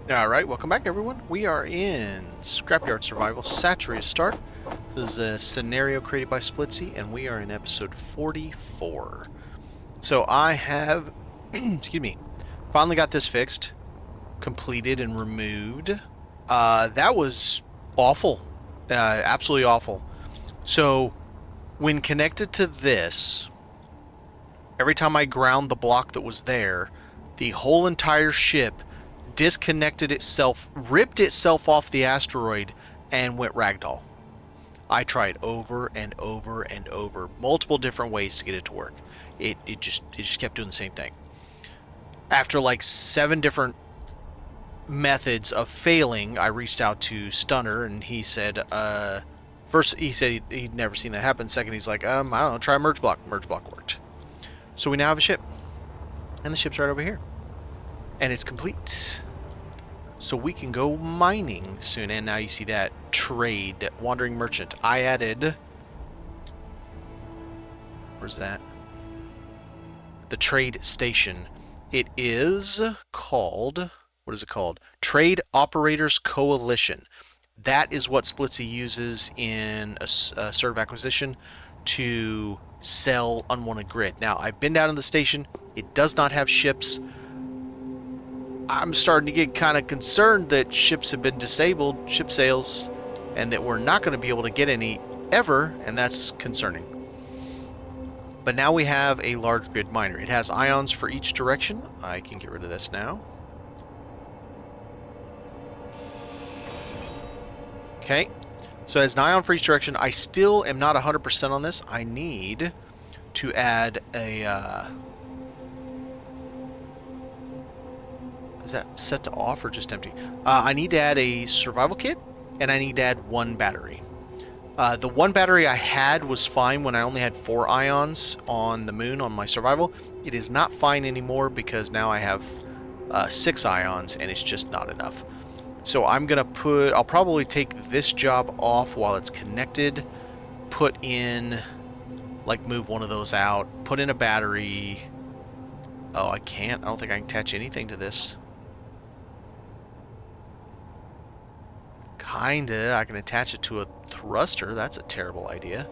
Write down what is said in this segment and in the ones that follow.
Alright, welcome back everyone. We are in Scrapyard Survival, Satreus Start. This is a scenario created by Splitsy, and we are in episode 44. So I have, excuse me, finally got this fixed, completed and removed. That was awful. Absolutely awful. So, when connected to this, every time I ground the block that was there, the whole entire ship disconnected itself, ripped itself off the asteroid, and went ragdoll. I tried over and over and over, multiple different ways to get it to work. It just kept doing the same thing. After like 7 different methods of failing, I reached out to Stunner, and he said, first he said he'd never seen that happen. Second, he's like, I don't know, try merge block. Merge block worked. So we now have a ship, and the ship's right over here, and it's complete. So we can go mining soon. And now you see that trade, wandering merchant. I added, where's that? The trade station. It is called, what is it called? Trade Operators Coalition. That is what Splitsy uses in a serve acquisition to sell unwanted grid. Now, I've been down to the station. It does not have ships. I'm starting to get kind of concerned that ships have been disabled, ship sales, and that we're not going to be able to get any ever, and that's concerning. But now we have a large grid miner. It has ions for each direction. I can get rid of this now. Okay, so it has an ion for each direction. I still am not 100% on this. I need to add a... is that set to off or just empty? I need to add a survival kit, and I need to add 1 battery. The 1 battery I had was fine when I only had 4 ions on the moon on my survival. It is not fine anymore because now I have 6 ions, and it's just not enough. So I'm going to I'll probably take this job off while it's connected, put in, like move one of those out, put in a battery. Oh, I can't. I don't think I can attach anything to this. Kinda. I can attach it to a thruster. That's a terrible idea.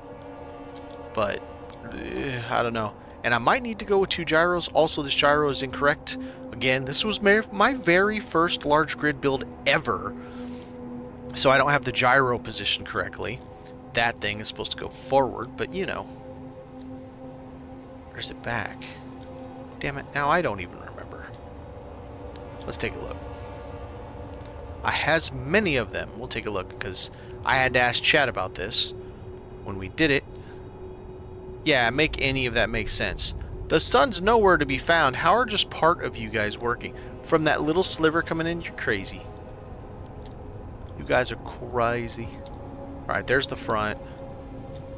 But, I don't know. And I might need to go with 2 gyros. Also, this gyro is incorrect. Again, this was my very first large grid build ever. So I don't have the gyro positioned correctly. That thing is supposed to go forward, but you know. Where's it back? Damn it, now I don't even remember. Let's take a look. I has many of them. We'll take a look, because I had to ask chat about this when we did it. Yeah, make any of that make sense. The sun's nowhere to be found. How are just part of you guys working? From that little sliver coming in, you're crazy. You guys are crazy. Alright, there's the front.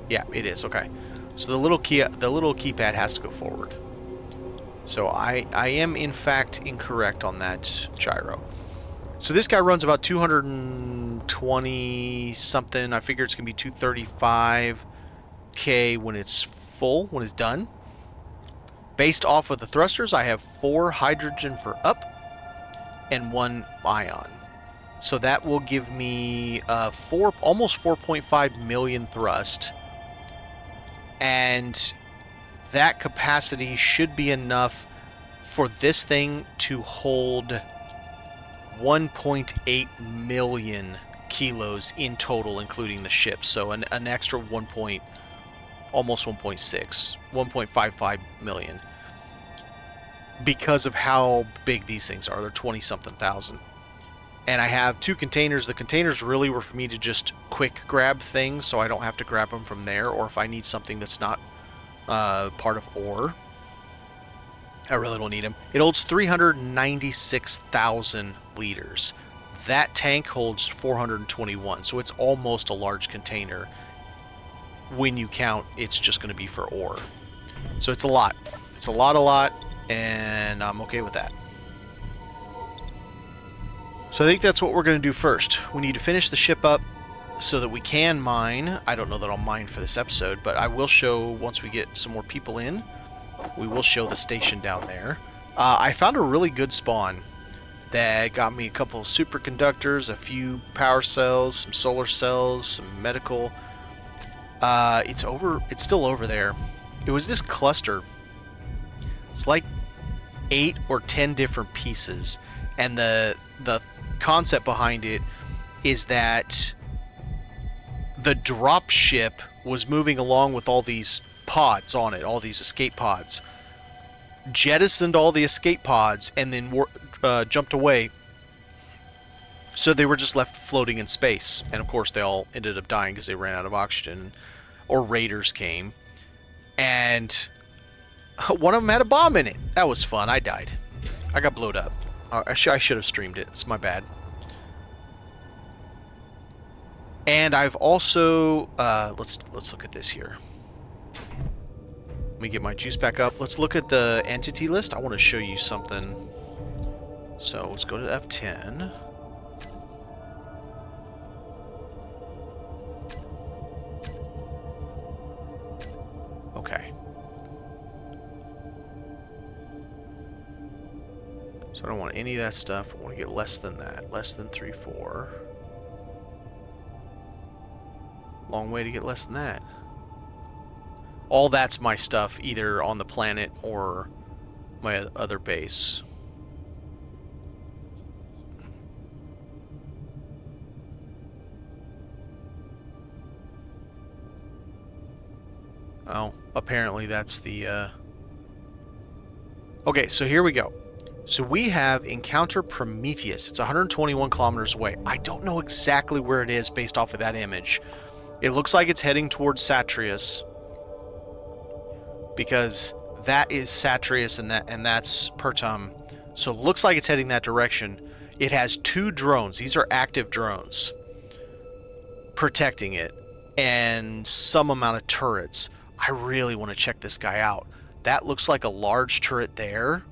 Yeah, it is. Okay. So the little keypad has to go forward. So I am, in fact, incorrect on that gyro. So this guy runs about 220 something. I figure it's going to be 235k when it's full, when it's done. Based off of the thrusters, I have 4 hydrogen for up and 1 ion. So that will give me almost 4.5 million thrust. And that capacity should be enough for this thing to hold 1.8 million kilos in total, including the ship. So an extra almost 1.55 million. Because of how big these things are. They're 20-something thousand. And I have 2 containers. The containers really were for me to just quick grab things, so I don't have to grab them from there, or if I need something that's not part of ore. I really don't need them. It holds 396,000 liters. That tank holds 421, so it's almost a large container. When you count, it's just going to be for ore. So it's a lot. It's a lot, and I'm okay with that. So I think that's what we're going to do first. We need to finish the ship up so that we can mine. I don't know that I'll mine for this episode, but I will show once we get some more people in. We will show the station down there. I found a really good spawn that got me a couple of superconductors, a few power cells, some solar cells, some medical. It's still over there. It was this cluster. It's like 8 or 10 different pieces, and the concept behind it is that the drop ship was moving along with all these pods on it, all these escape pods, jettisoned all the escape pods, and then jumped away. So they were just left floating in space, and of course they all ended up dying because they ran out of oxygen, or raiders came, and one of them had a bomb in it. That was fun. I died. I got blowed up. I should have streamed it. It's my bad. And I've also let's look at this here. Let me get my juice back up. Let's look at the entity list. I want to show you something. So let's go to F10. Okay. So I don't want any of that stuff. I want to get less than that. Less than 3, 4. Long way to get less than that. All that's my stuff, either on the planet or my other base. Oh, apparently that's the... Okay, so here we go. So we have Encounter Prometheus. It's 121 kilometers away. I don't know exactly where it is based off of that image. It looks like it's heading towards Satreus, because that is Satreus and that's Pertum. So it looks like it's heading that direction. It has 2 drones. These are active drones protecting it, and some amount of turrets. I really want to check this guy out. That looks like a large turret there.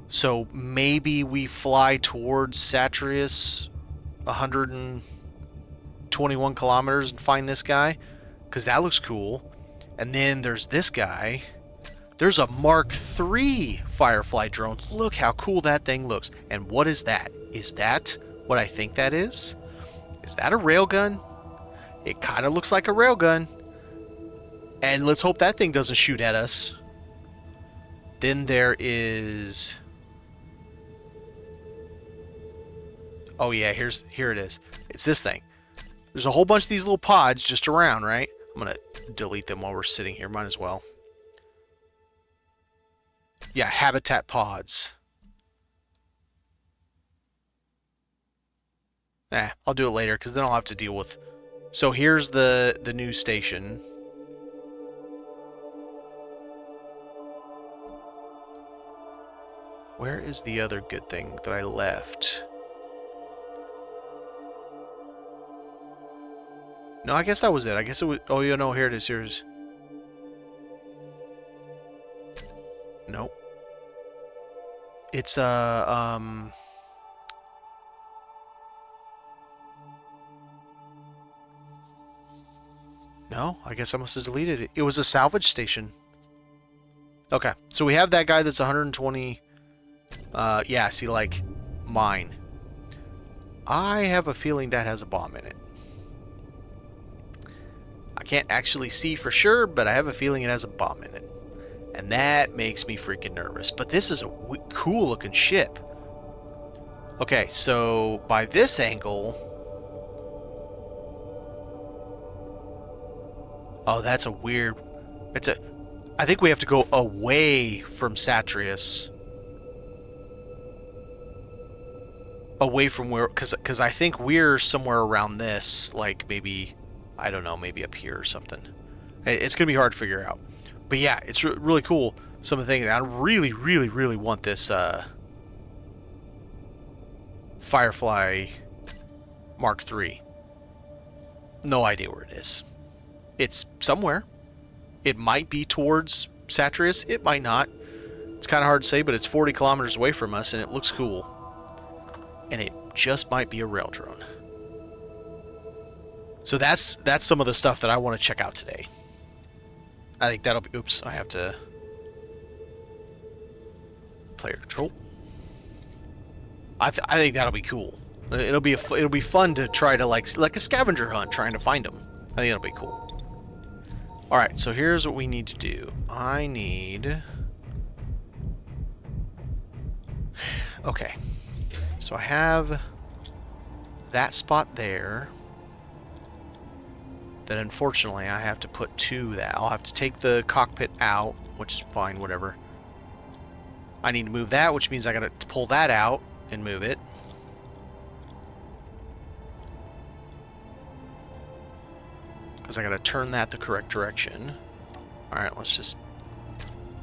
So maybe we fly towards Satreus 121 kilometers and find this guy, because that looks cool. And then there's this guy. There's a Mark III Firefly drone. Look how cool that thing looks. And what is that? Is that what I think that is? Is that a railgun? It kind of looks like a railgun. And let's hope that thing doesn't shoot at us. Then there is... Oh yeah, here it is. It's this thing. There's a whole bunch of these little pods just around, right? I'm going to delete them while we're sitting here. Might as well. Yeah, habitat pods. I'll do it later, because then I'll have to deal with... So here's the new station. Where is the other good thing that I left? No, I guess that was it. I guess it was... Oh, you know, here it is. Here's... Nope. It's, No, I guess I must have deleted it. It was a salvage station. Okay, so we have that guy that's 120... yeah, see, like, mine. I have a feeling that has a bomb in it. I can't actually see for sure, but I have a feeling it has a bomb in it. And that makes me freaking nervous. But this is a cool looking ship. Okay, so by this angle... Oh, that's a weird... I think we have to go away from Satreus. Away from where... Because I think we're somewhere around this. Like, maybe... I don't know, maybe up here or something. It's going to be hard to figure out. But yeah, it's really cool. Some of the things... I really, really, really want this Firefly Mark III. No idea where it is. It's somewhere. It might be towards Satreus. It might not. It's kind of hard to say, but it's 40 kilometers away from us, and it looks cool. And it just might be a rail drone. So that's some of the stuff that I want to check out today. I think that'll be... Oops, I have to... Player control. I think that'll be cool. It'll be fun to try to like a scavenger hunt trying to find them. I think that'll be cool. All right, so here's what we need to do. I need. Okay, so I have that spot there. Then unfortunately I have to put to that. I'll have to take the cockpit out, which is fine, whatever. I need to move that, which means I gotta pull that out and move it. Because I gotta turn that the correct direction. Alright, let's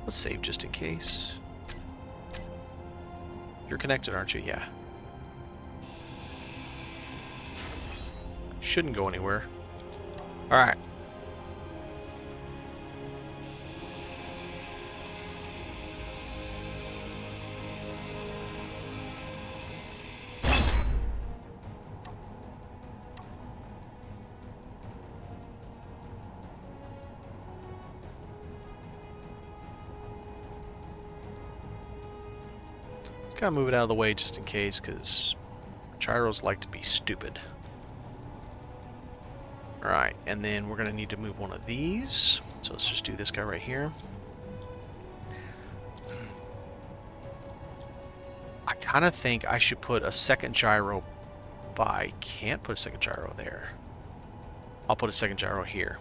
save just in case. You're connected, aren't you? Yeah. Shouldn't go anywhere. Alright. Gotta move it out of the way just in case, because gyros like to be stupid. Alright, and then we're gonna need to move one of these. So let's just do this guy right here. I kind of think I should put a second gyro by... Can't put a second gyro there. I'll put a second gyro here.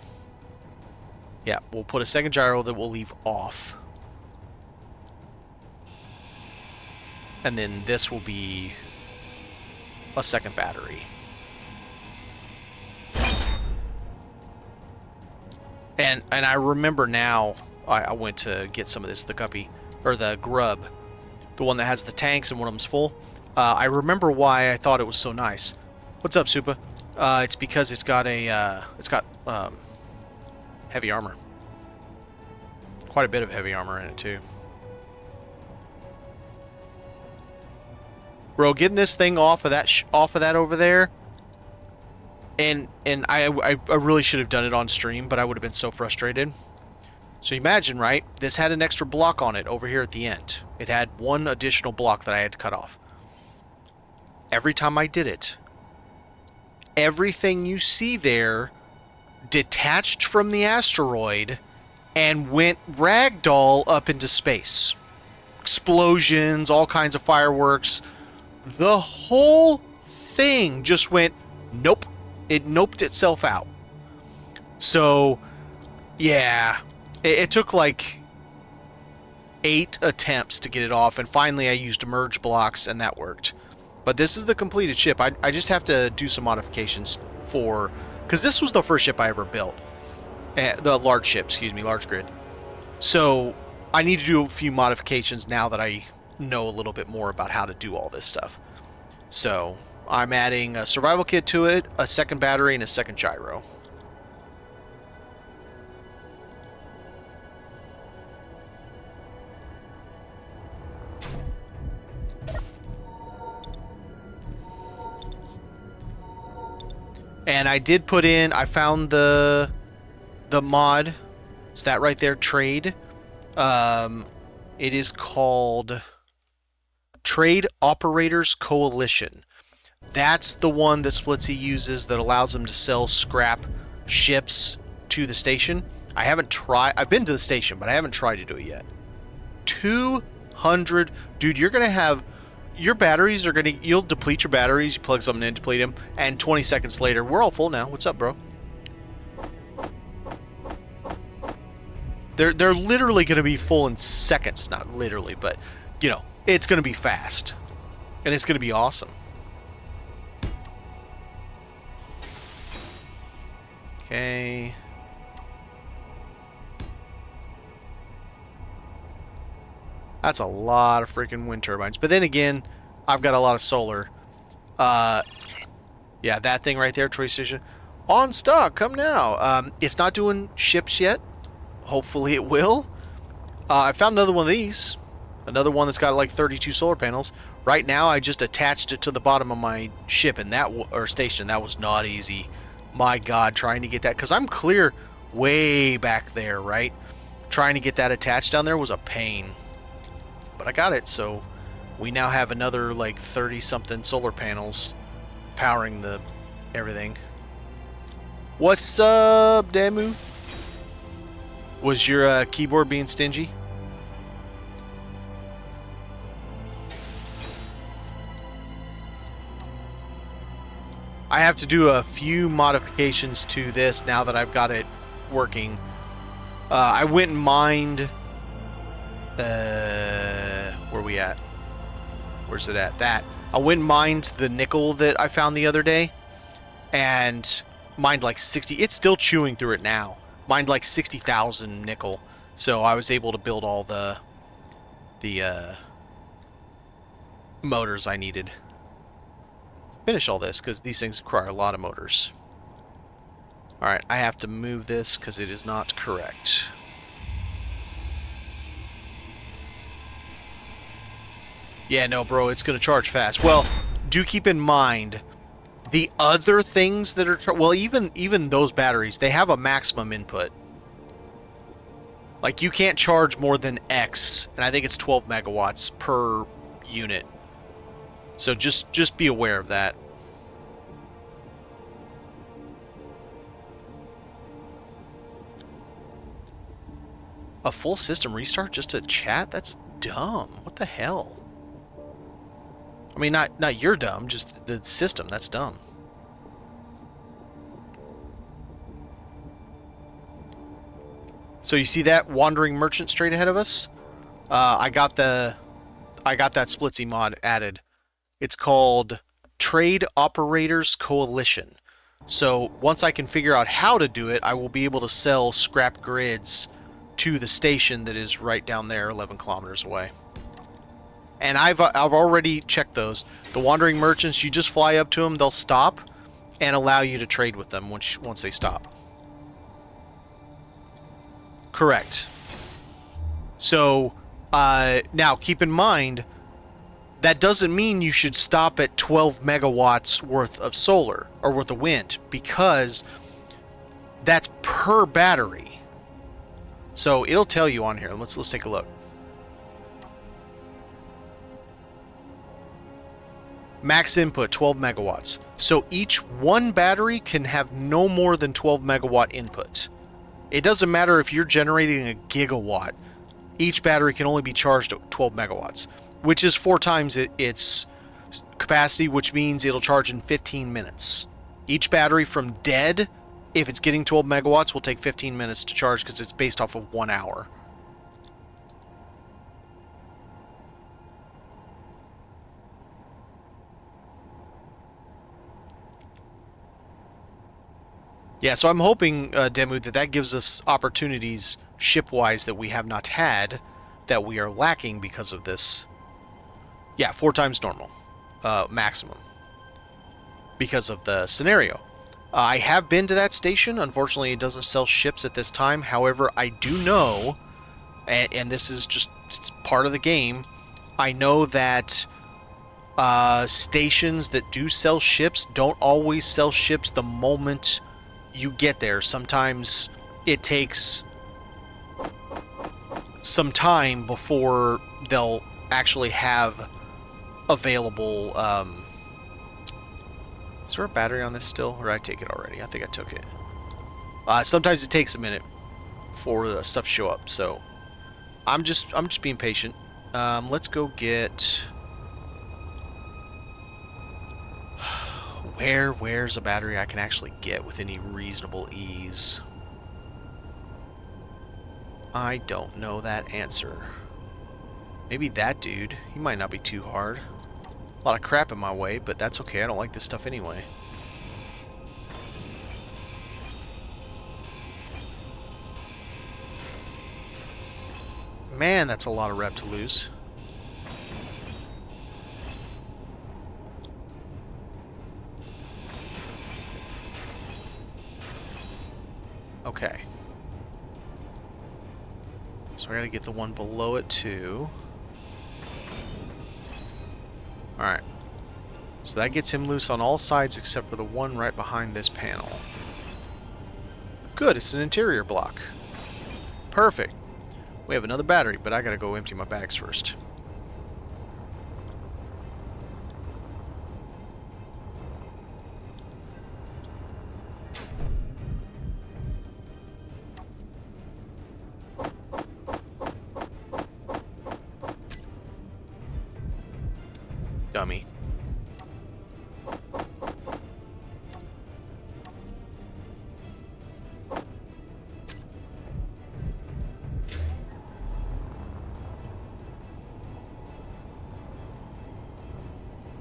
Yeah, we'll put a second gyro that we'll leave off. And then this will be a second battery. And I remember now, I went to get some of this, the guppy, or the grub, the one that has the tanks and one of them's full. I remember why I thought it was so nice. What's up, Supa? It's because it's got a, heavy armor. Quite a bit of heavy armor in it, too. Bro, getting this thing off of that over there, and I really should have done it on stream, but I would have been so frustrated. So imagine, right? This had an extra block on it over here at the end. It had one additional block that I had to cut off. Every time I did it, everything you see there detached from the asteroid and went ragdoll up into space. Explosions, all kinds of fireworks. The whole thing just went nope. It noped itself out. So, yeah. It took like 8 attempts to get it off, and finally I used merge blocks, and that worked. But this is the completed ship. I just have to do some modifications for... Because this was the first ship I ever built. The large ship, excuse me, large grid. So, I need to do a few modifications now that I know a little bit more about how to do all this stuff. So, I'm adding a survival kit to it, a second battery, and a second gyro. And I did put in, I found the mod. It's that right there, trade. It is called Trade Operators Coalition. That's the one that Splitsy uses that allows them to sell scrap ships to the station. I haven't tried, I've been to the station, but I haven't tried to do it yet. 200, dude, you're going to have, your batteries are going to, you'll deplete your batteries, you plug something in, deplete them, and 20 seconds later, we're all full now. What's up, bro? They're literally going to be full in seconds. Not literally, but, you know, it's going to be fast. And it's going to be awesome. Okay. That's a lot of freaking wind turbines. But then again, I've got a lot of solar. Yeah, that thing right there, Troy Station. On stock, come now. It's not doing ships yet. Hopefully it will. I found another one of these. Another one that's got like 32 solar panels. Right now, I just attached it to the bottom of my ship and that or station. That was not easy. My God, trying to get that, because I'm clear way back there, right? Trying to get that attached down there was a pain. But I got it, so we now have another like 30-something solar panels powering the everything. What's up, Damu? Was your keyboard being stingy? I have to do a few modifications to this now that I've got it working. I went and mined... where we at? Where's it at? That. I went and mined the nickel that I found the other day. And mined like 60... It's still chewing through it now. Mined like 60,000 nickel. So I was able to build all the motors I needed. Finish all this, because these things require a lot of motors. Alright, I have to move this, because it is not correct. Yeah, no, bro, it's going to charge fast. Well, do keep in mind, the other things that are... Well, even those batteries, they have a maximum input. Like, you can't charge more than X, and I think it's 12 megawatts per unit. So just be aware of that. A full system restart just to chat? That's dumb. What the hell? I mean, not you're dumb, just the system. That's dumb. So you see that wandering merchant straight ahead of us? I got that Splitsy mod added. It's called Trade Operators Coalition. So once I can figure out how to do it, I will be able to sell scrap grids to the station that is right down there, 11 kilometers away. And I've already checked those. The wandering merchants, you just fly up to them, they'll stop and allow you to trade with them once they stop. Correct. So now keep in mind, that doesn't mean you should stop at 12 megawatts worth of solar or worth of wind, because that's per battery. So it'll tell you on here. Let's take a look. Max input 12 megawatts. So each one battery can have no more than 12 megawatt input. It doesn't matter if you're generating a gigawatt. Each battery can only be charged at 12 megawatts. Which is 4 times its capacity, which means it'll charge in 15 minutes. Each battery from dead, if it's getting 12 megawatts, will take 15 minutes to charge because it's based off of 1 hour. Yeah, so I'm hoping, Demu, that gives us opportunities ship-wise that we have not had, that we are lacking because of this. Yeah, 4 times normal, maximum, because of the scenario. I have been to that station. Unfortunately, it doesn't sell ships at this time. However, I do know, and this is just it's part of the game, I know that stations that do sell ships don't always sell ships the moment you get there. Sometimes it takes some time before they'll actually have available. Is there a battery on this still, or did I take it already? I think I took it. Sometimes it takes a minute for the stuff to show up, so I'm just being patient. Let's go get. Where's a battery I can actually get with any reasonable ease? I don't know that answer. Maybe that dude. He might not be too hard. A lot of crap in my way, but that's okay. I don't like this stuff anyway. Man, that's a lot of rep to lose. Okay. So I gotta get the one below it too. Alright. So that gets him loose on all sides except for the one right behind this panel. Good, it's an interior block. Perfect. We have another battery, but I gotta go empty my bags first. Dummy.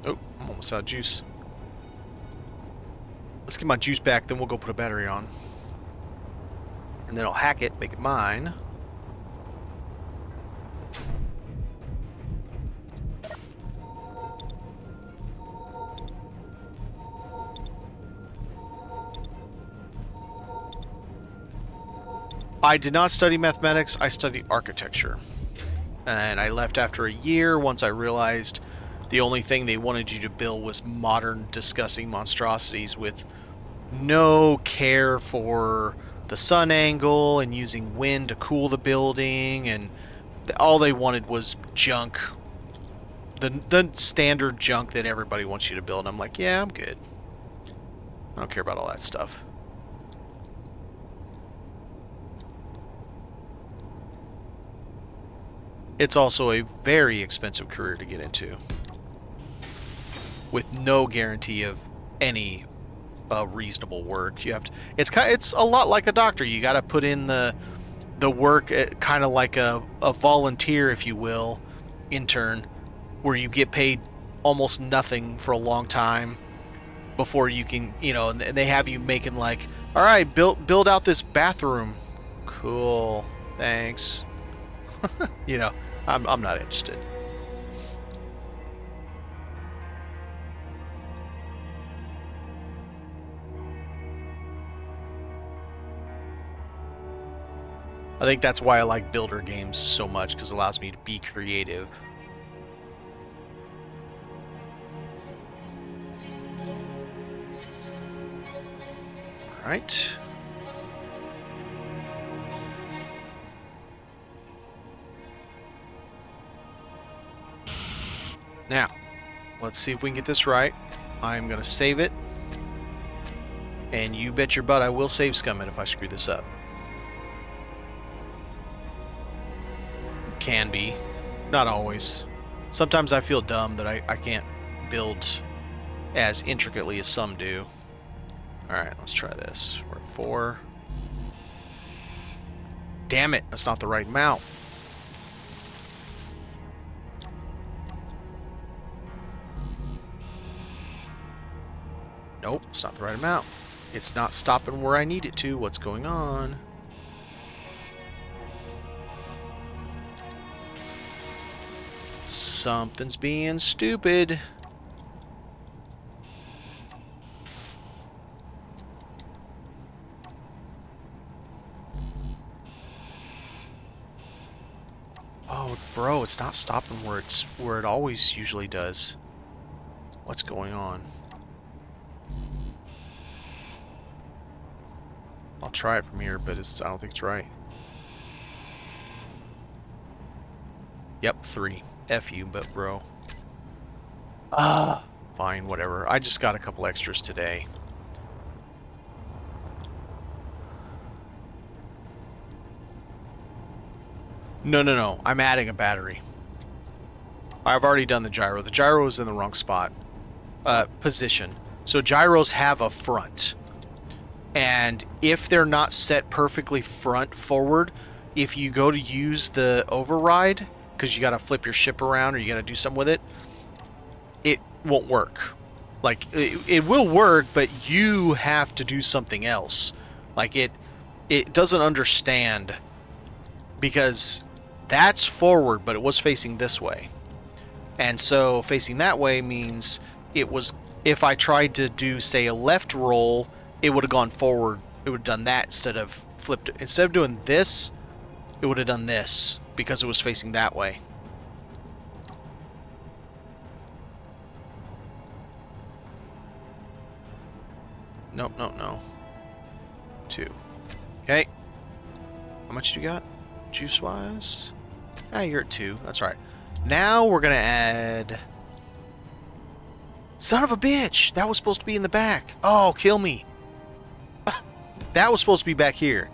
Oh, I'm almost out of juice. Let's get my juice back, then we'll go put a battery on. And then I'll hack it, make it mine. I did not study mathematics, I studied architecture. And I left after a year once I realized the only thing they wanted you to build was modern, disgusting monstrosities with no care for the sun angle and using wind to cool the building, and all they wanted was junk. The standard junk that everybody wants you to build. And I'm like, yeah, I'm good. I don't care about all that stuff. It's also a very expensive career to get into, with no guarantee of any reasonable work. You have to. It's a lot like a doctor. You got to put in the work, kind of like a volunteer, if you will, intern, where you get paid almost nothing for a long time before you can, you know, and they have you making like, all right, build out this bathroom. Cool, thanks. You know, I'm not interested. I think that's why I like builder games so much, because it allows me to be creative. All right. Now, let's see if we can get this right. I'm going to save it. And you bet your butt I will save scum it if I screw this up. Can be. Not always. Sometimes I feel dumb that I can't build as intricately as some do. Alright, let's try this. We're at 4. Damn it, that's not the right amount. Nope, it's not the right amount. It's not stopping where I need it to. What's going on? Something's being stupid. Oh, bro, it's not stopping where it always usually does. What's going on? I'll try it from here, but I don't think it's right. Yep, 3. F you, but bro. Fine, whatever. I just got a couple extras today. No. I'm adding a battery. I've already done the gyro. The gyro is in the wrong spot. Position. So gyros have a front. And if they're not set perfectly front forward, if you go to use the override, because you got to flip your ship around or you got to do something with it, it won't work. Like, it will work, but you have to do something else. Like, it doesn't understand, because that's forward, but it was facing this way. And so facing that way means it was, if I tried to do, say, a left roll, it would have gone forward. It would have done that instead of flipped. Instead of doing this, it would have done this because it was facing that way. Nope, no. 2. Okay. How much do you got? Juice-wise? Ah, you're at 2. That's right. Now we're going to add... Son of a bitch! That was supposed to be in the back. Oh, kill me. That was supposed to be back here.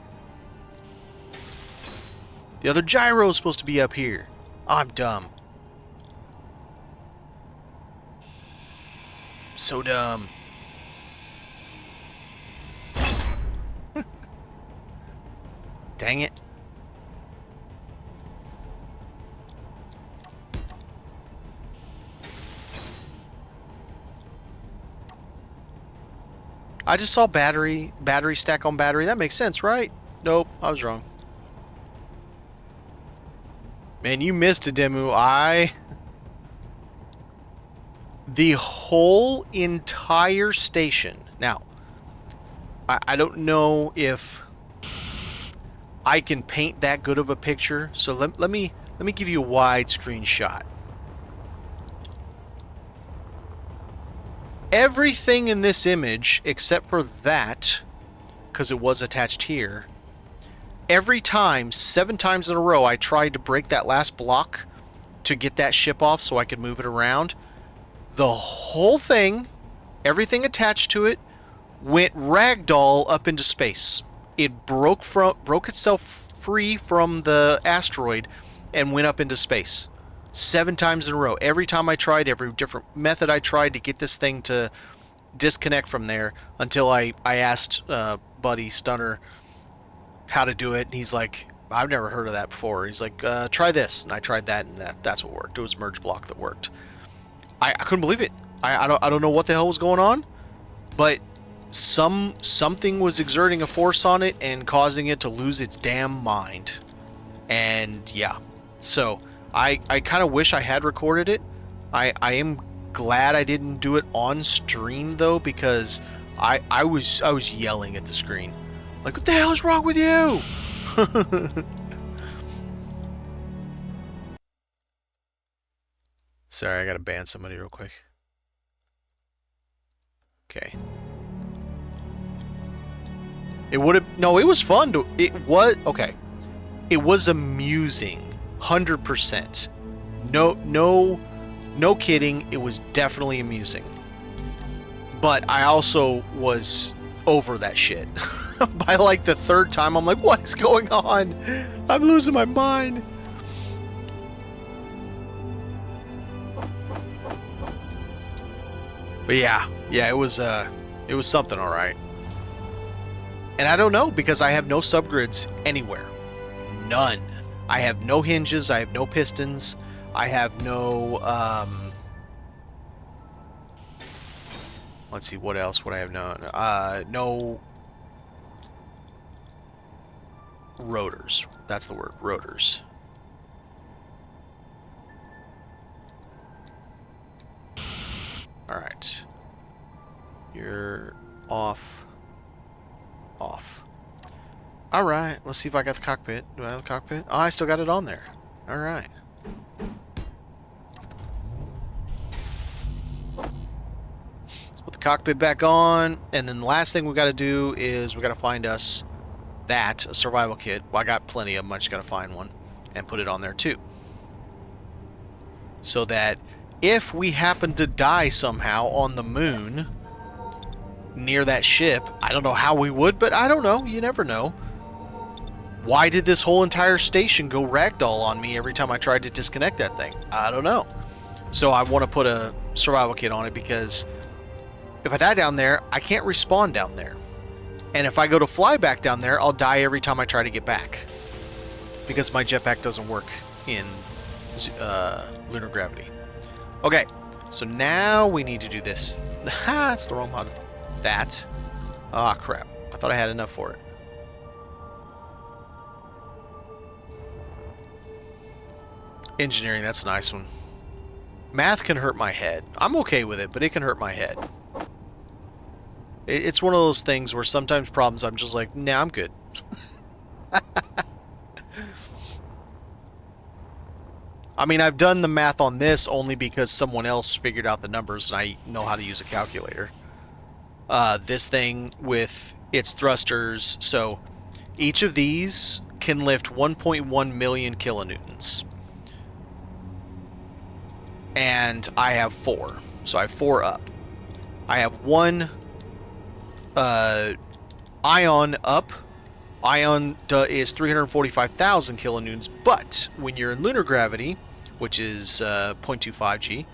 The other gyro is supposed to be up here. Oh, I'm dumb. So dumb. Dang it. I just saw battery stack on battery. That makes sense, right? Nope, I was wrong. Man, you missed it, Demu. The whole entire station. Now, I don't know if I can paint that good of a picture, so let me give you a widescreen shot. Everything in this image, except for that, because it was attached here, every time, 7 times in a row, I tried to break that last block to get that ship off so I could move it around. The whole thing, everything attached to it, went ragdoll up into space. It broke itself free from the asteroid and went up into space. 7 times in a row. Every time I tried, every different method I tried to get this thing to disconnect from there, until I asked Buddy Stunner how to do it. And he's like, I've never heard of that before. He's like, try this. And I tried that, and that's what worked. It was merge block that worked. I couldn't believe it. I don't know what the hell was going on, but something was exerting a force on it and causing it to lose its damn mind. And yeah, so I kind of wish I had recorded it. I am glad I didn't do it on stream though, because I was yelling at the screen like, what the hell is wrong with you? Sorry, I gotta ban somebody real quick. Okay. It would have... No, it was fun to... It was... Okay. It was amusing. 100%. No kidding. It was definitely amusing. But I also was over that shit. By like the 3rd time, I'm like, what is going on? I'm losing my mind. But yeah, it was something, all right. And I don't know, because I have no subgrids anywhere. None. I have no hinges, I have no pistons, I have no, let's see, what else would I have known? No rotors. That's the word, rotors. Alright. You're off. Alright, let's see if I got the cockpit. Do I have the cockpit? Oh, I still got it on there. Alright. Let's put the cockpit back on, and then the last thing we gotta do is we gotta find us a survival kit. Well, I got plenty of them, I just gotta find one and put it on there too. So that if we happen to die somehow on the moon near that ship, I don't know how we would, but I don't know, you never know. Why did this whole entire station go ragdoll on me every time I tried to disconnect that thing? I don't know. So I want to put a survival kit on it, because if I die down there, I can't respawn down there. And if I go to fly back down there, I'll die every time I try to get back, because my jetpack doesn't work in lunar gravity. Okay, so now we need to do this. Ha, that's the wrong mod. That. Ah, crap. I thought I had enough for it. Engineering, that's a nice one. Math can hurt my head. I'm okay with it, but it can hurt my head. It's one of those things where sometimes problems I'm just like, nah, I'm good. I mean, I've done the math on this only because someone else figured out the numbers and I know how to use a calculator. This thing with its thrusters, so each of these can lift 1.1 million kilonewtons. And I have 4. So I have 4 up. I have 1 ion up. Ion is 345,000 kilonewtons, but when you're in lunar gravity, which is 0.25 G,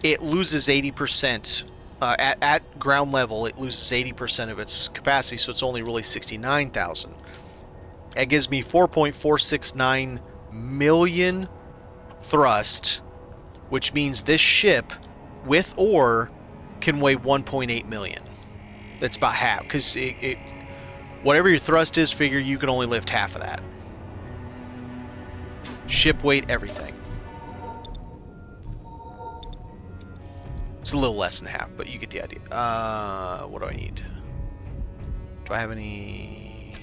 it loses 80% At ground level, it loses 80% of its capacity, so it's only really 69,000. That gives me 4.469 million thrust, which means this ship, with ore, can weigh 1.8 million. That's about half, because whatever your thrust is, figure you can only lift half of that. Ship weight, everything. It's a little less than half, but you get the idea. What do I need? Do I have any...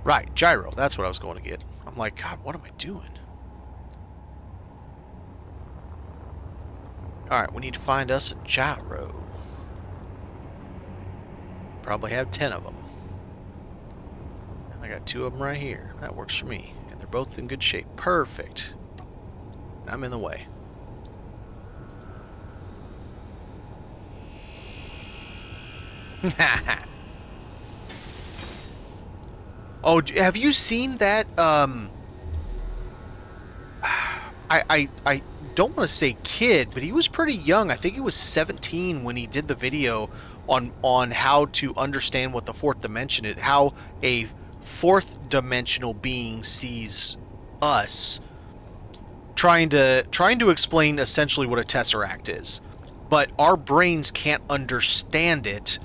Right, gyro. That's what I was going to get. I'm like, God, what am I doing? Alright, we need to find us a gyro. Probably have 10 of them. I got 2 of them right here. That works for me. And they're both in good shape. Perfect. I'm in the way. Oh, have you seen that? I don't want to say kid, but he was pretty young. I think he was 17 when he did the video on how to understand what the fourth dimension is, how a fourth dimensional being sees us, trying to explain essentially what a tesseract is. But our brains can't understand it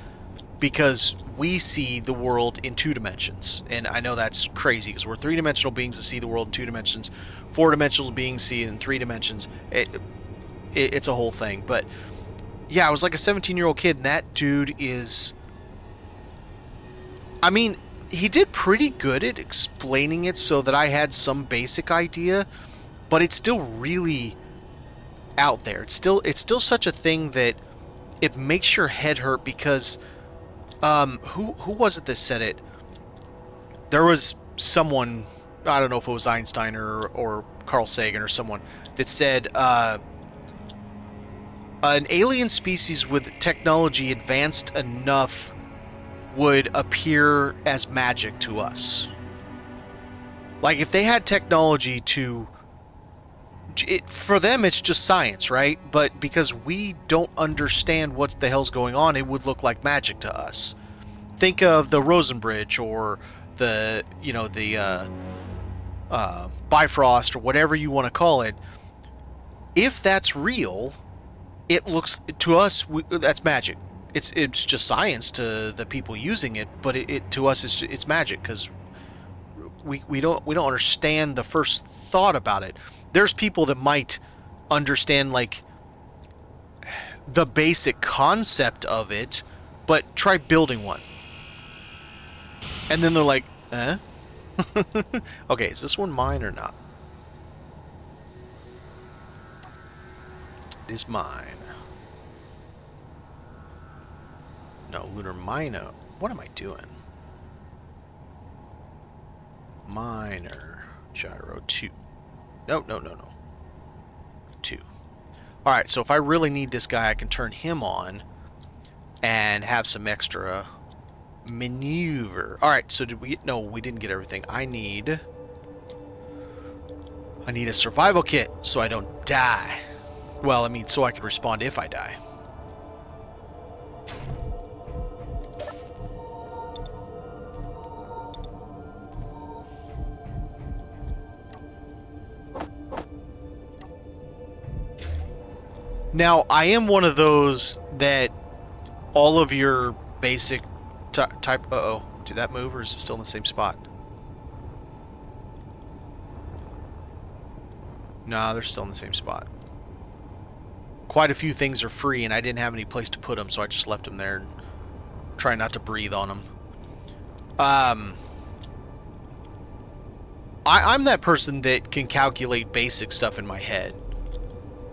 because we see the world in 2 dimensions. And I know that's crazy because we're 3-dimensional beings that see the world in 2 dimensions. 4-dimensional beings see it in 3 dimensions. It's a whole thing. But yeah, I was like a 17-year-old kid, and that dude is... I mean, he did pretty good at explaining it so that I had some basic idea, but it's still really out there. It's still such a thing that it makes your head hurt because... who was it that said it? There was someone, I don't know if it was Einstein or Carl Sagan or someone, that said an alien species with technology advanced enough would appear as magic to us. Like, if they had technology to... for them, it's just science, right? But because we don't understand what the hell's going on, it would look like magic to us. Think of the Rosen Bridge or the, Bifrost or whatever you want to call it. If that's real, it looks to us that's magic. It's just science to the people using it, but it to us it's magic because we don't understand the first thought about it. There's people that might understand, like, the basic concept of it, but try building one. And then they're like, eh? Okay, is this one mine or not? It is mine. No, lunar minor. What am I doing? Minor. Gyro 2. No. 2. Alright, so if I really need this guy, I can turn him on and have some extra maneuver. Alright, so did we get... No, we didn't get everything. I need a survival kit so I don't die. Well, I mean, so I can respond if I die. Now, I am one of those that all of your basic type... Uh-oh. Did that move, or is it still in the same spot? Nah, they're still in the same spot. Quite a few things are free, and I didn't have any place to put them, so I just left them there and try not to breathe on them. I'm that person that can calculate basic stuff in my head.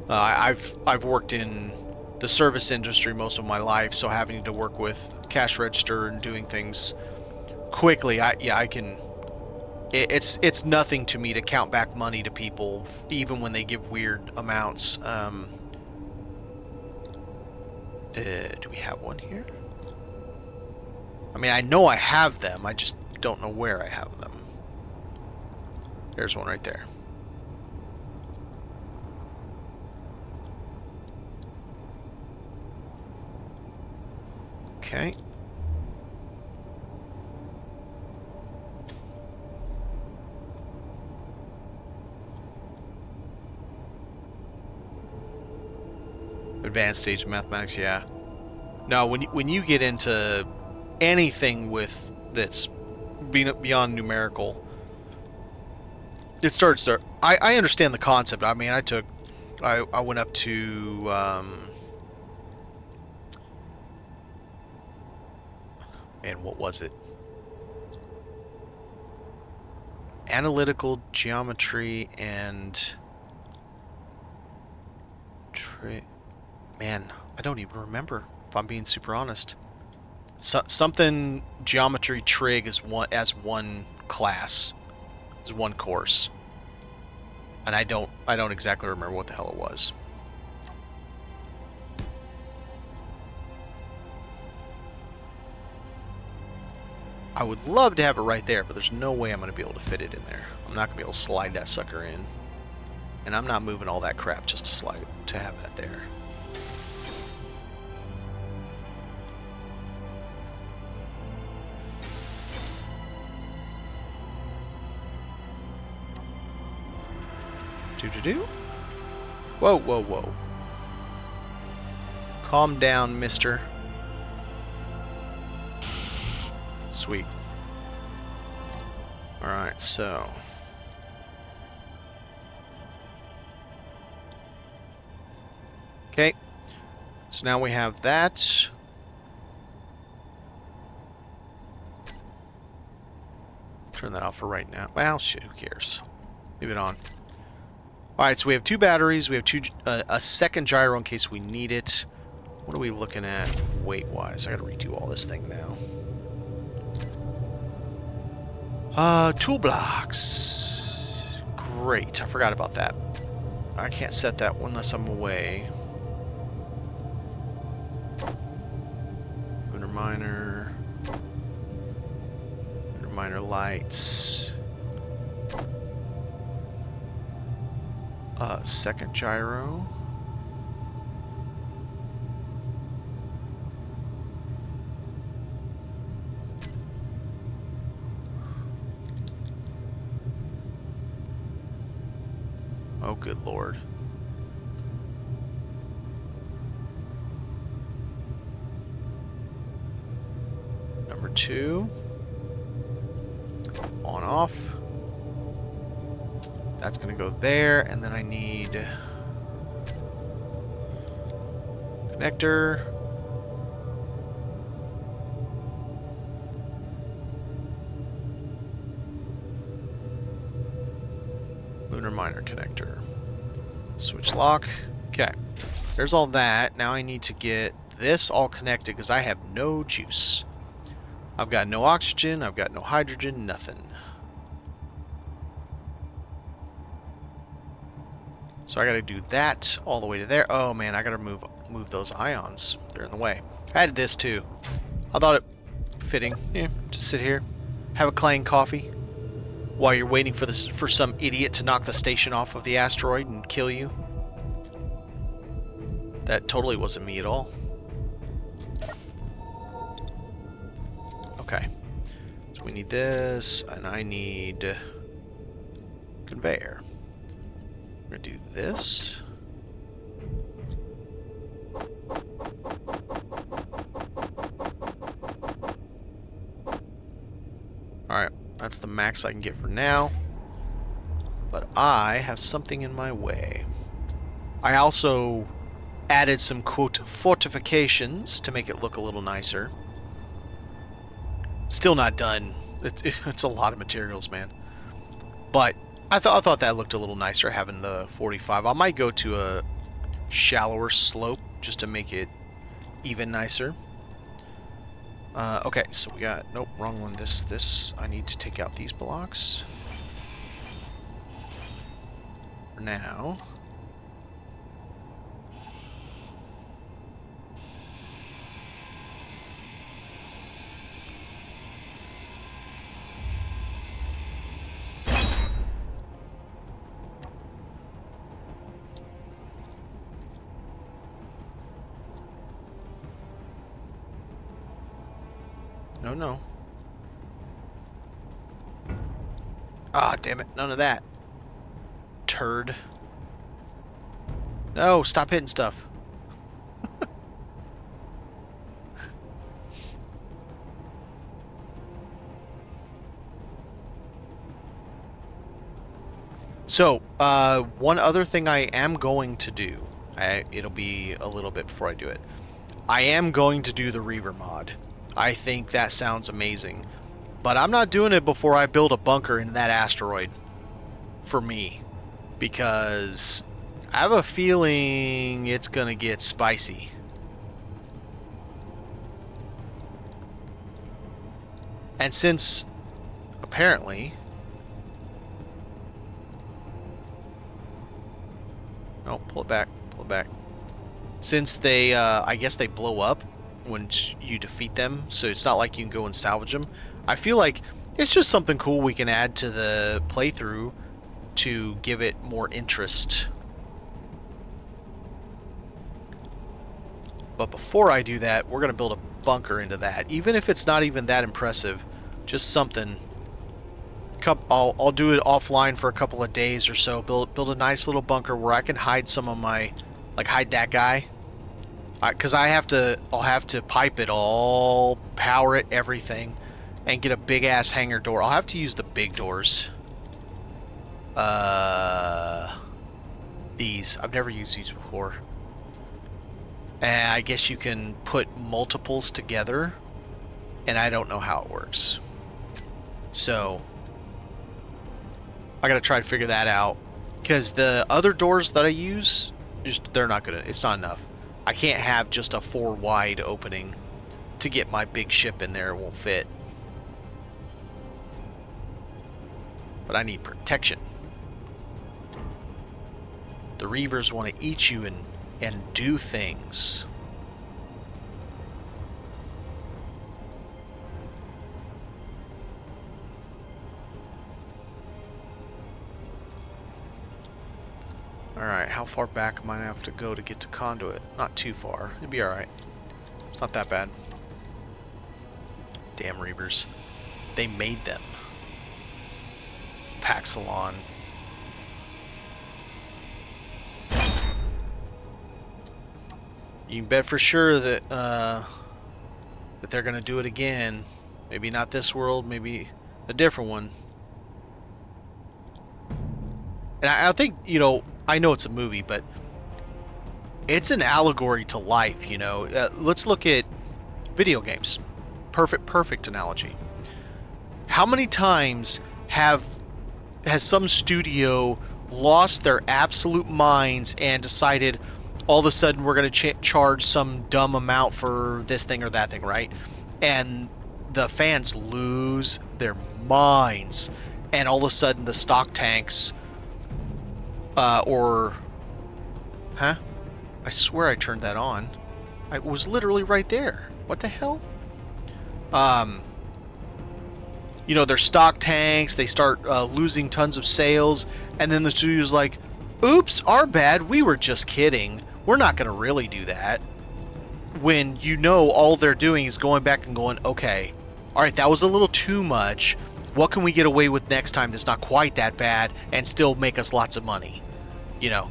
I've worked in the service industry most of my life, so having to work with cash register and doing things quickly, I can. It's nothing to me to count back money to people, even when they give weird amounts. Do we have one here? I mean, I know I have them. I just don't know where I have them. There's one right there. Okay. Advanced stage of mathematics, yeah. No, when you get into anything with that's beyond numerical, it starts to. I understand the concept. I mean, I went up to man, what was it? Analytical geometry and man, I don't even remember if I'm being super honest. Something geometry trig is one class, is one course, and I don't exactly remember what the hell it was. I would love to have it right there, but there's no way I'm going to be able to fit it in there. I'm not going to be able to slide that sucker in, and I'm not moving all that crap just to slide it to have that there. Do-do-do. Whoa, whoa, whoa. Calm down, mister. Sweet. Alright, so... Okay. So now we have that. Turn that off for right now. Well, shit, who cares? Leave it on. Alright, so we have 2 batteries. We have a second gyro in case we need it. What are we looking at weight-wise? I gotta redo all this thing now. Tool blocks. Great, I forgot about that. I can't set that unless I'm away. Lunar miner. Lunar miner lights. Second gyro. Oh, good lord. Number 2. On off. That's going to go there, and then I need connector. Lunar miner connector. Switch lock. Okay. There's all that. Now I need to get this all connected because I have no juice. I've got no oxygen. I've got no hydrogen. Nothing. So I got to do that all the way to there. Oh man, I got to move those ions. They're in the way. I added this too. I thought it fitting. Yeah, just sit here, have a Clang coffee while you're waiting for some idiot to knock the station off of the asteroid and kill you. That totally wasn't me at all. Okay. So we need this, and I need conveyor. We're gonna do this. Alright, that's the max I can get for now. But I have something in my way. I also added some, quote, fortifications to make it look a little nicer. Still not done. It's a lot of materials, man. But I thought that looked a little nicer having the 45. I might go to a shallower slope just to make it even nicer. Okay, so we got... Nope, wrong one. This. I need to take out these blocks. For now. No, no. Ah, damn it. None of that. Turd. No, stop hitting stuff. So, one other thing I am going to do, it'll be a little bit before I do it. I am going to do the Reaver mod. I think that sounds amazing. But I'm not doing it before I build a bunker in that asteroid. For me. Because I have a feeling it's going to get spicy. And since, apparently... Oh, pull it back. Pull it back. Since they, I guess they blow up when you defeat them, so it's not like you can go and salvage them. I feel like it's just something cool we can add to the playthrough to give it more interest. But before I do that, we're going to build a bunker into that. Even if it's not even that impressive, just something. I'll do it offline for a couple of days or so. Build a nice little bunker where I can hide some of my, like hide that guy. Because I'll have to pipe it all, power it, everything, and get a big ass hangar door. I'll have to use the big doors. These. I've never used these before. And I guess you can put multiples together, and I don't know how it works. So I gotta try to figure that out, because the other doors that I use, they're not gonna. It's not enough. I can't have just a 4 wide opening to get my big ship in there. It won't fit. But I need protection. The Reavers want to eat you and do things. Alright, how far back am I going to have to go to get to Conduit? Not too far. It'll be alright. It's not that bad. Damn Reavers. They made them. Paxilon. You can bet for sure that that they're going to do it again. Maybe not this world, maybe a different one. And I think, you know, I know it's a movie, but it's an allegory to life, you know. Let's look at video games. Perfect analogy. How many times has some studio lost their absolute minds and decided all of a sudden we're going to charge some dumb amount for this thing or that thing, right? And the fans lose their minds, and all of a sudden the stock tanks Huh? I swear I turned that on. I was literally right there. What the hell? You know, their stock tanks, they start losing tons of sales, and then the studio's like, oops, our bad, we were just kidding. We're not going to really do that. When you know all they're doing is going back and going, okay, alright, that was a little too much. What can we get away with next time that's not quite that bad and still make us lots of money? You know,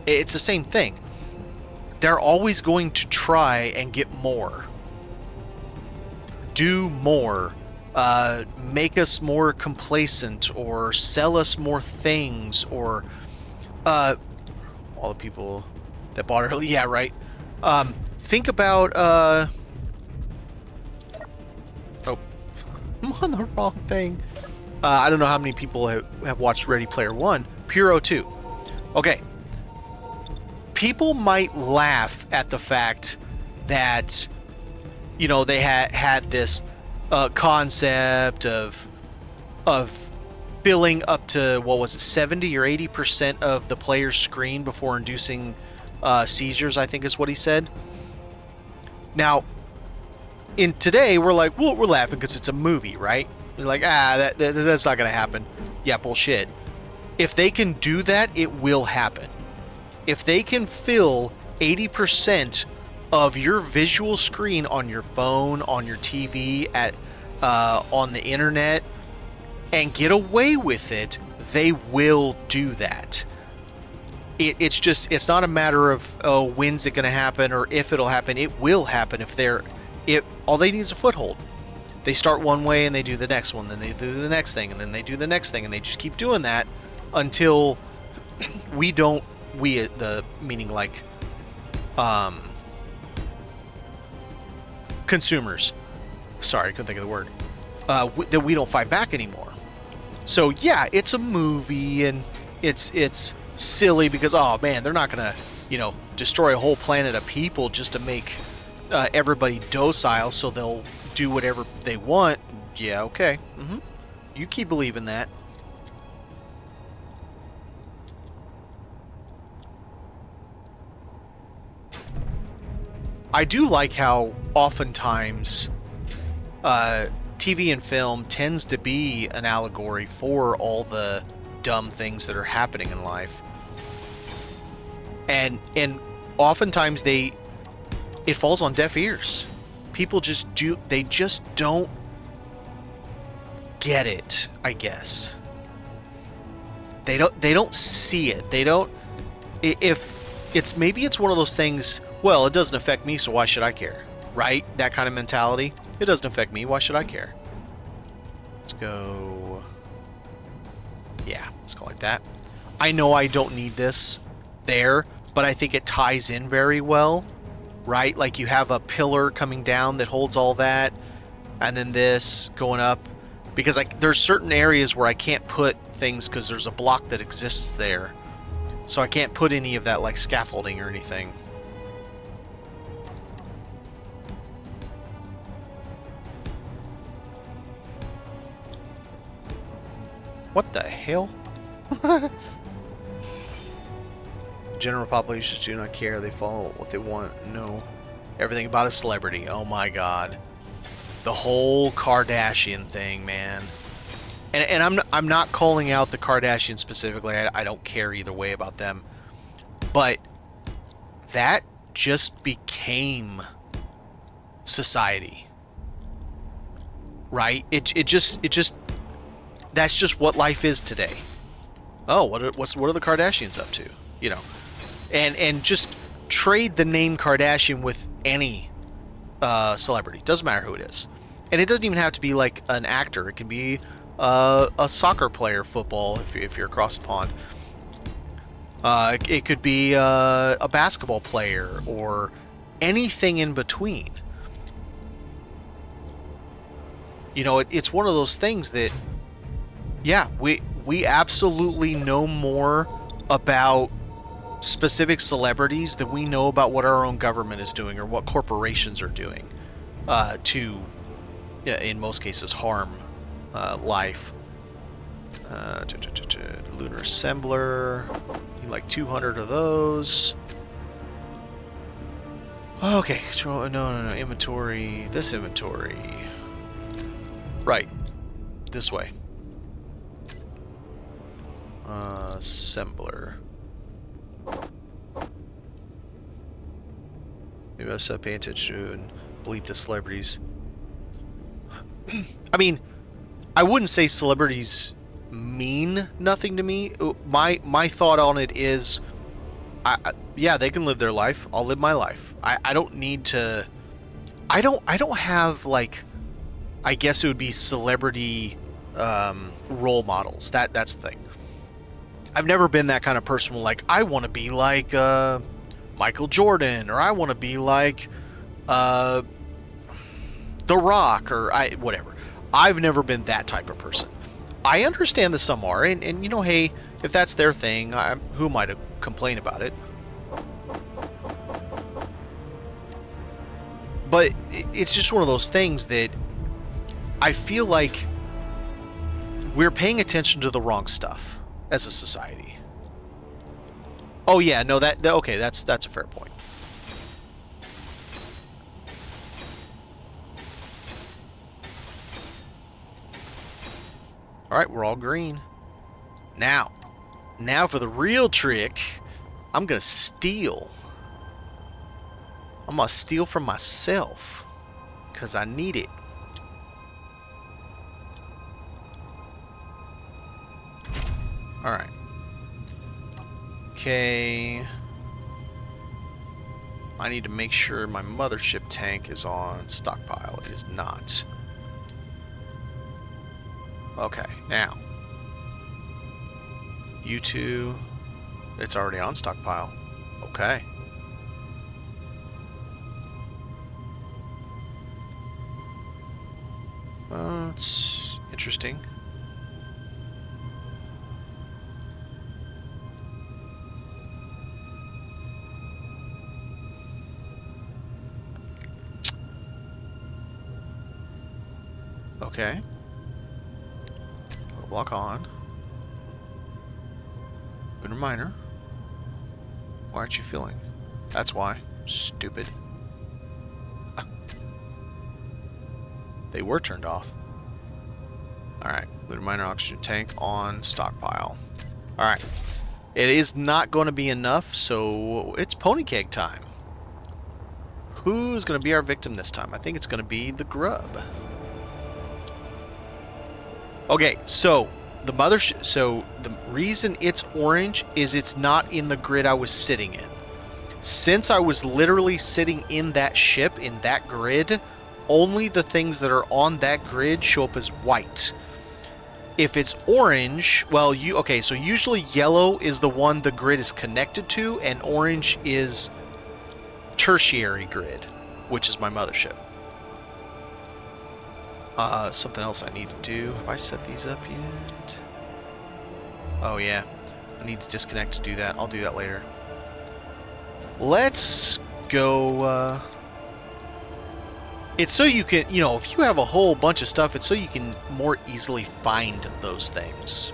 it's the same thing. They're always going to try and get more. Do more. Make us more complacent, or sell us more things, or all the people that bought early. Yeah, right. Think about oh, I'm on the wrong thing. I don't know how many people have watched Ready Player One. Puro 2. Okay. People might laugh at the fact that, you know, they had this concept of filling up to, what was it, 70 or 80% of the player's screen before inducing seizures, I think is what he said. Now, in today, we're like, well, we're laughing because it's a movie, right? We're like, that's not going to happen. Yeah, bullshit. If they can do that, it will happen. If they can fill 80% of your visual screen on your phone, on your TV, on the internet, and get away with it, they will do that. It's not a matter of, oh, when's it going to happen or if it'll happen. It will happen if all they need is a foothold. They start one way and they do the next one, then they do the next thing, and then they do the next thing, and they just keep doing that until meaning like consumers. Sorry, I couldn't think of the word. That we don't fight back anymore. So yeah, it's a movie and it's silly because, oh man, they're not gonna, destroy a whole planet of people just to make everybody docile so they'll do whatever they want. Yeah, okay. You keep believing that. I do like how oftentimes TV and film tends to be an allegory for all the dumb things that are happening in life. And oftentimes it falls on deaf ears. People just don't get it, I guess. They don't see it. Maybe it's one of those things, well, it doesn't affect me, so why should I care? Right? That kind of mentality. It doesn't affect me, why should I care? Let's go. Yeah, let's go like that. I know I don't need this there, but I think it ties in very well, right? Like you have a pillar coming down that holds all that, and then this going up, because there's certain areas where I can't put things because there's a block that exists there, so I can't put any of that like scaffolding or anything. What the hell? General populations do not care. They follow what they want. No. Everything about a celebrity. Oh my god. The whole Kardashian thing, man. And I'm not calling out the Kardashians specifically. I don't care either way about them. But that just became society. Right? It just that's just what life is today. Oh, what are the Kardashians up to? And just trade the name Kardashian with any celebrity. Doesn't matter who it is. And it doesn't even have to be like an actor. It can be a soccer player, football, if you're across the pond. It could be a basketball player or anything in between. It's one of those things that, yeah, we absolutely know more about specific celebrities than we know about what our own government is doing or what corporations are doing to, in most cases, harm life. Lunar assembler. Need like 200 of those. Okay, no. Inventory. This inventory. Right. This way. Assembler. Maybe I'll start paying attention to and bleep the celebrities. I mean, I wouldn't say celebrities mean nothing to me. My thought on it is, yeah, they can live their life. I'll live my life. I don't need to. I don't have, like, I guess it would be celebrity role models. That's the thing. I've never been that kind of person where, like, I want to be like Michael Jordan, or I want to be like The Rock, or whatever. I've never been that type of person. I understand that some are, and hey, if that's their thing, who am I to complain about it? But it's just one of those things that I feel like we're paying attention to the wrong stuff as a society. Oh yeah, no, okay, that's a fair point. All right, we're all green. Now for the real trick. I'm gonna steal. I'm gonna steal from myself. Because I need it. Alright. Okay. I need to make sure my mothership tank is on stockpile. It is not. Okay, now. You two. It's already on stockpile. Okay. It's interesting. Okay. Block on. Lunar miner. Why aren't you filling? That's why. Stupid. They were turned off. Alright. Lunar miner oxygen tank on stockpile. Alright. It is not going to be enough, so it's pony keg time. Who's going to be our victim this time? I think it's going to be the grub. Okay, so the mothership. So the reason it's orange is it's not in the grid I was sitting in. Since I was literally sitting in that ship in that grid, only the things that are on that grid show up as white. If it's orange, well, okay. So usually yellow is the one the grid is connected to, and orange is tertiary grid, which is my mothership. Something else I need to do. Have I set these up yet? Oh, yeah. I need to disconnect to do that. I'll do that later. Let's go, It's so you can, you know, if you have a whole bunch of stuff, it's so you can more easily find those things.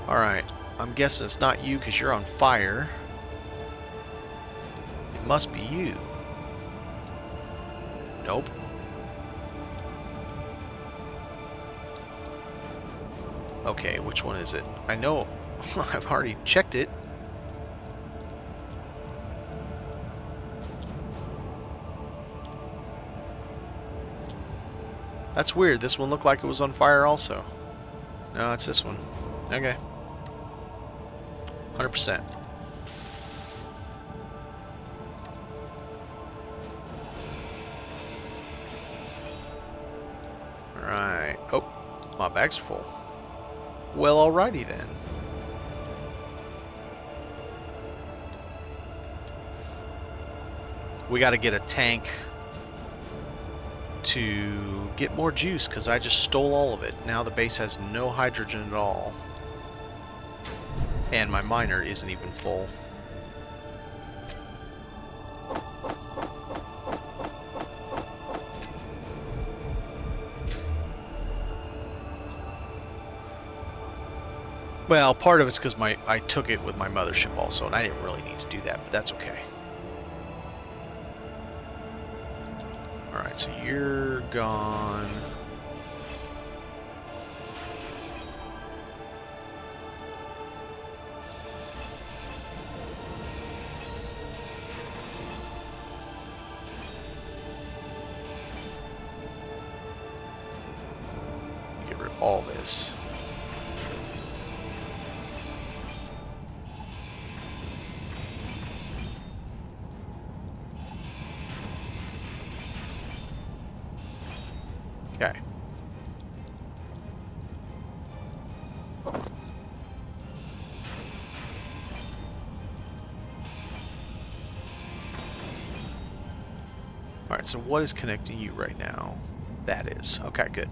Alright. I'm guessing it's not you because you're on fire. It must be you. Nope. Okay, which one is it? I know I've already checked it. That's weird. This one looked like it was on fire also. No, it's this one. Okay. 100%. Alright. Oh, my bag's full. Well, alrighty then. We got to get a tank to get more juice because I just stole all of it. Now the base has no hydrogen at all. And my miner isn't even full. Well, part of it's because I took it with my mothership also, and I didn't really need to do that, but that's okay. Alright, so you're gone. Get rid of all this. Okay. Alright, so what is connecting you right now? That is. Okay, good.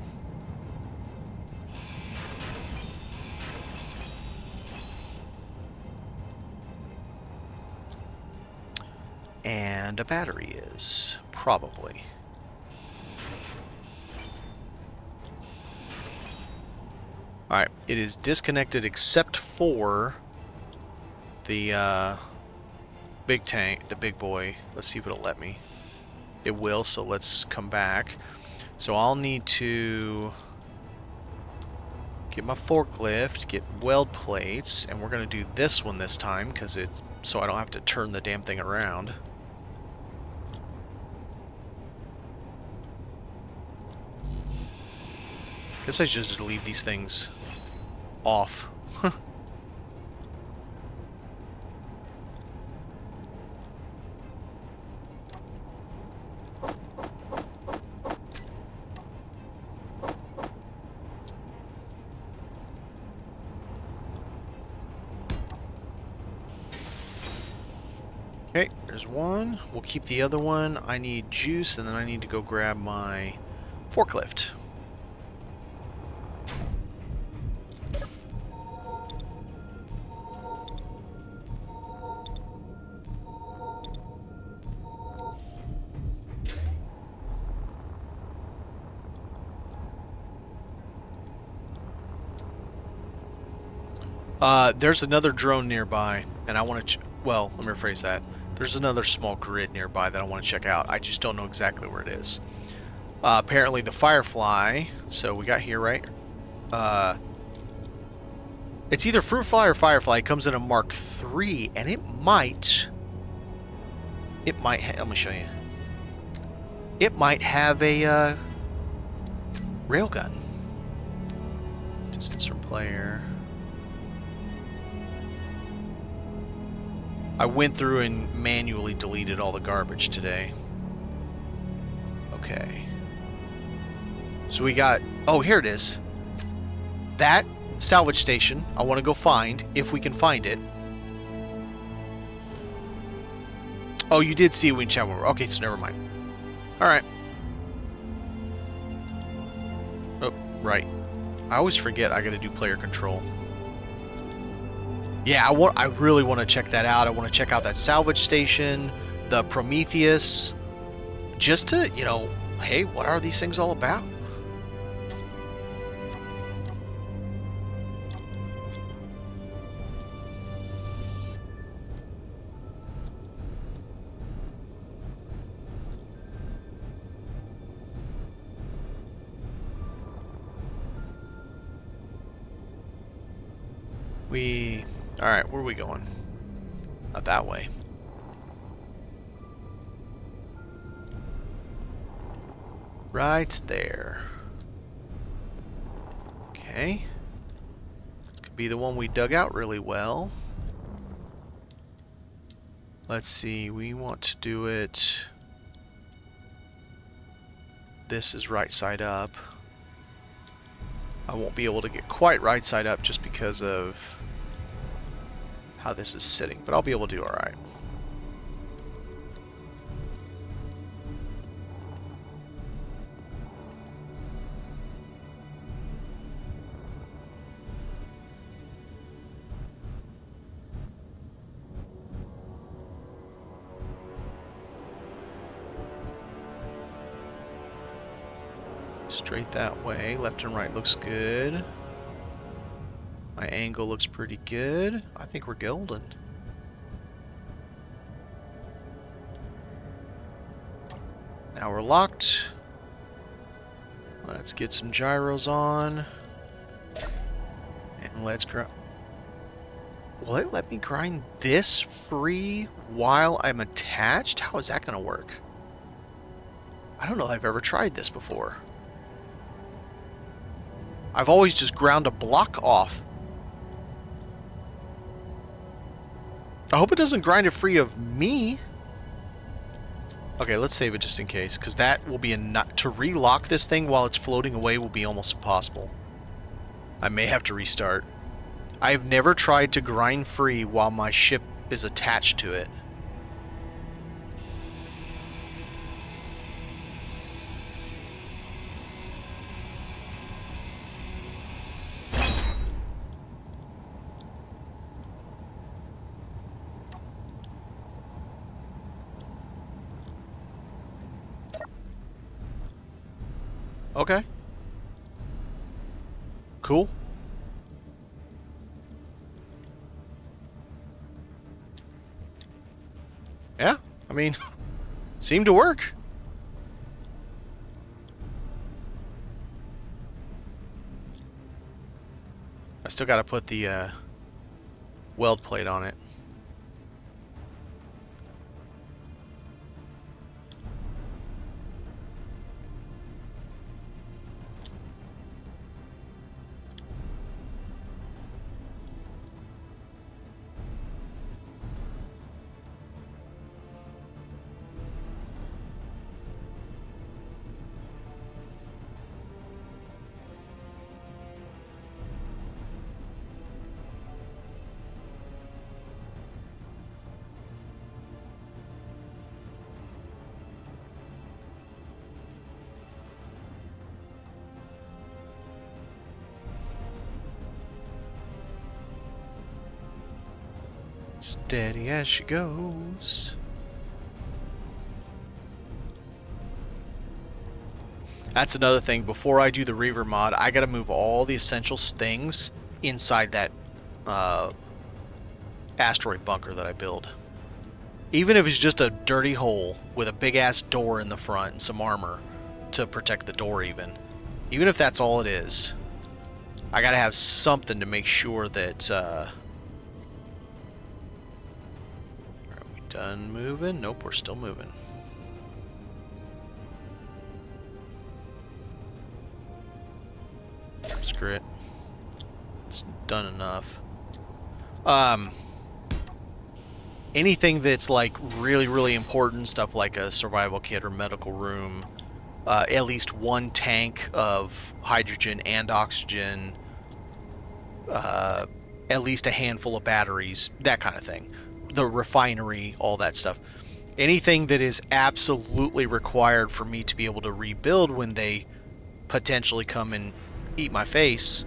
And a battery is. Probably. Alright, it is disconnected except for the big tank, the big boy. Let's see if it'll let me. It will, so let's come back. So I'll need to get my forklift, get weld plates, and we're going to do this one this time because it's so I don't have to turn the damn thing around. Guess I should just leave these things off. Okay, there's one. We'll keep the other one. I need juice, and then I need to go grab my forklift. There's another drone nearby, and I want to... well, let me rephrase that. There's another small grid nearby that I want to check out. I just don't know exactly where it is. Apparently the Firefly, so we got here, right? It's either Fruit Fly or Firefly. It comes in a Mark III, and it might... let me show you. It might have a railgun. Distance from player. I went through and manually deleted all the garbage today. Okay. So we got... oh, here it is. That salvage station I want to go find, if we can find it. Oh, you did see it when chat. Okay, so never mind. Alright. Oh, right. I always forget I gotta do player control. Yeah, I really want to check that out. I want to check out that salvage station, the Prometheus, just to, you know, hey, what are these things all about? Alright, where are we going? Not that way. Right there. Okay. This could be the one we dug out really well. Let's see, we want to do it... this is right side up. I won't be able to get quite right side up just because of how this is sitting, but I'll be able to do alright. Straight that way. Left and right looks good. My angle looks pretty good. I think we're golden. Now we're locked. Let's get some gyros on. And let's grind. Will it let me grind this free while I'm attached? How is that going to work? I don't know if I've ever tried this before. I've always just ground a block off. I hope it doesn't grind it free of me. Okay, let's save it just in case, because that will be a nut. To relock this thing while it's floating away will be almost impossible. I may have to restart. I've never tried to grind free while my ship is attached to it. Okay. Cool. Yeah, I mean, seemed to work. I still got to put the weld plate on it. Steady as she goes. That's another thing. Before I do the Reaver mod, I gotta move all the essential things inside that asteroid bunker that I build. Even if it's just a dirty hole with a big-ass door in the front and some armor to protect the door even if that's all it is, I gotta have something to make sure that... Are we done moving? Nope, we're still moving. Screw it. It's done enough. Anything that's like really important, stuff like a survival kit or medical room, at least one tank of hydrogen and oxygen, at least a handful of batteries, that kind of thing. The refinery, all that stuff. Anything that is absolutely required for me to be able to rebuild when they potentially come and eat my face,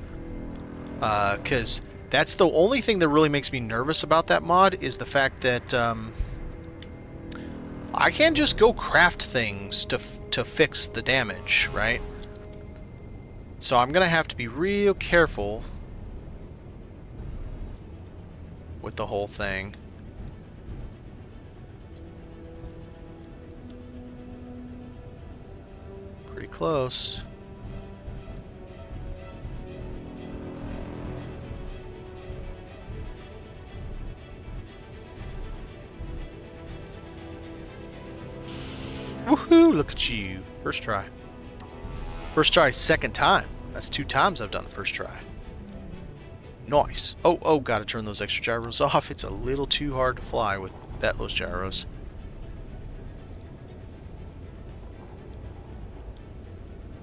because that's the only thing that really makes me nervous about that mod, is the fact that I can't just go craft things to fix the damage, right? So I'm gonna have to be real careful with the whole thing. Pretty close. Woohoo! Look at you. First try. First try, second time. That's 2 times I've done the first try. Nice. Oh, gotta turn those extra gyros off. It's a little too hard to fly with those gyros.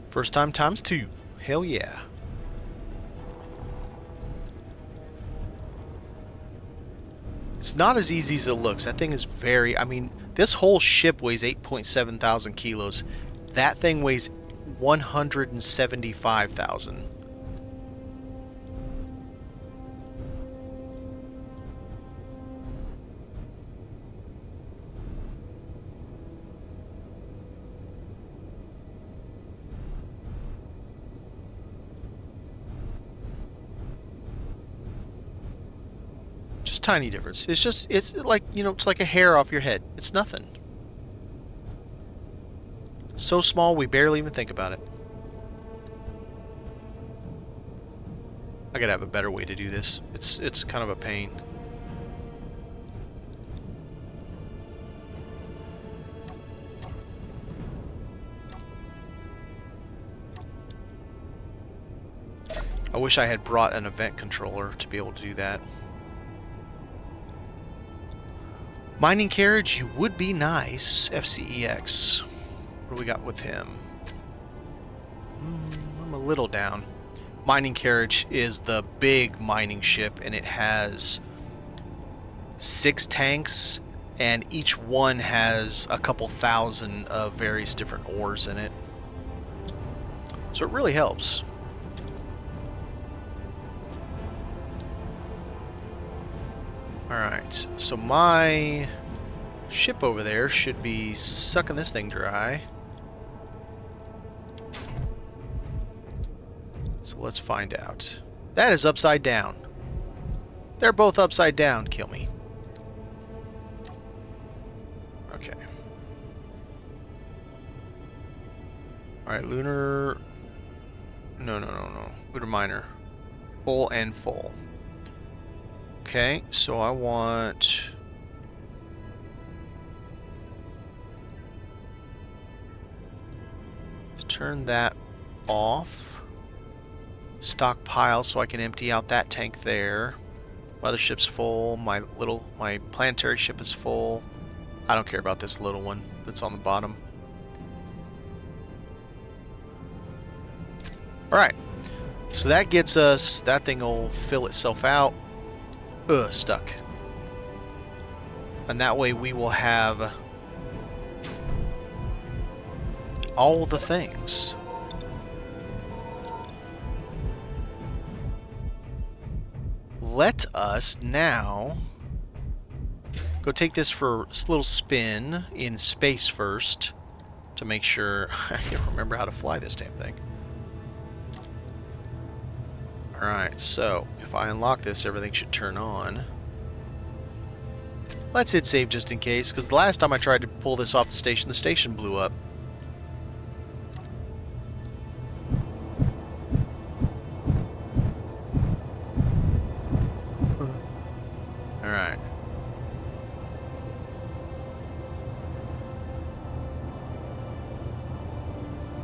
First time times 2. Hell yeah. It's not as easy as it looks. That thing is very... I mean, this whole ship weighs 8.7 thousand kilos. That thing weighs 175,000. Just tiny difference. It's like, you know, it's like a hair off your head. It's nothing. So small we barely even think about it. I gotta have a better way to do this. It's kind of a pain. I wish I had brought an event controller to be able to do that. Mining carriage, you would be nice. FCEX. What do we got with him? I'm a little down. Mining carriage is the big mining ship, and it has 6 tanks, and each one has a couple thousand of various different ores in it. So it really helps. Alright, so my ship over there should be sucking this thing dry. So let's find out. That is upside down. They're both upside down. Kill me. Okay. Alright, lunar... No. Lunar miner. Full and full. Okay, so I want... Let's turn that off. Stockpile so I can empty out that tank there. Mothership's full. My planetary ship is full. I don't care about this little one that's on the bottom. Alright. So that gets us... That thing will fill itself out. Stuck. And that way we will have all the things. Let us now Go take this for a little spin in space first to make sure I can remember how to fly this damn thing. Alright, so if I unlock this, everything should turn on. Let's hit save just in case, because the last time I tried to pull this off the station blew up. Alright.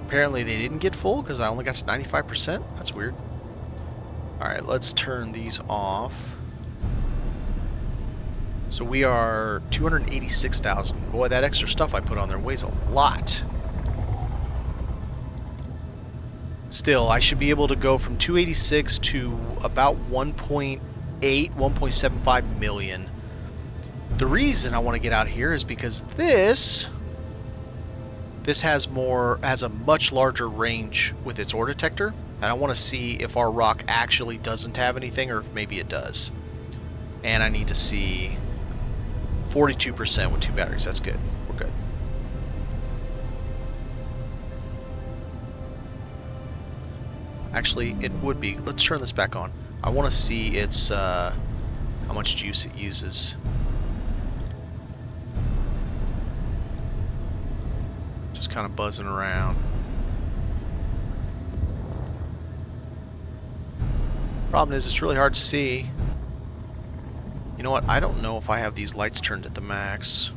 Apparently they didn't get full because I only got to 95%. That's weird. Alright, let's turn these off. So we are 286,000. Boy, that extra stuff I put on there weighs a lot. Still, I should be able to go from 286 to about 1.8, 1.75 million. The reason I want to get out of here is because this has a much larger range with its ore detector, and I want to see if our rock actually doesn't have anything or if maybe it does. And I need to see 42% with 2 batteries. That's good. We're good. Actually, it would be. Let's turn this back on. I want to see its how much juice it uses. Just kind of buzzing around. Problem is, it's really hard to see. You know what? I don't know if I have these lights turned at the max.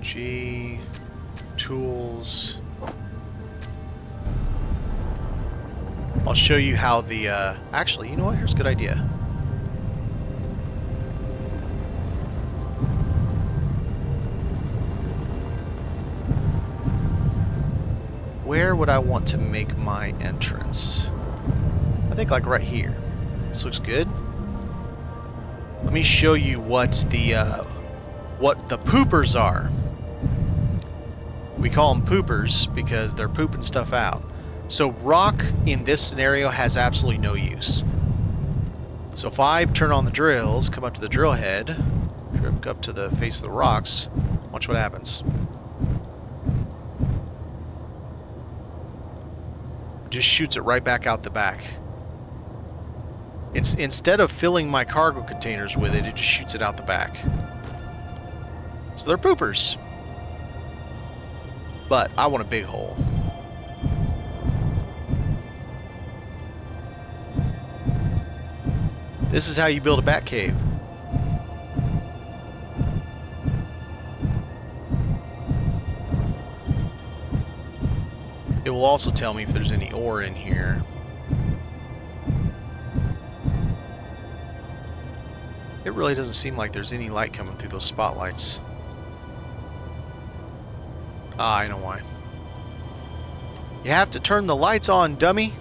G, tools. I'll show you how the, actually, you know what? Here's a good idea. Where would I want to make my entrance? I think like right here. This looks good. Let me show you what the poopers are. We call them poopers because they're pooping stuff out. So rock in this scenario has absolutely no use. So if I turn on the drills, come up to the drill head, trip up to the face of the rocks, watch what happens. Just shoots it right back out the back. Instead of filling my cargo containers with it, it just shoots it out the back. So they're poopers. But I want a big hole. This is how you build a bat cave. It will also tell me if there's any ore in here. It really doesn't seem like there's any light coming through those spotlights. Ah, I know why. You have to turn the lights on, dummy.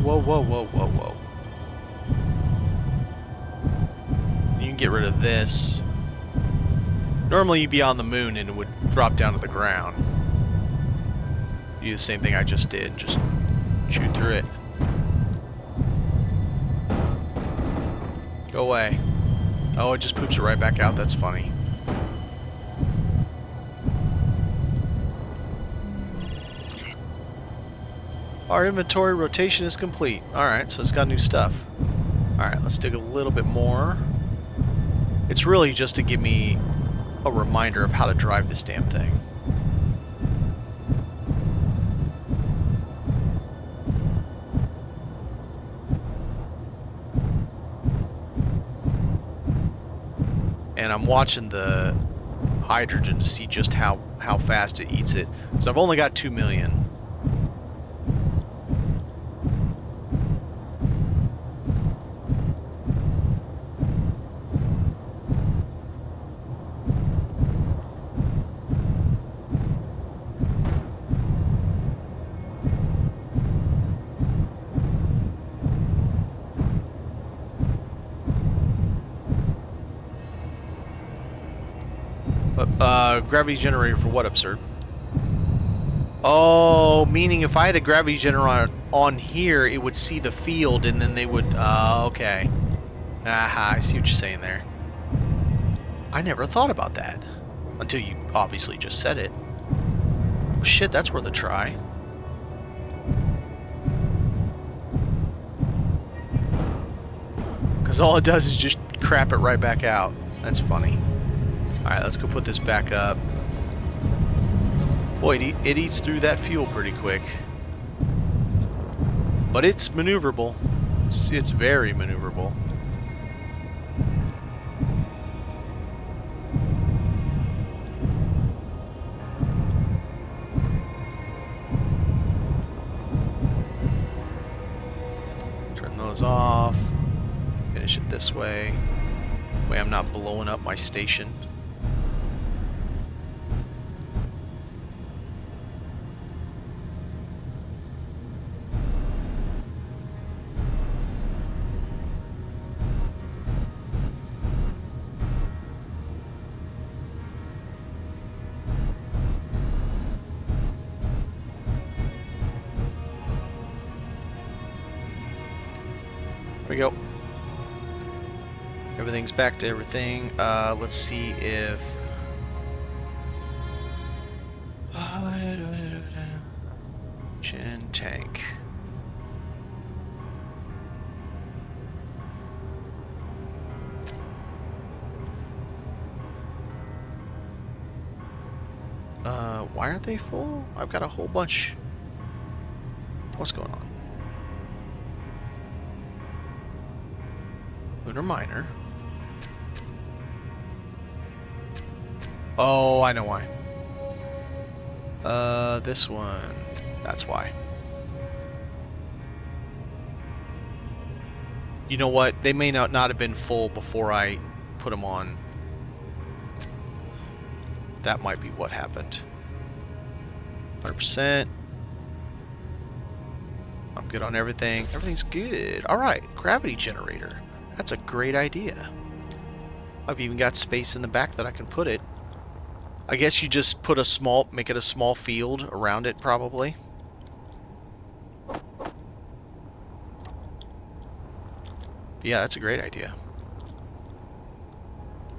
Whoa, whoa, whoa, whoa, whoa. You can get rid of this. Normally you'd be on the moon and it would drop down to the ground. Do the same thing I just did, just shoot through it. Go away. Oh, it just poops it right back out. That's funny. Our inventory rotation is complete. Alright, so it's got new stuff. Alright, let's dig a little bit more. It's really just to give me a reminder of how to drive this damn thing. And I'm watching the hydrogen to see just how fast it eats it. So I've only got 2 million. Gravity generator for what, absurd? Oh, meaning if I had a gravity generator on here, it would see the field, and then they would... okay. Aha, I see what you're saying there. I never thought about that. Until you obviously just said it. Shit, that's worth a try. Because all it does is just crap it right back out. That's funny. Alright, let's go put this back up. Boy, it eats through that fuel pretty quick. But it's maneuverable. It's very maneuverable. Turn those off. Finish it this way. Way I'm not blowing up my station. There we go. Everything's back to everything. Let's see if... Gen tank. Why aren't they full? I've got a whole bunch. What's going on? Lunar Miner. Oh, I know why. This one. That's why. You know what? They may not have been full before I put them on. That might be what happened. 100%. I'm good on everything. Everything's good. Alright, gravity generator. That's a great idea. I've even got space in the back that I can put it. I guess you just put a small, make it a small field around it, probably. Yeah, that's a great idea.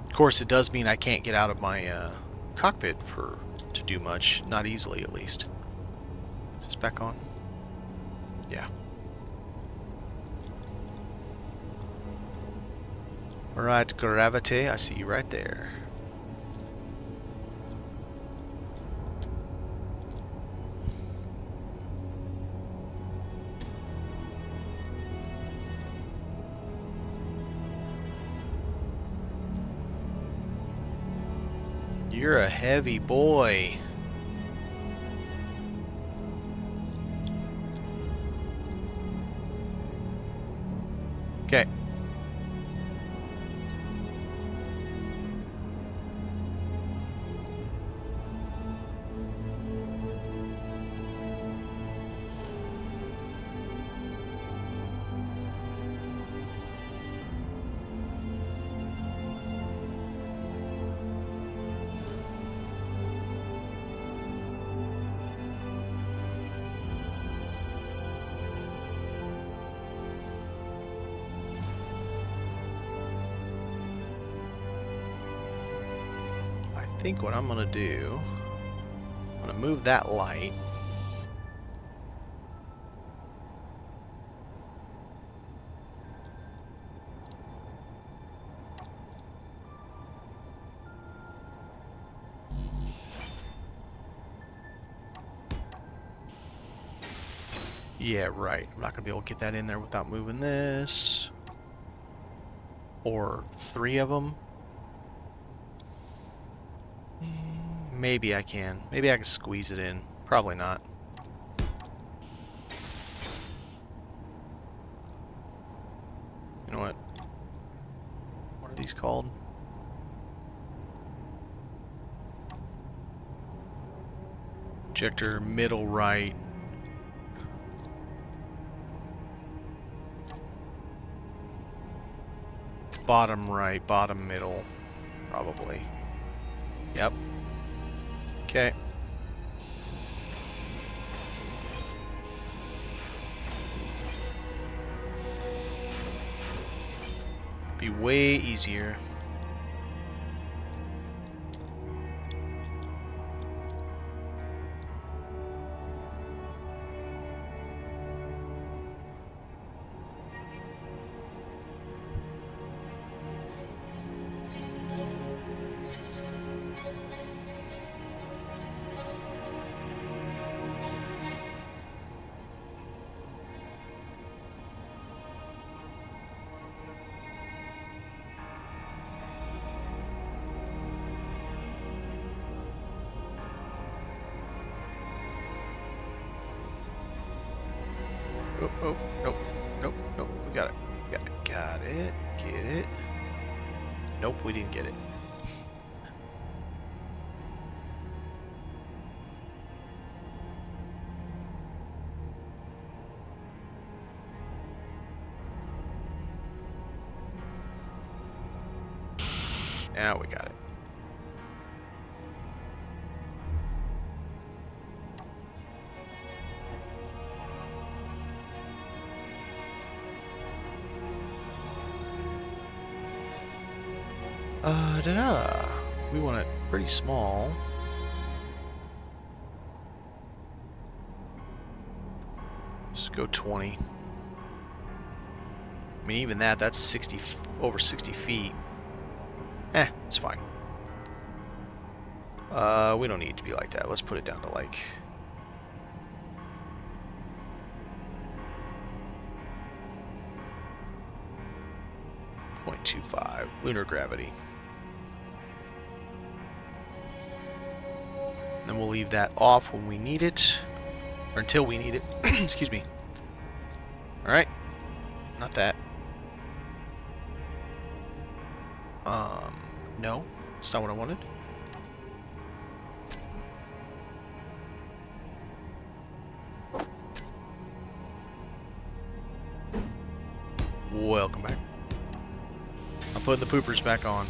Of course, it does mean I can't get out of my cockpit to do much. Not easily, at least. Is this back on? Yeah. Alright, gravity, I see you right there. You're a heavy boy. Okay. I think what I'm gonna do, I'm gonna move that light. Yeah, right. I'm not gonna be able to get that in there without moving this. Or 3 of them. Maybe I can. Maybe I can squeeze it in. Probably not. You know what? What are these called? Ejector, middle right. Bottom right, bottom middle. Probably. Yep. Okay. Be way easier. Oh, oh, nope, nope, nope. We got it. Got it. Get it. Nope, we didn't get it. Now we got it. We want it pretty small. Just go 20. I mean, even that's 60, over 60 feet. It's fine. We don't need it to be like that. Let's put it down to like... .25 lunar gravity. Then we'll leave that off when we need it, or until we need it. Excuse me. All right, not that. No, it's not what I wanted. Welcome back. I'm putting the poopers back on.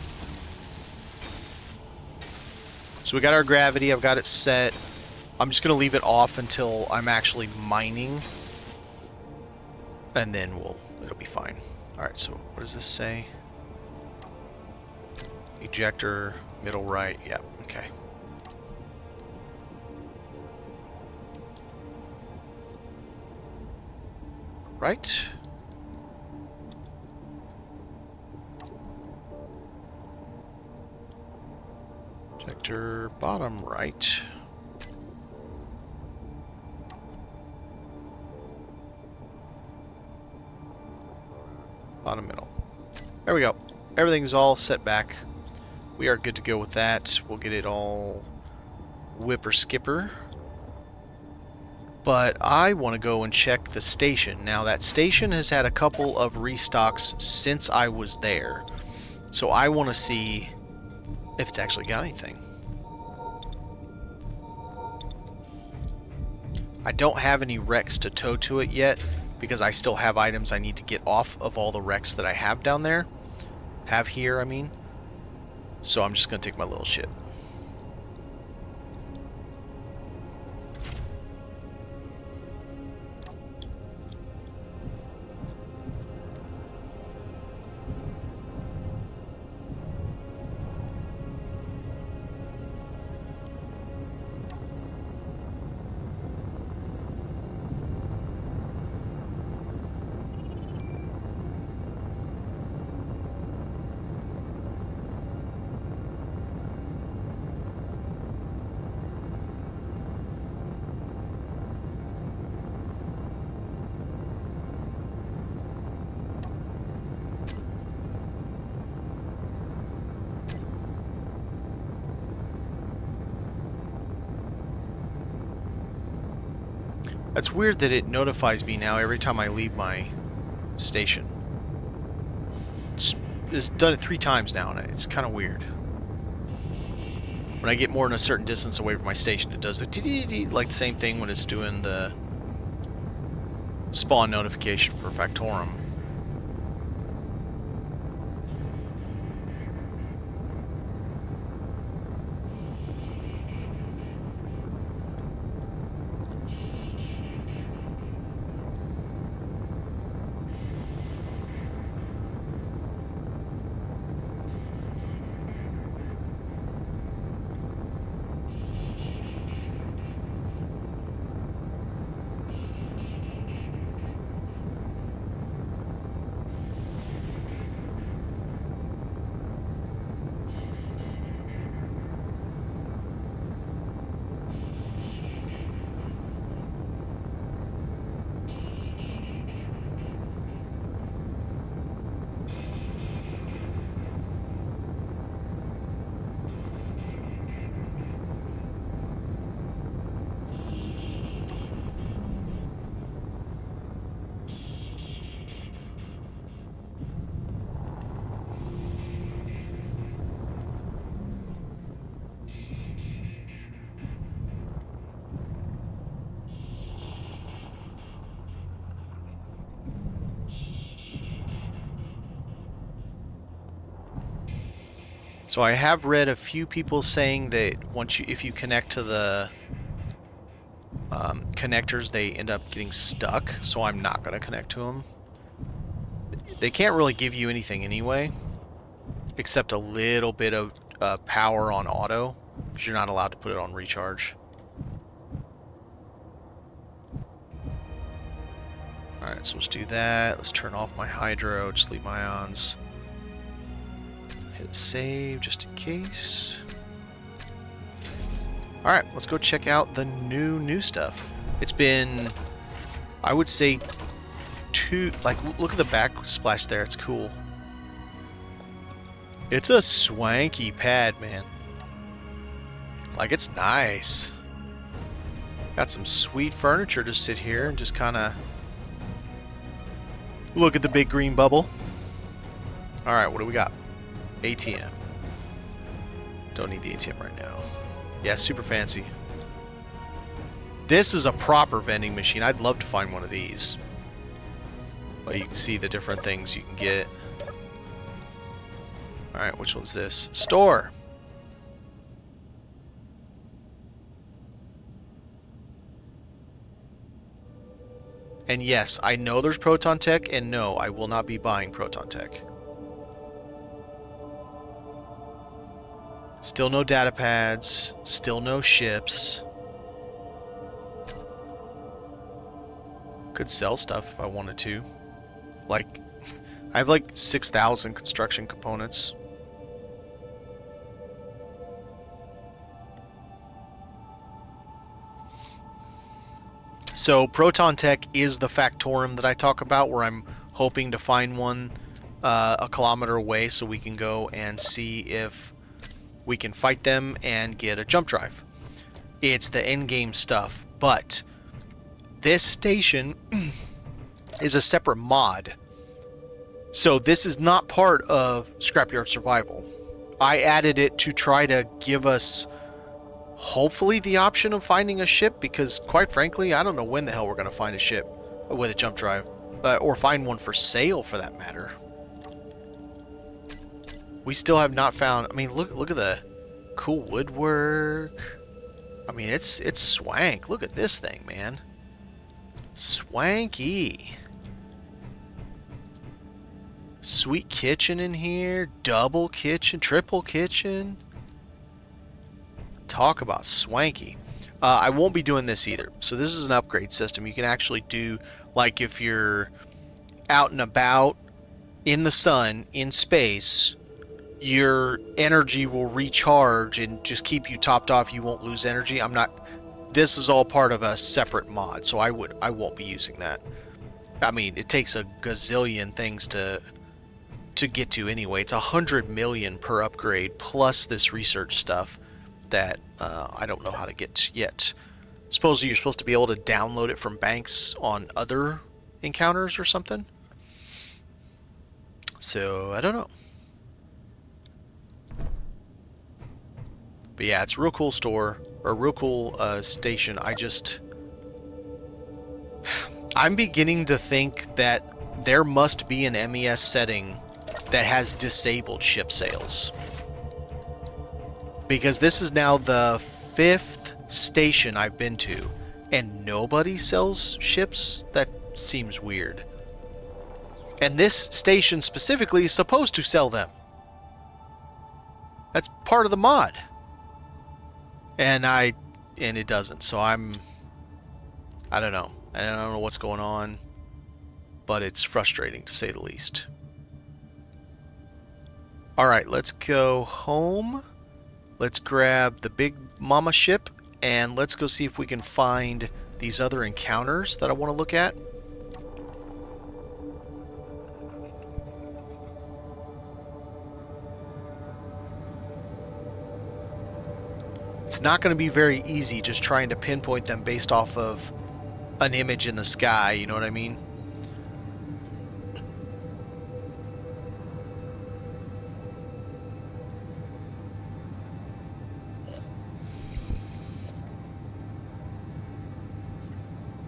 So we got our gravity, I've got it set. I'm just going to leave it off until I'm actually mining. And then it'll be fine. Alright, so what does this say? Ejector, middle right, yep, okay. Right. Ejector, bottom right. Bottom middle. There we go. Everything's all set back. We are good to go with that. We'll get it all whipper skipper. But I want to go and check the station. Now that station has had a couple of restocks since I was there. So I want to see if it's actually got anything. I don't have any wrecks to tow to it yet because I still have items I need to get off of all the wrecks that I have down there. Have here, I mean. So I'm just going to take my little ship. That's weird that it notifies me now every time I leave my station. It's done it 3 times now, and it's kind of weird. When I get more than a certain distance away from my station, it does the dee-dee-dee, like the same thing when it's doing the spawn notification for Factorum. So I have read a few people saying that if you connect to the connectors, they end up getting stuck. So I'm not going to connect to them. They can't really give you anything anyway, except a little bit of power on auto, because you're not allowed to put it on recharge. All right, so let's do that. Let's turn off my hydro. Just leave my ions. Hit save just in case. Alright, let's go check out the new stuff. It's been, I would say, look at the backsplash there. It's cool. It's a swanky pad, man. Like, it's nice. Got some sweet furniture to sit here and just kind of look at the big green bubble. Alright, what do we got? ATM. Don't need the ATM right now. Yeah, super fancy. This is a proper vending machine. I'd love to find one of these. But you can see the different things you can get. Alright, which one's this? Store! And yes, I know there's Proton Tech, and no, I will not be buying Proton Tech. Still no data pads, still no ships. Could sell stuff if I wanted to. Like, I have like 6,000 construction components. So Proton Tech is the Factorum that I talk about, where I'm hoping to find one a kilometer away so we can go and see if we can fight them and get a jump drive. It's the endgame stuff, but this station is a separate mod. So this is not part of Scrapyard Survival. I added it to try to give us hopefully the option of finding a ship, because quite frankly, I don't know when the hell we're going to find a ship with a jump drive, or find one for sale for that matter. We still have not found. I mean, look at the cool woodwork. I mean, it's swank. Look at this thing, man. Swanky. Sweet kitchen in here, double kitchen, triple kitchen. Talk about swanky. I won't be doing this either. So this is an upgrade system. You can actually do, like, if you're out and about in the sun, in space, your energy will recharge and just keep you topped off. You won't lose energy. This is all part of a separate mod, so I won't be using that. I mean, it takes a gazillion things to get to anyway. It's 100 million per upgrade, plus this research stuff that I don't know how to get yet. Supposedly you're supposed to be able to download it from banks on other encounters or something. So, I don't know. But yeah, it's a real cool store, or a real cool station. I'm beginning to think that there must be an MES setting that has disabled ship sales. Because this is now the 5th station I've been to, and nobody sells ships? That seems weird. And this station specifically is supposed to sell them. That's part of the mod. And it doesn't. So I don't know. I don't know what's going on, but it's frustrating to say the least. All right, let's go home. Let's grab the big mama ship and let's go see if we can find these other encounters that I want to look at. It's not going to be very easy just trying to pinpoint them based off of an image in the sky, you know what I mean?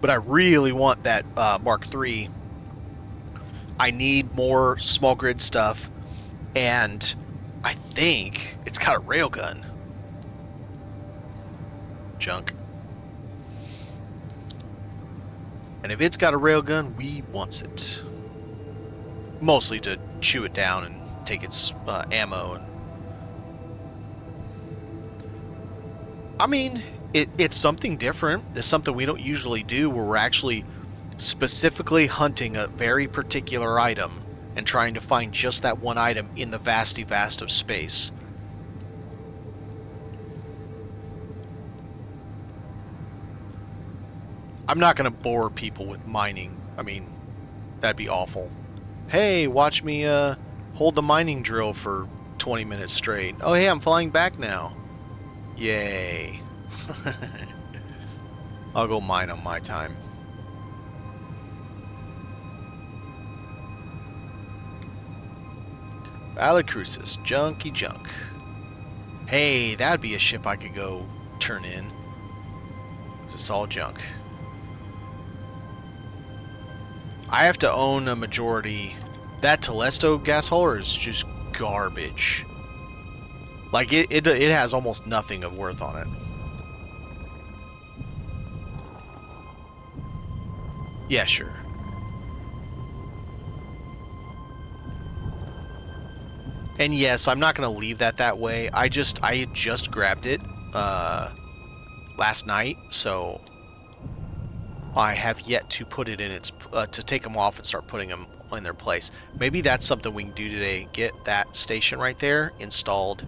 But I really want that Mark III. I need more small grid stuff, and I think it's got a railgun. Junk. And if it's got a railgun, we wants it. Mostly to chew it down and take its ammo. And I mean, it's something different. It's something we don't usually do, where we're actually specifically hunting a very particular item and trying to find just that one item in the vasty vast of space. I'm not going to bore people with mining. I mean, that'd be awful. Hey, watch me hold the mining drill for 20 minutes straight. Oh, hey, I'm flying back now. Yay. I'll go mine on my time. Alicrucis, junky junk. Hey, that'd be a ship I could go turn in. It's all junk. I have to own a majority. That Telesto gas hauler is just garbage. Like, it has almost nothing of worth on it. Yeah, sure. And yes, I'm not going to leave that way. I had just grabbed it last night, so I have yet to put it in its to take them off and start putting them in their place. Maybe that's something we can do today. Get that station right there installed.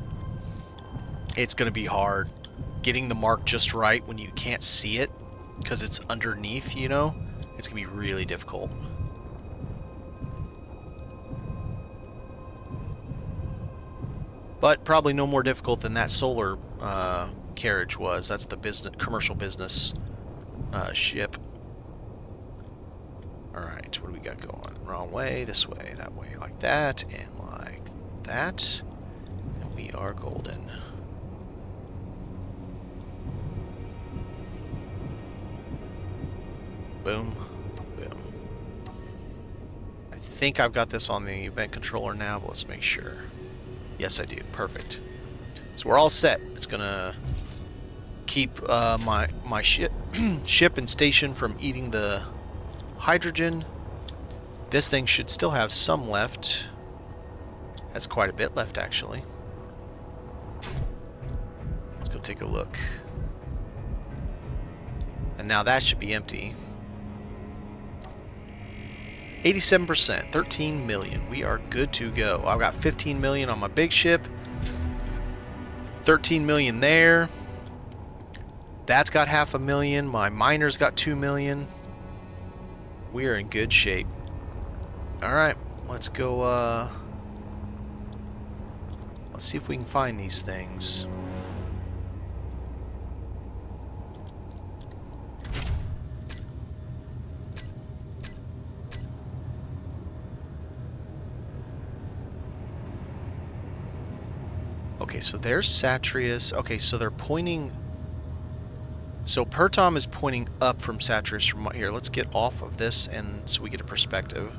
It's going to be hard getting the mark just right when you can't see it because it's underneath, you know. It's going to be really difficult. But probably no more difficult than that solar carriage was. That's the commercial business ship. Alright, what do we got going? Wrong way, this way, that way, like that, and like that. And we are golden. Boom. Boom. I think I've got this on the event controller now, but let's make sure. Yes, I do. Perfect. So we're all set. It's gonna keep my ship and station from eating the hydrogen. This thing should still have some left. Has quite a bit left, actually. Let's go take a look. And now that should be empty. 87%, 13 million. We are good to go. I've got 15 million on my big ship. 13 million there. That's got 500,000. My miner's got 2 million. We are in good shape. Alright, let's go, let's see if we can find these things. Okay, so there's Satreus. Okay, so they're pointing... So Pertom is pointing up from Satreus from here. Let's get off of this and so we get a perspective.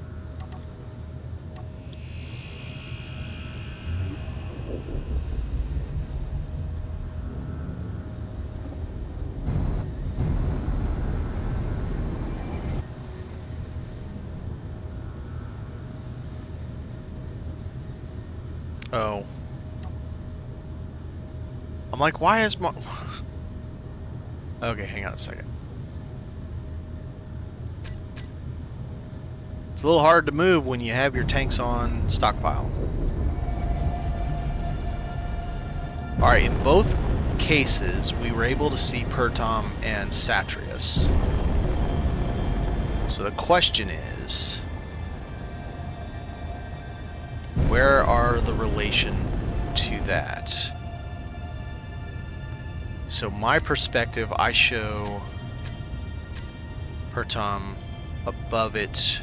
Oh. I'm like, why is my... Okay, hang on a second. It's a little hard to move when you have your tanks on stockpile. Alright, in both cases, we were able to see Pertom and Satreus. So the question is... where are the relation to that? So my perspective, I show Pertom above it.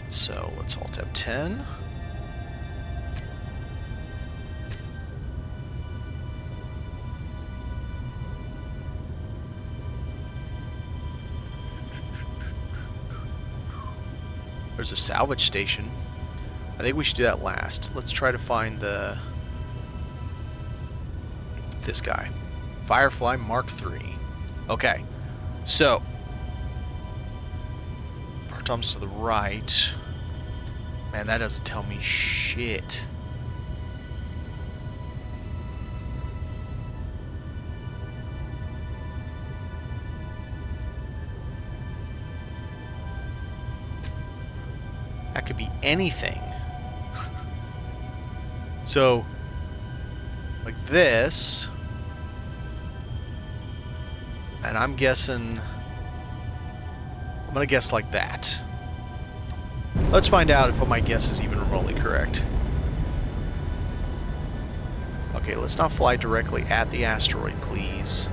So let's alt F10. There's a salvage station. I think we should do that last. Let's try to find this guy. Firefly Mark III. Okay. So Pertom's to the right. Man, that doesn't tell me shit. That could be anything. So, like this, and I'm guessing, I'm gonna guess like that. Let's find out if my guess is even remotely correct. Okay, let's not fly directly at the asteroid, please.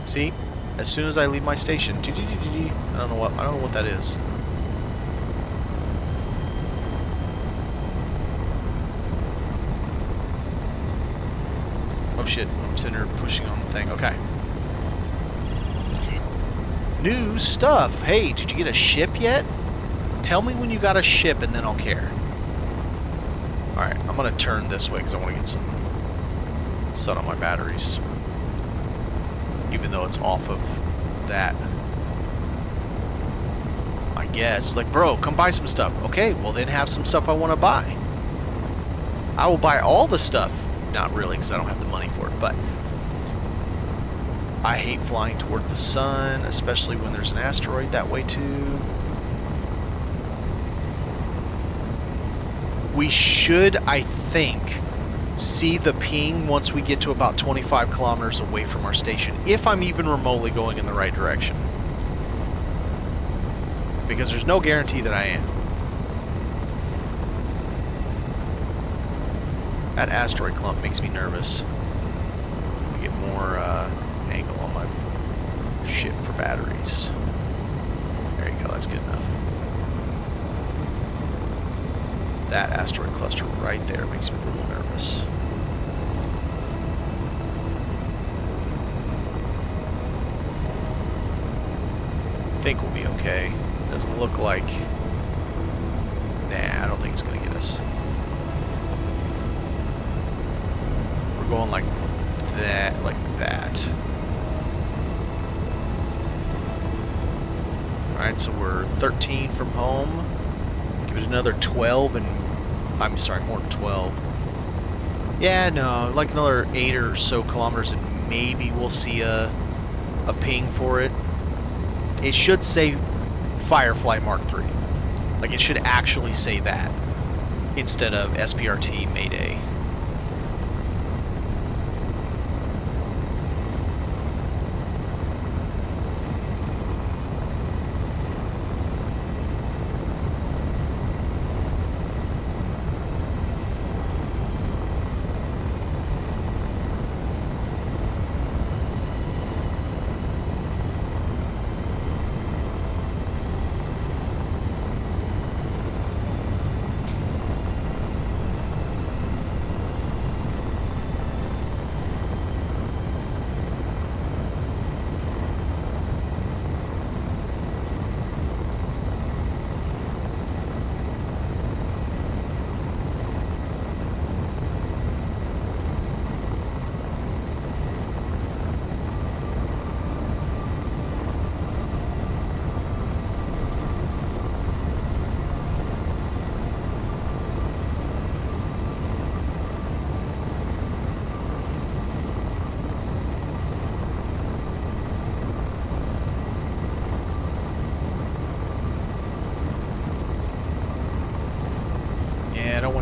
See? As soon as I leave my station, I don't know what that is. Oh shit, I'm sitting here pushing on the thing. Okay. New stuff. Hey, did you get a ship yet? Tell me when you got a ship and then I'll care. Alright, I'm gonna turn this way because I want to get some sun on my batteries. Even though it's off of that. I guess. Like, bro, come buy some stuff. Okay, well then have some stuff I want to buy. I will buy all the stuff. Not really, because I don't have the money for it, but I hate flying towards the sun, especially when there's an asteroid that way too. We should, I think, see the ping once we get to about 25 kilometers away from our station, if I'm even remotely going in the right direction. Because there's no guarantee that I am. That asteroid clump makes me nervous. I get more angle on my ship for batteries. There you go, that's good enough. That asteroid cluster right there makes me a little nervous. I think we'll be okay. Doesn't look like... Nah, I don't think it's going to get us. We're going like that, like that. Alright, so we're 13 from home. Give it another 12 and... I'm sorry, more than 12. Yeah, no, like another 8 or so kilometers and maybe we'll see a ping for it. It should say Firefly Mark III. Like, it should actually say that instead of SPRT Mayday.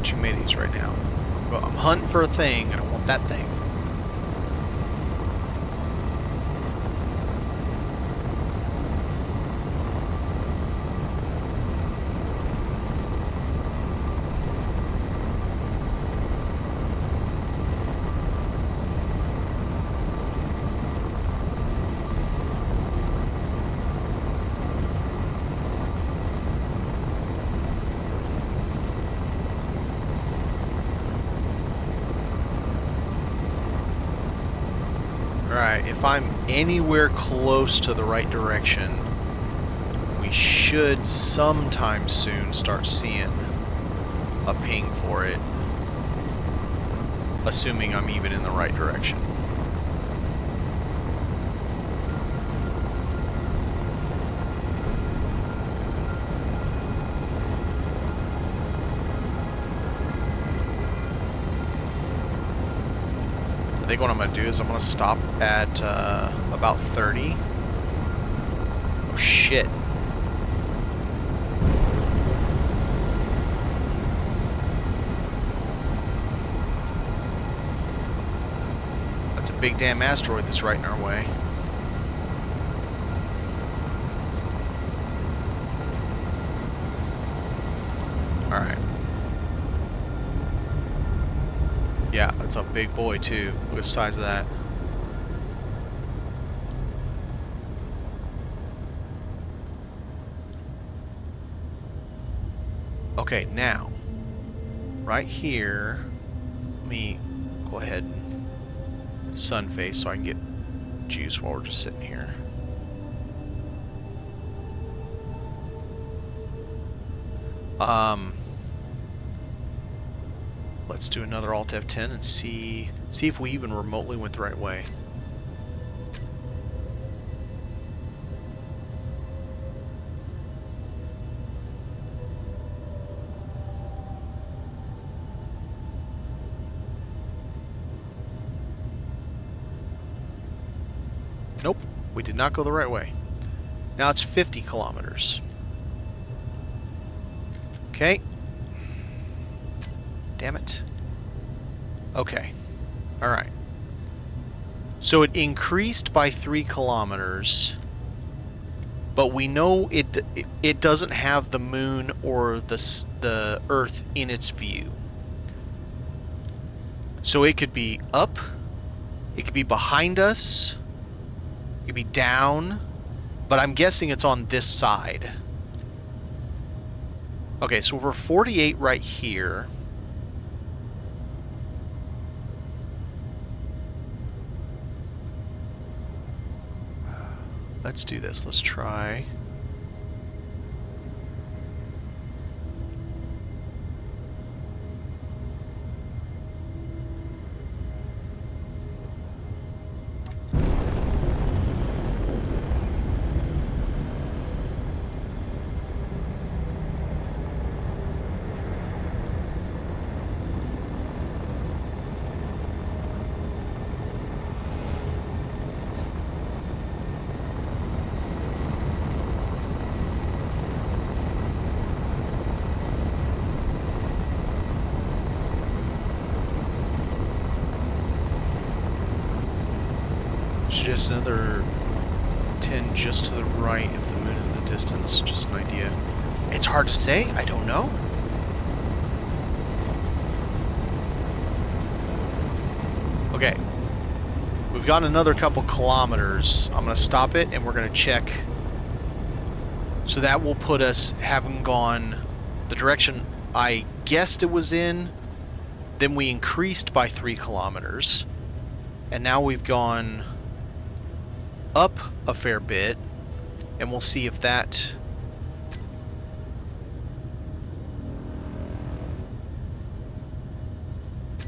watching maydays right now. But I'm hunting for a thing, and I want that thing. Alright, if I'm anywhere close to the right direction, we should sometime soon start seeing a ping for it. Assuming I'm even in the right direction. I think what I'm going to do is I'm going to stop at about 30. Oh shit. That's a big damn asteroid that's right in our way. Alright. Yeah, that's a big boy too. Look at the size of that. Okay, now, right here, let me go ahead and sun face so I can get juice while we're just sitting here. Let's do another Alt F10 and see if we even remotely went the right way. Nope, we did not go the right way. Now it's 50 kilometers. Okay. Damn it. Okay. Alright. So it increased by 3 kilometers, but we know it doesn't have the moon or the Earth in its view. So it could be up, it could be behind us, it could be down, but I'm guessing it's on this side. Okay, so we're 48 right here. Let's do this. Let's try. Just another 10 just to the right if the moon is the distance. Just an idea. It's hard to say. I don't know. Okay. We've got another couple kilometers. I'm going to stop it and we're going to check. So that will put us having gone the direction I guessed it was in. Then we increased by 3 kilometers. And now we've gone up a fair bit, and we'll see if that...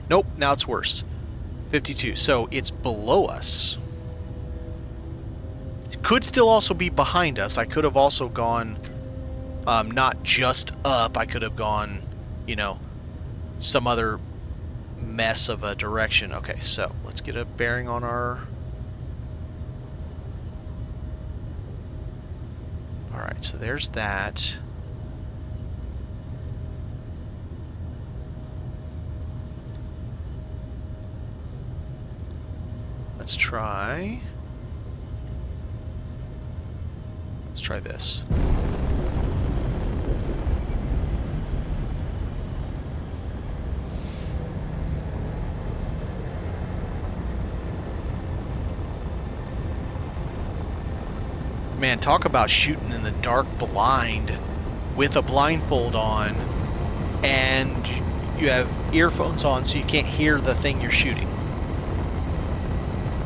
Nope, now it's worse. 52, so it's below us. It could still also be behind us. I could have also gone not just up, I could have gone, you know, some other mess of a direction. Okay, so let's get a bearing on our... Alright, so there's that. Let's try this. Man, talk about shooting in the dark blind with a blindfold on, and you have earphones on so you can't hear the thing you're shooting,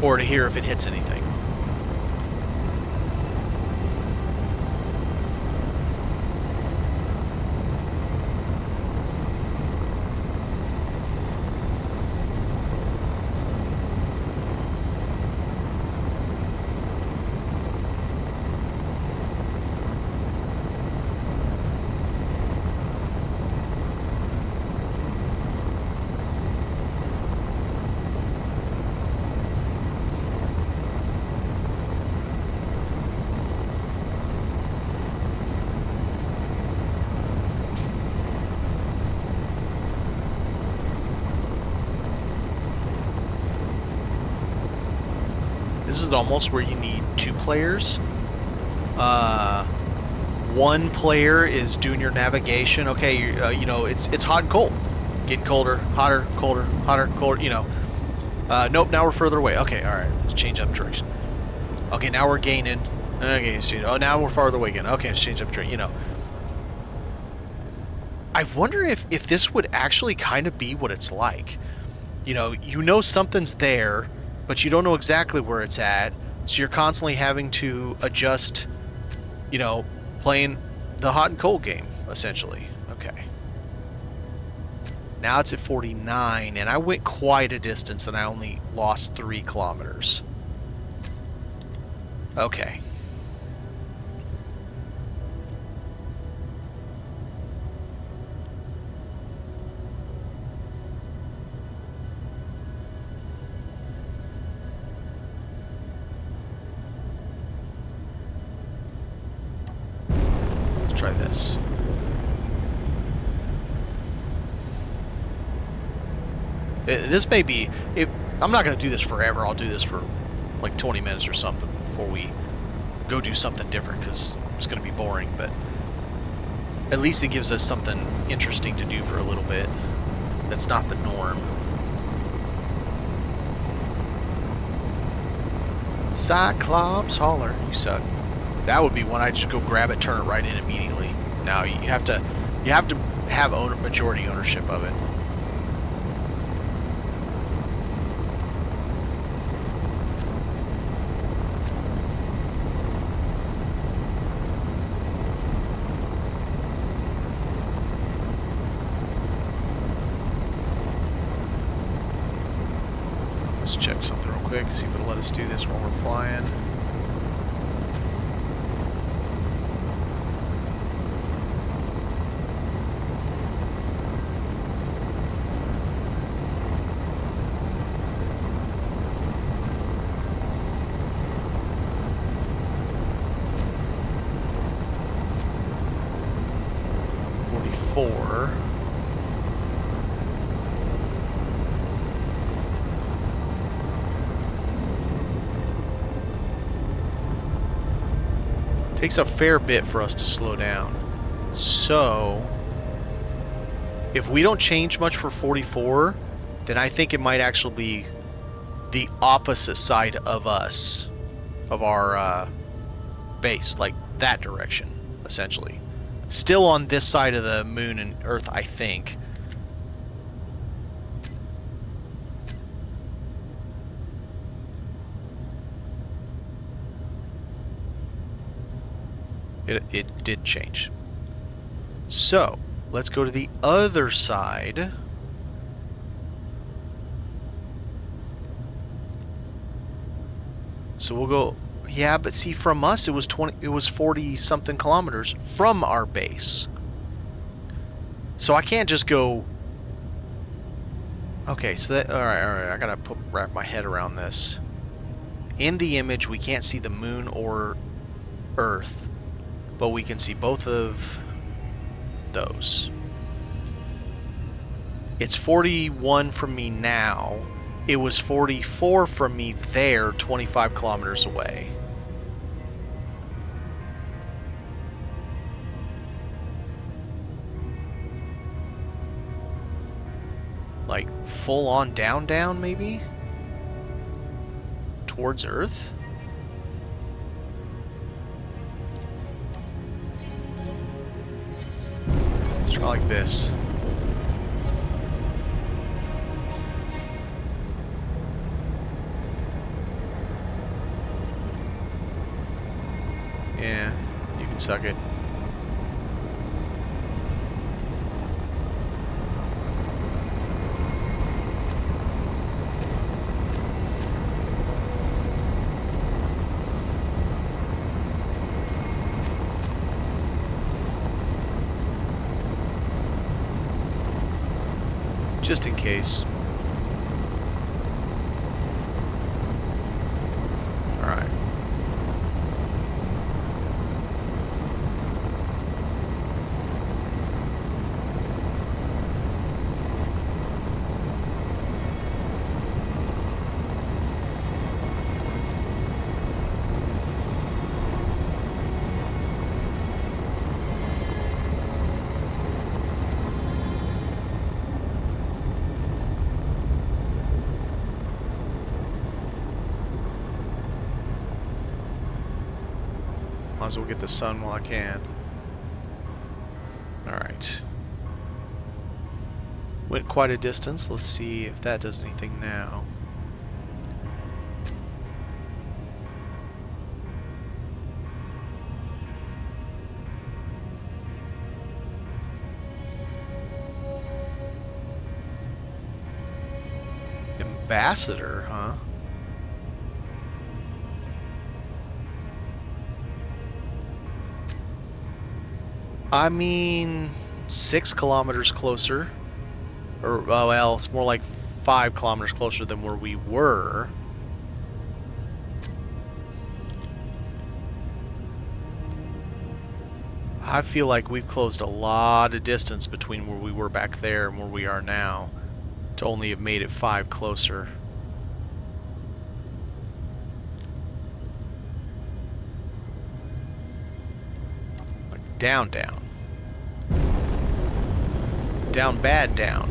or to hear if it hits anything. This is almost where you need 2 players. One player is doing your navigation. Okay, you know, it's hot and cold, getting colder, hotter, colder, hotter, colder. You know, nope. Now we're further away. Okay, all right. Let's change up direction. Okay, now we're gaining. Okay, oh, now we're farther away again. Okay, let's change up direction. You know, I wonder if this would actually kind of be what it's like. You know something's there, but you don't know exactly where it's at, so you're constantly having to adjust, you know, playing the hot and cold game, essentially. Okay. Now it's at 49, and I went quite a distance, and I only lost 3 kilometers. Okay. Try this. This may be... I'm not going to do this forever. I'll do this for like 20 minutes or something before we go do something different, because it's going to be boring, but at least it gives us something interesting to do for a little bit. That's not the norm. Cyclops holler. You suck. That would be one I'd just go grab it, turn it right in immediately. Now you have to have majority ownership of it. Let's check something real quick, see if it'll let us do this while we're flying. Takes a fair bit for us to slow down. So, if we don't change much for 44, then I think it might actually be the opposite side of us, of our base, like that direction, essentially. Still on this side of the moon and Earth, I think. It did change. So, let's go to the other side. So we'll go, yeah, but see, from us it was 40 something kilometers from our base. So I can't just go. Okay, so that, all right, I gotta wrap my head around this. In the image, we can't see the moon or Earth, but we can see both of those. It's 41 from me now, It was 44 from me there, 25 kilometers away. Like, full on down, maybe? Towards Earth? Let's try like this. Yeah, you can suck it. Just in case. Alright. Might as well get the sun while I can. Alright. Went quite a distance. Let's see if that does anything now. Ambassador, huh? I mean, 6 kilometers closer. Or, well, it's more like 5 kilometers closer than where we were. I feel like we've closed a lot of distance between where we were back there and where we are now to only have made it 5 closer. Like down. Down bad down.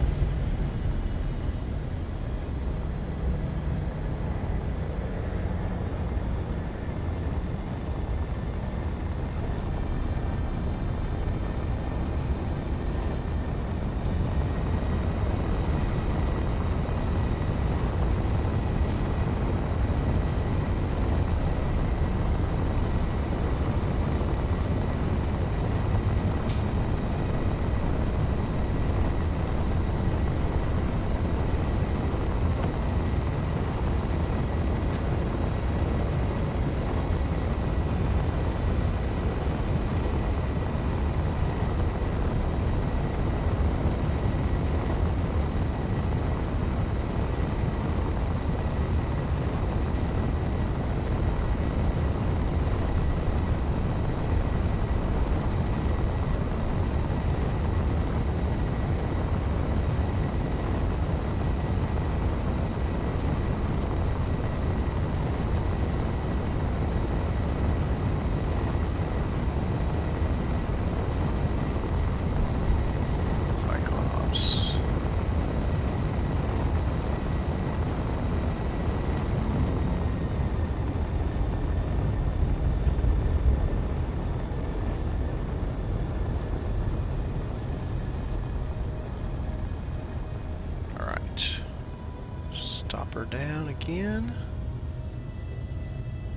Stop her down again.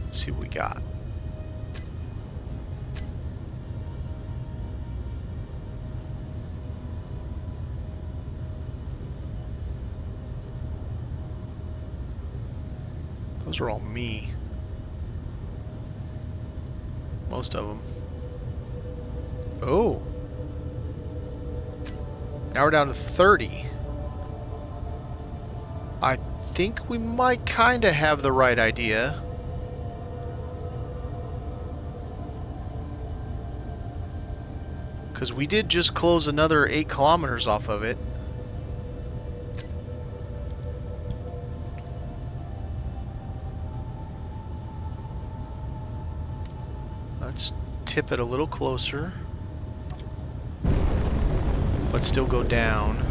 Let's see what we got. Those are all me. Most of them. Oh. Now we're down to 30. I think we might kind of have the right idea. Because we did just close another 8 kilometers off of it. tip it a little closer, but still go down.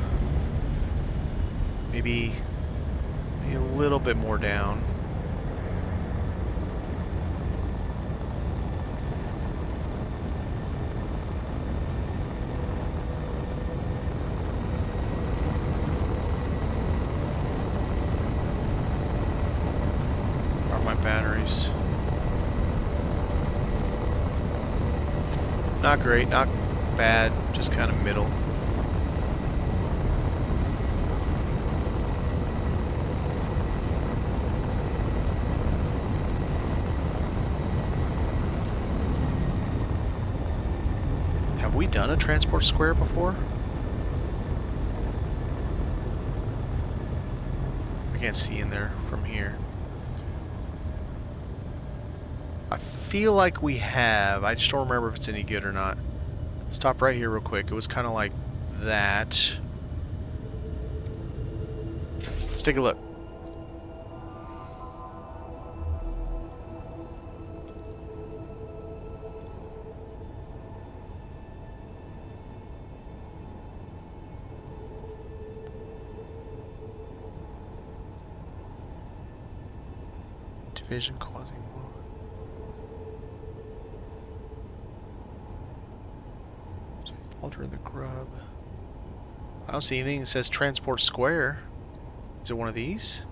Maybe a little bit more down. Are my batteries? Not great, not bad, just kind of middle. Have we done a transport square before? I can't see in there from here. I feel like we have. I just don't remember if it's any good or not. Stop right here real quick. It was kind of like that. Let's take a look. Division quasi. Alter the grub. I don't see anything that says transport square. Is it one of these?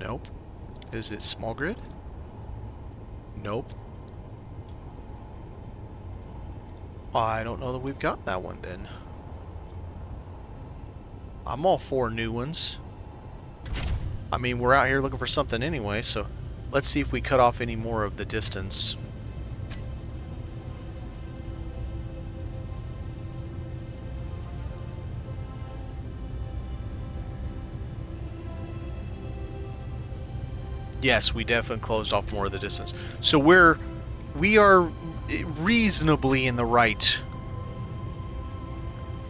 Nope. Is it small grid? Nope. I don't know that we've got that one then. I'm all for new ones. I mean, we're out here looking for something anyway, so let's see if we cut off any more of the distance. Yes, we definitely closed off more of the distance. So we are reasonably in the right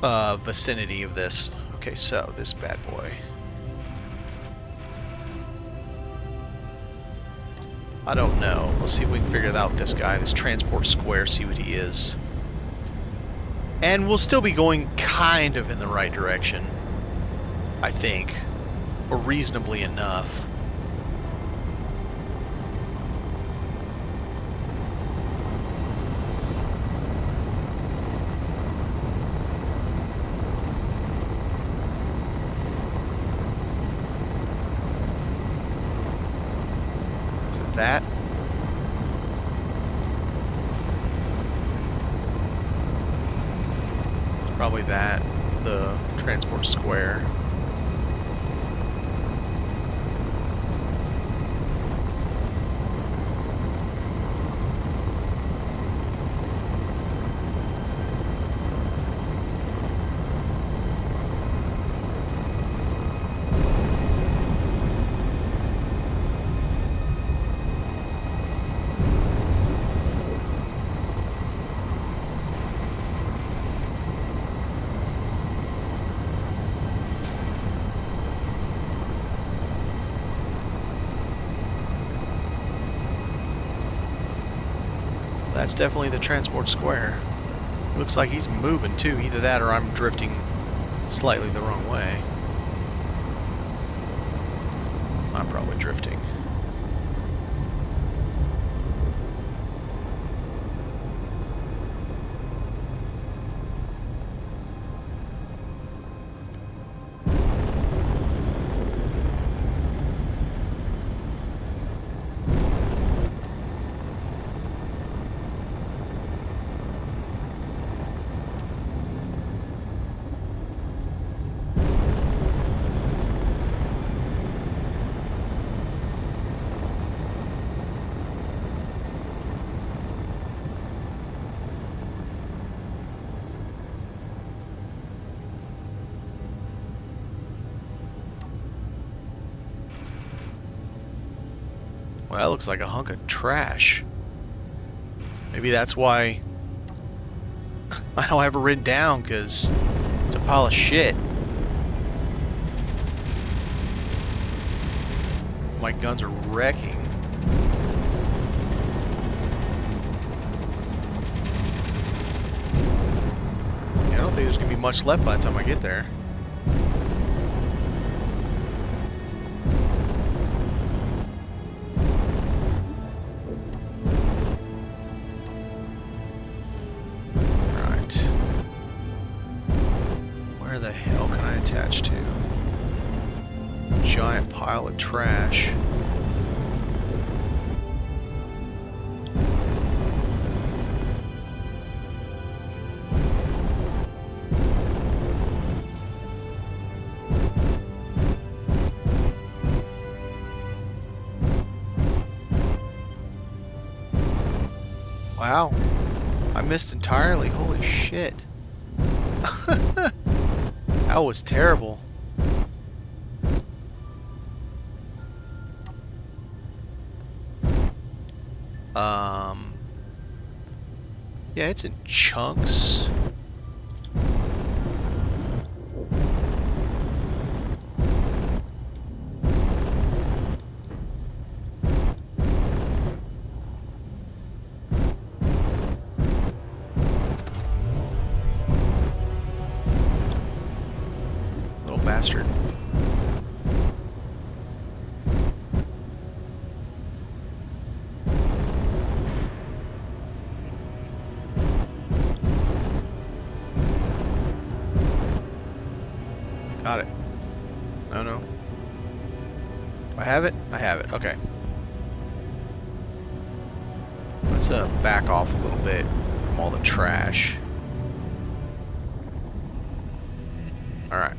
vicinity of this. Okay, so this bad boy. I don't know. Let's see if we can figure out this guy, this transport square, see what he is. And we'll still be going kind of in the right direction, I think, or reasonably enough. That. It's probably that, the transport square. That's definitely the transport square. Looks like he's moving too. Either that or I'm drifting slightly the wrong way. I'm probably drifting. Well, that looks like a hunk of trash. Maybe that's why I don't have it written down, because it's a pile of shit. My guns are wrecking. much left by the time I get there. Right. Where the hell can I attach to? Giant pile of trash. Wow, I missed entirely. Holy shit. That was terrible. Yeah, it's in chunks. Little bastard. Got it. No. Do I have it? I have it. Okay. Let's back off a little bit from all the trash. Alright.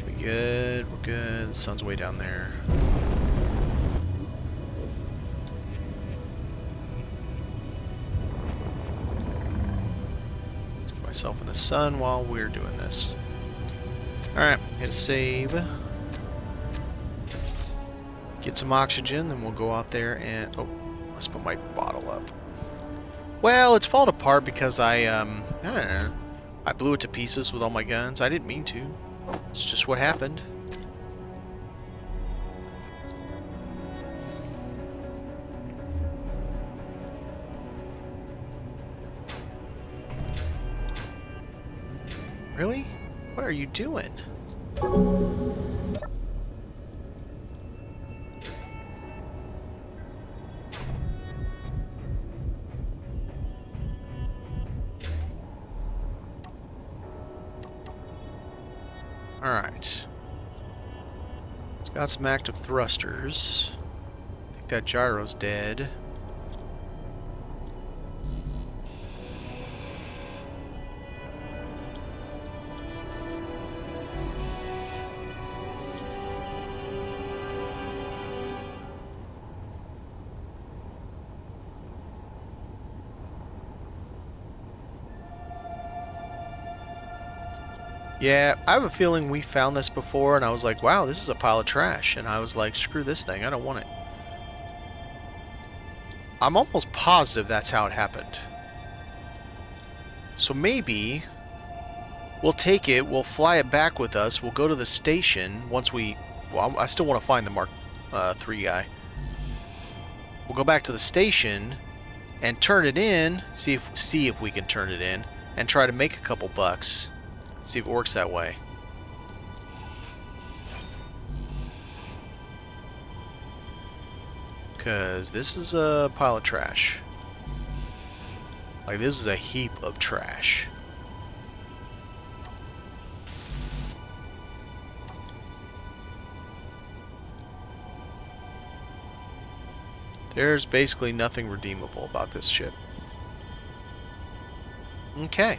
We good? We're good. The sun's way down there. Myself in the sun while we're doing this. Alright, hit a save. Get some oxygen, then we'll go out there and... Oh, let's put my bottle up. Well, it's falling apart because I don't know. I blew it to pieces with all my guns. I didn't mean to. It's just what happened. Really? What are you doing? Alright. It's got some active thrusters. I think that gyro's dead. Yeah, I have a feeling we found this before, and I was like, wow, this is a pile of trash. And I was like, screw this thing, I don't want it. I'm almost positive that's how it happened. So maybe we'll take it, we'll fly it back with us, we'll go to the station once we... Well, I still want to find the Mark III guy. We'll go back to the station and turn it in, see if we can turn it in, and try to make a couple bucks. See if it works that way. Because this is a pile of trash. Like, this is a heap of trash. There's basically nothing redeemable about this ship. Okay.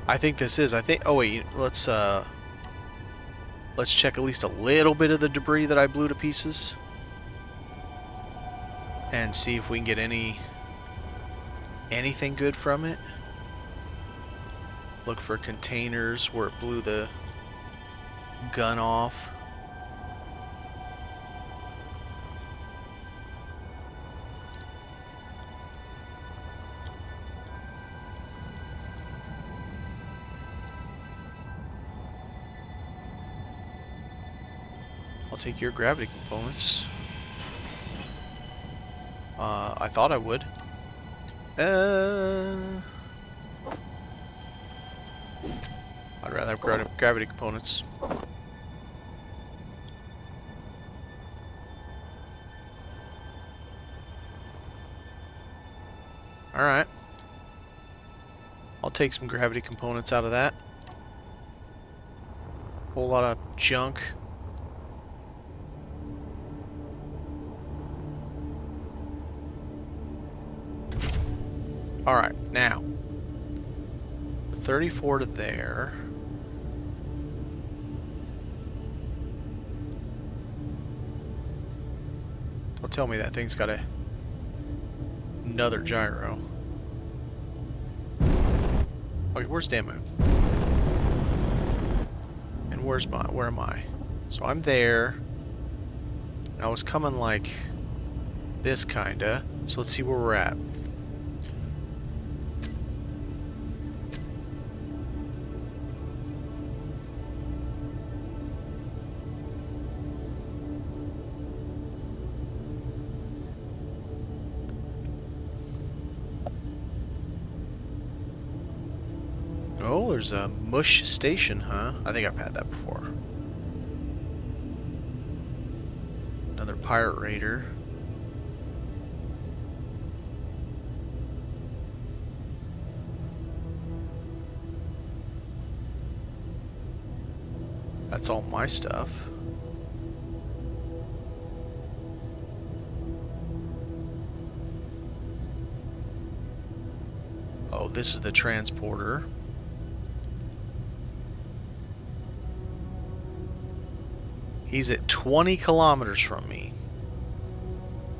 I think this is. Oh wait, let's check at least a little bit of the debris that I blew to pieces, and see if we can get anything good from it. Look for containers where it blew the gun off. I'll take your gravity components. I thought I would. I'd rather have gravity components. Alright. I'll take some gravity components out of that. Whole lot of junk. Alright, now. 34 to there. Don't tell me that thing's got another gyro. Okay, where's Damu? And where am I? So I'm there. And I was coming like this kinda. So let's see where we're at. Oh, there's a mush station, huh? I think I've had that before. Another pirate raider. That's all my stuff. Oh, this is the transporter. He's at 20 kilometers from me.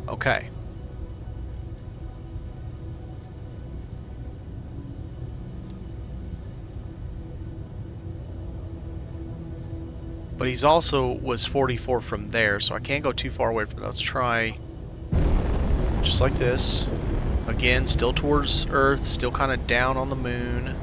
Okay. But he's also was 44 from there, so I can't go too far away from it. Let's try just like this. Again, still towards Earth, still kind of down on the moon.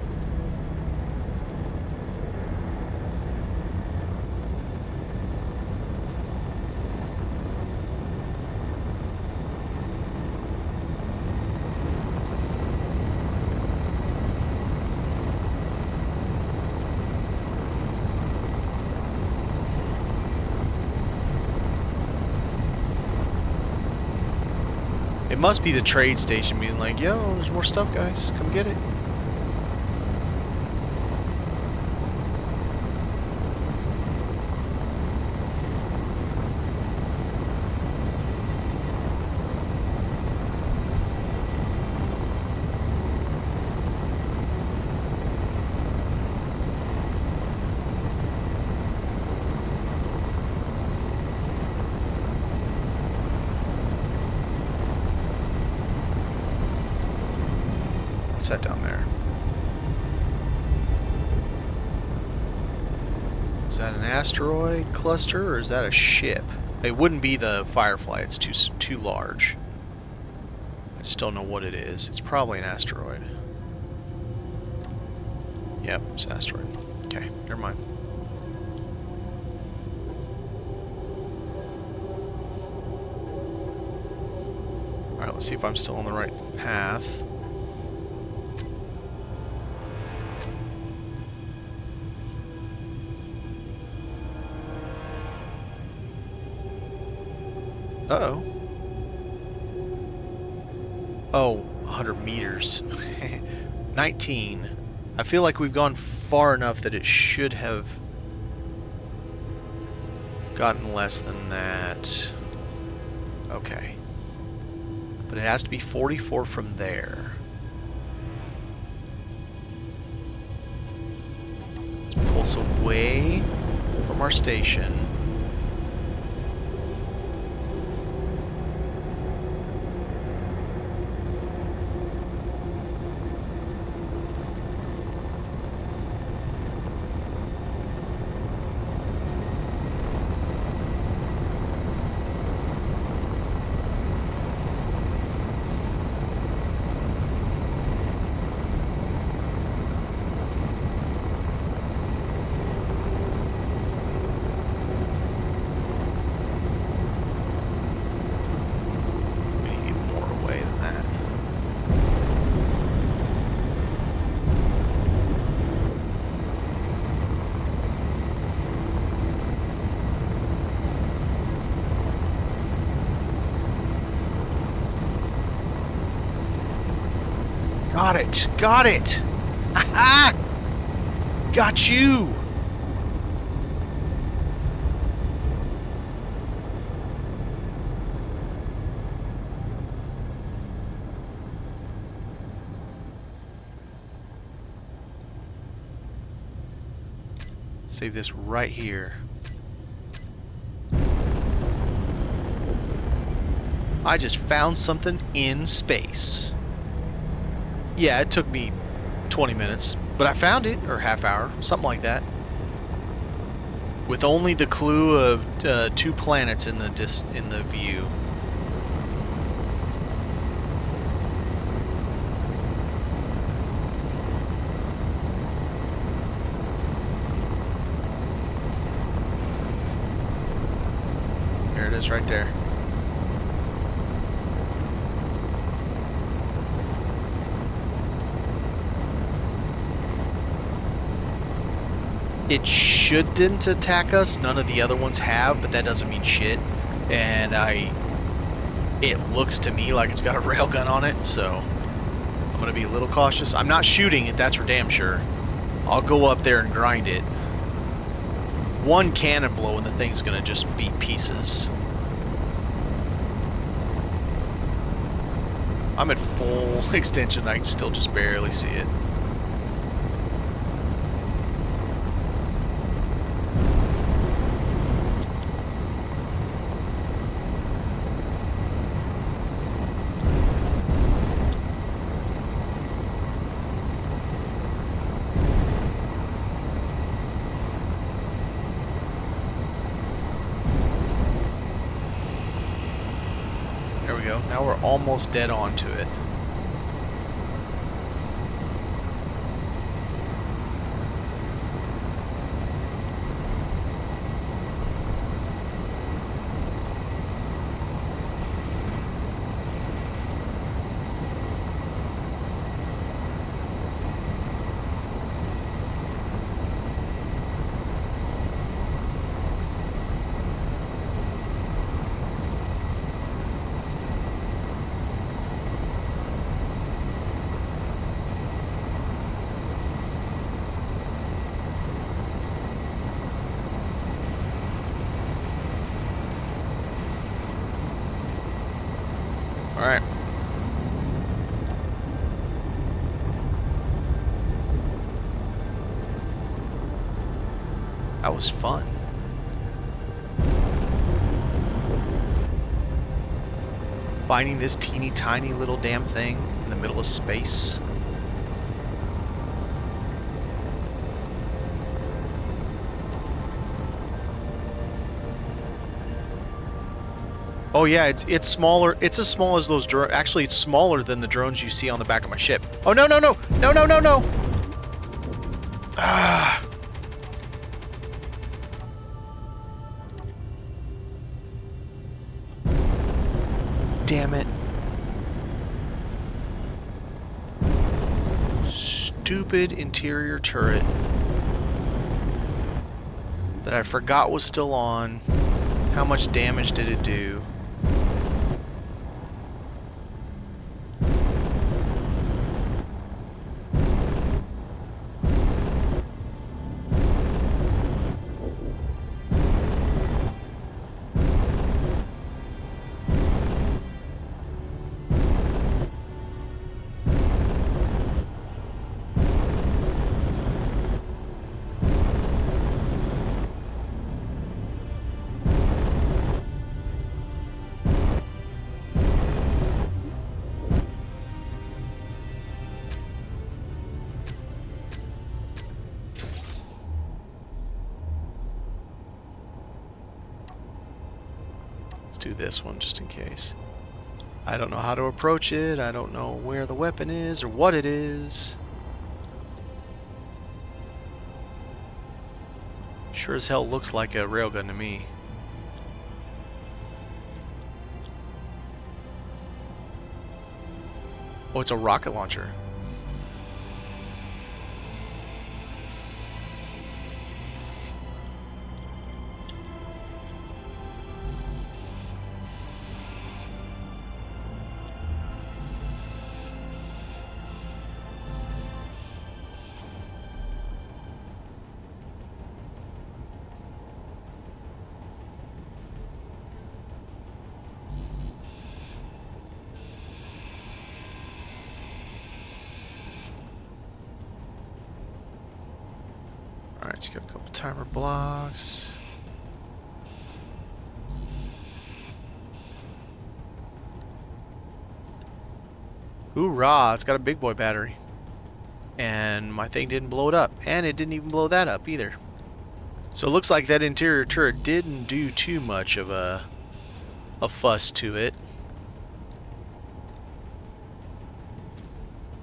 It must be the trade station being like, yo, there's more stuff, guys. Come get it. What's that down there? Is that an asteroid cluster or is that a ship? It wouldn't be the Firefly. It's too large. I just don't know what it is. It's probably an asteroid. Yep, it's an asteroid. Okay, never mind. Alright, let's see if I'm still on the right path. Uh-oh. Oh, 100 meters. 19. I feel like we've gone far enough that it should have gotten less than that. Okay. But it has to be 44 from there. Let's pulse away from our station. Got it! Got it! Aha! Got you! Save this right here. I just found something in space. Yeah, it took me 20 minutes, but I found it, or half hour, something like that. With only the clue of 2 planets in the view. There it is, right there. It shouldn't attack us. None of the other ones have, but that doesn't mean shit. And it looks to me like it's got a railgun on it, so I'm gonna be a little cautious. I'm not shooting it, that's for damn sure. I'll go up there and grind it. One cannon blow and the thing's gonna just be pieces. I'm at full extension. I can still just barely see it. There we go. Now we're almost dead on to it. Alright. That was fun. Finding this teeny tiny little damn thing in the middle of space. Oh yeah, it's smaller. It's as small as those drones. Actually, it's smaller than the drones you see on the back of my ship. Oh no no no no no no no! Ah. Damn it! Stupid interior turret that I forgot was still on. How much damage did it do? Do this one just in case. I don't know how to approach it. I don't know where the weapon is or what it is. Sure as hell looks like a railgun to me. Oh, it's a rocket launcher. Alright, so got a couple timer blocks. Hoorah, it's got a big boy battery. And my thing didn't blow it up. And it didn't even blow that up either. So it looks like that interior turret didn't do too much of a fuss to it.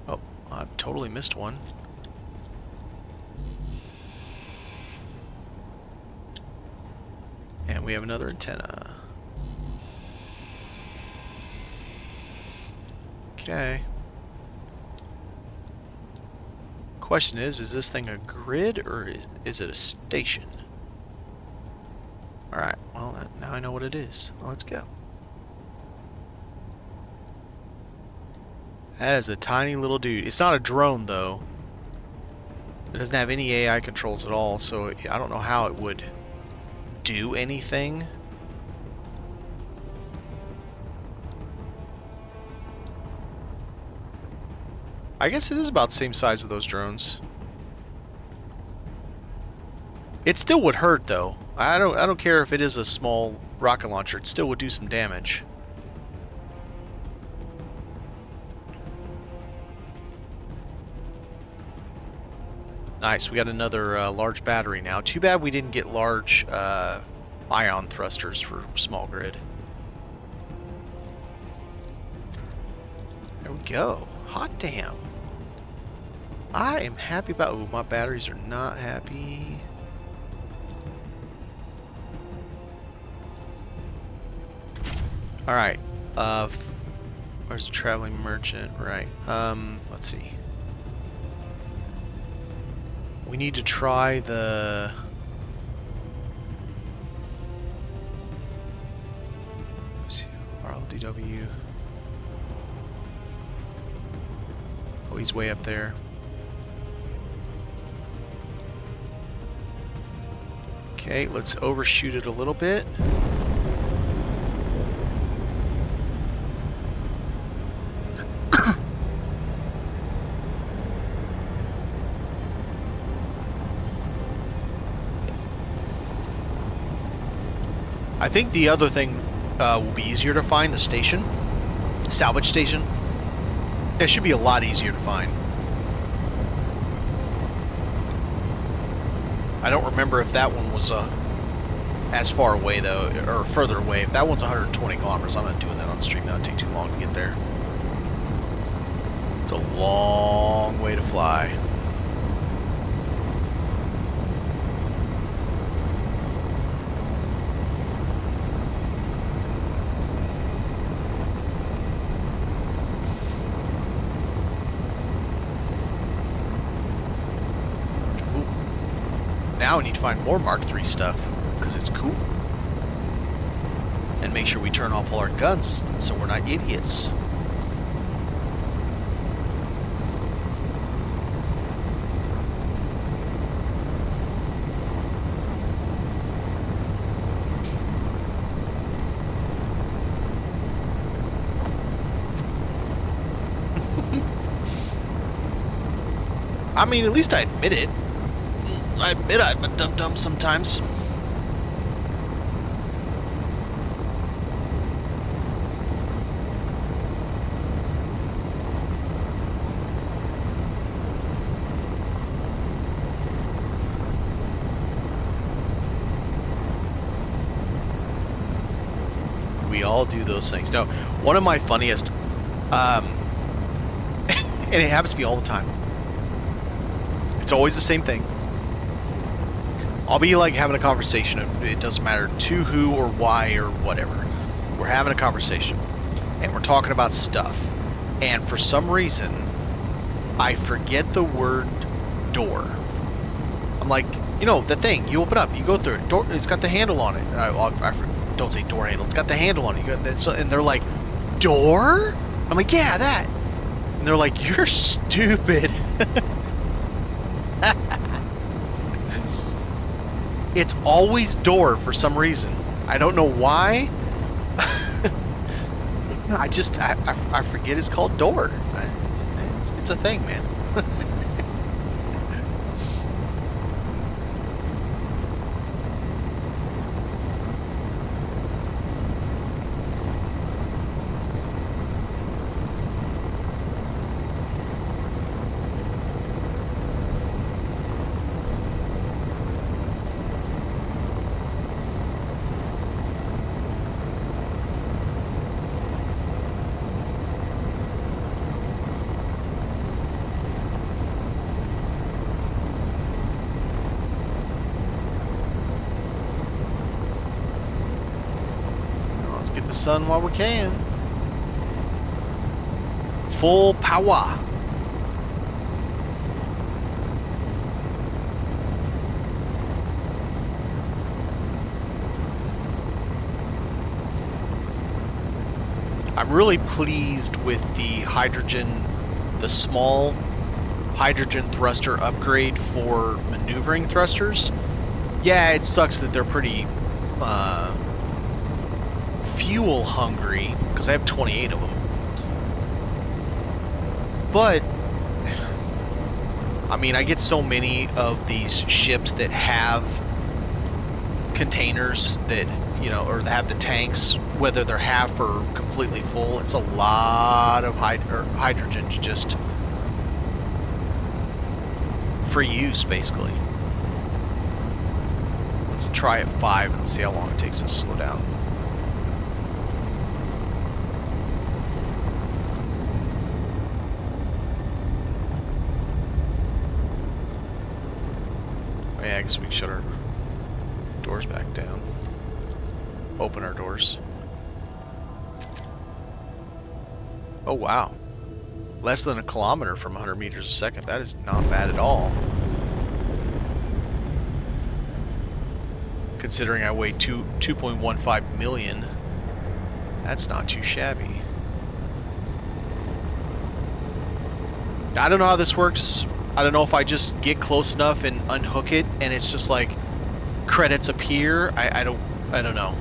Oh, I totally missed one. And we have another antenna. Okay. Question is this thing a grid or is it a station? Alright, well, now I know what it is. Well, let's go. That is a tiny little dude. It's not a drone, though. It doesn't have any AI controls at all, so I don't know how it would do anything. I guess it is about the same size of those drones. It still would hurt, though. I don't care if it is a small rocket launcher. It still would do some damage. Nice, we got another large battery now. Too bad we didn't get large ion thrusters for small grid. There we go. Hot damn. I am happy about... Ooh, my batteries are not happy. Alright. Where's the traveling merchant? Right. Let's see. We need to try the... Let's see. RLDW. Oh, he's way up there. Okay, let's overshoot it a little bit. I think the other thing will be easier to find, the station. Salvage station. It should be a lot easier to find. I don't remember if that one was as far away, though, or further away. If that one's 120 kilometers, I'm not doing that on the stream. That would take too long to get there. It's a long way to fly. Now we need to find more Mark III stuff, because it's cool. And make sure we turn off all our guns, so we're not idiots. I mean, at least I admit it. I admit I'm a dum-dum sometimes. We all do those things. No, one of my funniest, and it happens to me all the time. It's always the same thing. I'll be like having a conversation. It doesn't matter to who or why or whatever. We're having a conversation and we're talking about stuff. And for some reason, I forget the word door. I'm like, you know, the thing, you open up, you go through it. Door, it's got the handle on it. Don't say door handle. It's got the handle on it. And they're like, door? I'm like, yeah, that. And they're like, you're stupid. It's always door for some reason. I don't know why. I forget it's called door. It's a thing, man. sun while we can. Full power. I'm really pleased with the hydrogen, the small hydrogen thruster upgrade for maneuvering thrusters. Yeah, it sucks that they're pretty fuel hungry, because I have 28 of them. But, I mean, I get so many of these ships that have containers that, you know, or have the tanks, whether they're half or completely full. It's a lot of hydrogen just for use, basically. Let's try at 5 and see how long it takes us to slow down. Oh yeah, I guess we can shut our doors back down. Open our doors. Oh wow. Less than a kilometer from 100 meters a second. That is not bad at all. Considering I weigh 2.15 million, that's not too shabby. I don't know how this works. I don't know if I just get close enough and unhook it and it's just like credits appear. I don't know.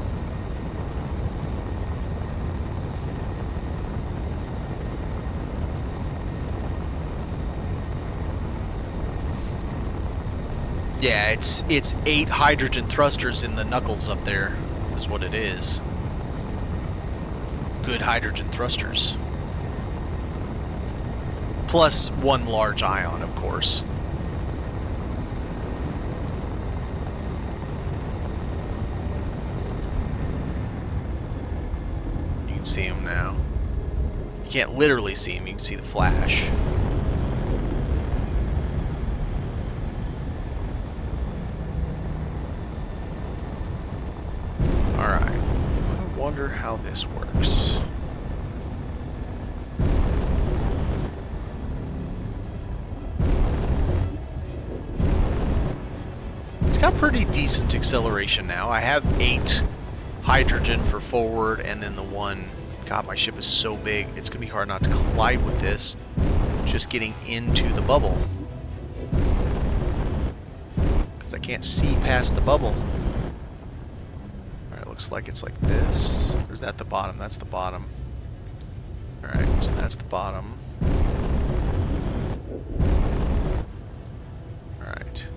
Yeah, it's 8 hydrogen thrusters in the knuckles up there, is what it is. Good hydrogen thrusters. Plus 1 large ion, of course. You can see him now. You can't literally see him, you can see the flash. How this works. It's got pretty decent acceleration now. I have 8 hydrogen for forward and then the 1. God, my ship is so big. It's gonna be hard not to collide with this. Just getting into the bubble. Because I can't see past the bubble. Looks like it's like this. Or is that the bottom? That's the bottom. Alright, so that's the bottom. Alright.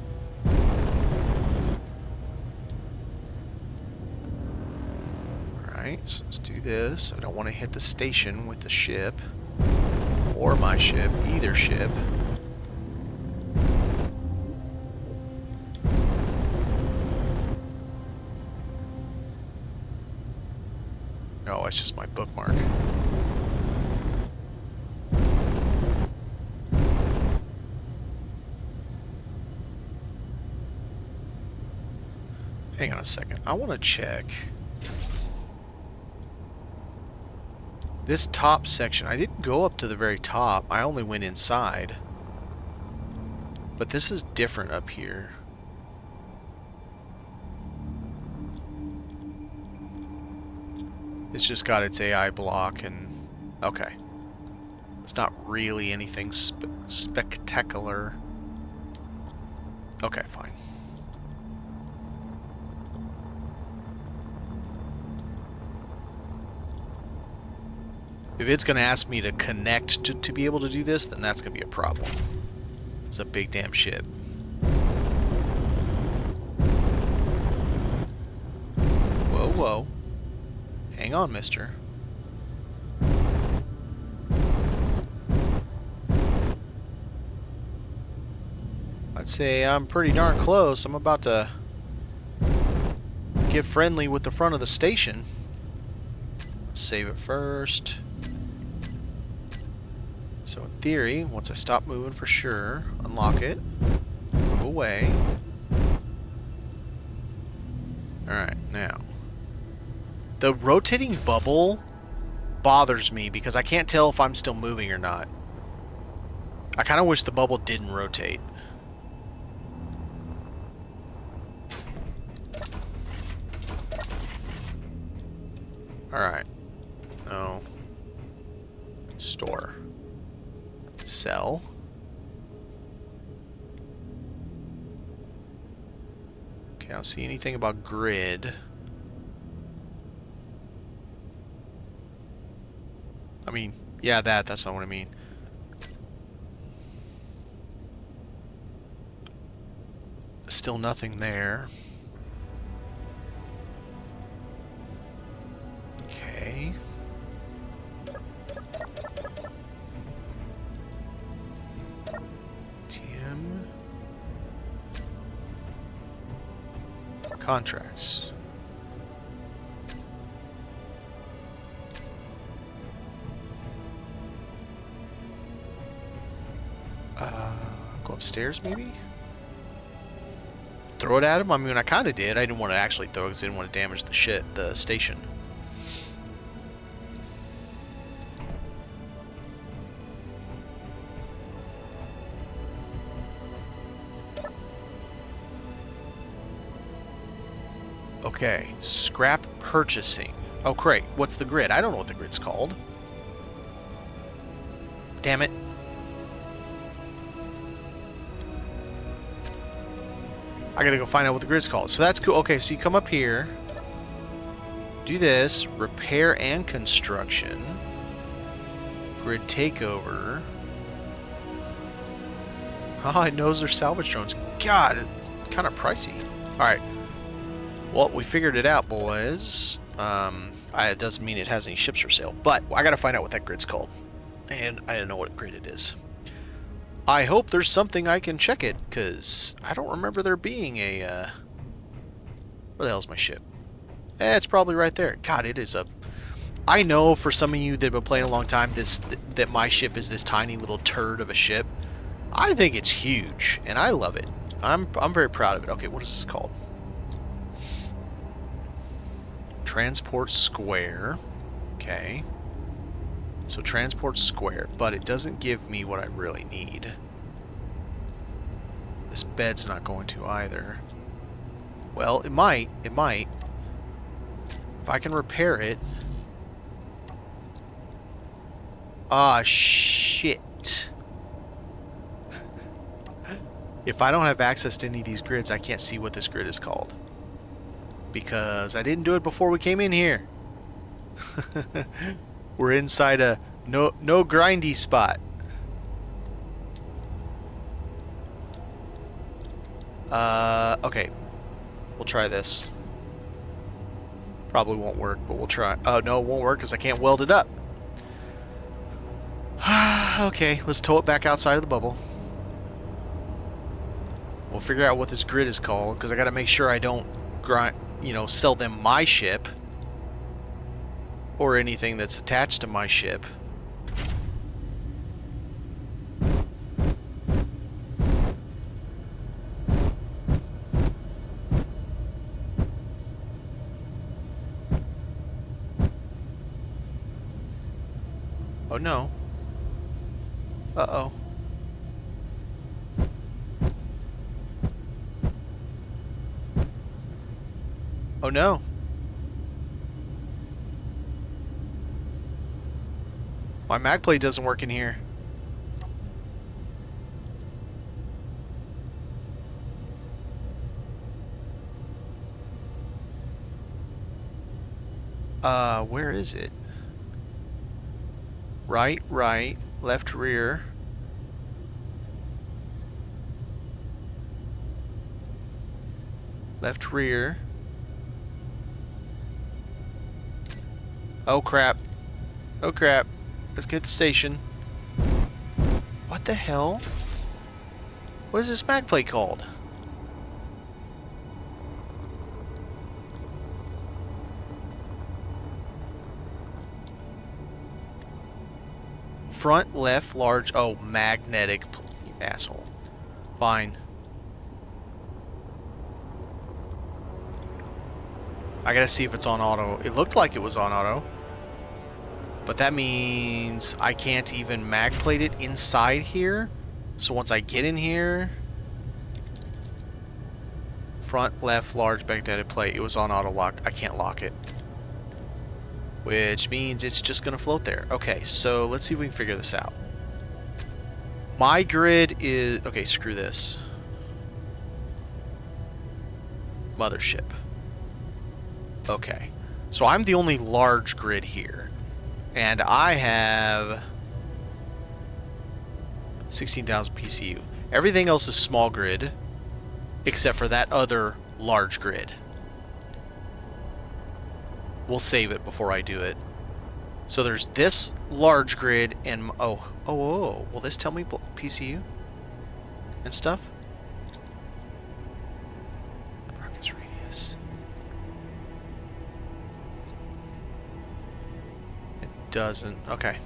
Alright, so let's do this. I don't want to hit the station with the ship. Or my ship. Either ship. Oh, it's just my bookmark. Hang on a second. I want to check this top section. I didn't go up to the very top. I only went inside. But this is different up here. It's just got its AI block and... Okay. It's not really anything spectacular. Okay, fine. If it's going to ask me to connect to be able to do this, then that's going to be a problem. It's a big damn ship. Whoa, whoa. Hang on, mister. I'd say I'm pretty darn close. I'm about to get friendly with the front of the station. Let's save it first. So in theory, once I stop moving for sure, unlock it, move away. Alright, now. The rotating bubble bothers me because I can't tell if I'm still moving or not. I kind of wish the bubble didn't rotate. Alright. No. Store. Sell. Okay, I don't see anything about grid. I mean, yeah, that's not what I mean. Still nothing there. Okay. TM. Contracts. Go upstairs, maybe? Throw it at him? I mean, I kind of did. I didn't want to actually throw it because I didn't want to damage the station. Okay, scrap purchasing. Oh, great. What's the grid? I don't know what the grid's called. Damn it. I gotta go find out what the grid's called. So that's cool. Okay, so you come up here. Do this. Repair and construction. Grid takeover. Oh, it knows there's salvage drones. God, it's kind of pricey. Alright. Well, we figured it out, boys. It doesn't mean it has any ships for sale. But I gotta find out what that grid's called. And I don't know what grid it is. I hope there's something I can check it, because I don't remember there being a, where the hell's my ship? It's probably right there. God, it is a... I know for some of you that have been playing a long time, that my ship is this tiny little turd of a ship. I think it's huge, and I love it. I'm very proud of it. Okay, what is this called? Transport Square. Okay. So transport square, but it doesn't give me what I really need. This bed's not going to either. Well, it might. It might. If I can repair it. Ah, shit. If I don't have access to any of these grids, I can't see what this grid is called. Because I didn't do it before we came in here. We're inside a no grindy spot. Okay. We'll try this. Probably won't work, but we'll try. Oh, no, it won't work because I can't weld it up. Okay, let's tow it back outside of the bubble. We'll figure out what this grid is called, because I got to make sure I don't sell them my ship. Or anything that's attached to my ship. Oh no. Uh-oh. Oh no. My mag plate doesn't work in here. Where is it? Right, left rear. Left rear. Oh crap. Oh crap. Let's get to the station. What the hell? What is this mag plate called? Front left large. Oh, magnetic. You asshole. Fine. I gotta see if it's on auto. It looked like it was on auto. But that means I can't even mag plate it inside here. So once I get in here... Front, left, large, backdated plate. It was on auto lock. I can't lock it. Which means it's just going to float there. Okay, so let's see if we can figure this out. My grid is... Okay, screw this. Mothership. Okay. So I'm the only large grid here. And I have 16,000 PCU. Everything else is small grid, except for that other large grid. We'll save it before I do it. So there's this large grid and... Oh. Will this tell me PCU and stuff? Broadcast radius. It doesn't. Okay.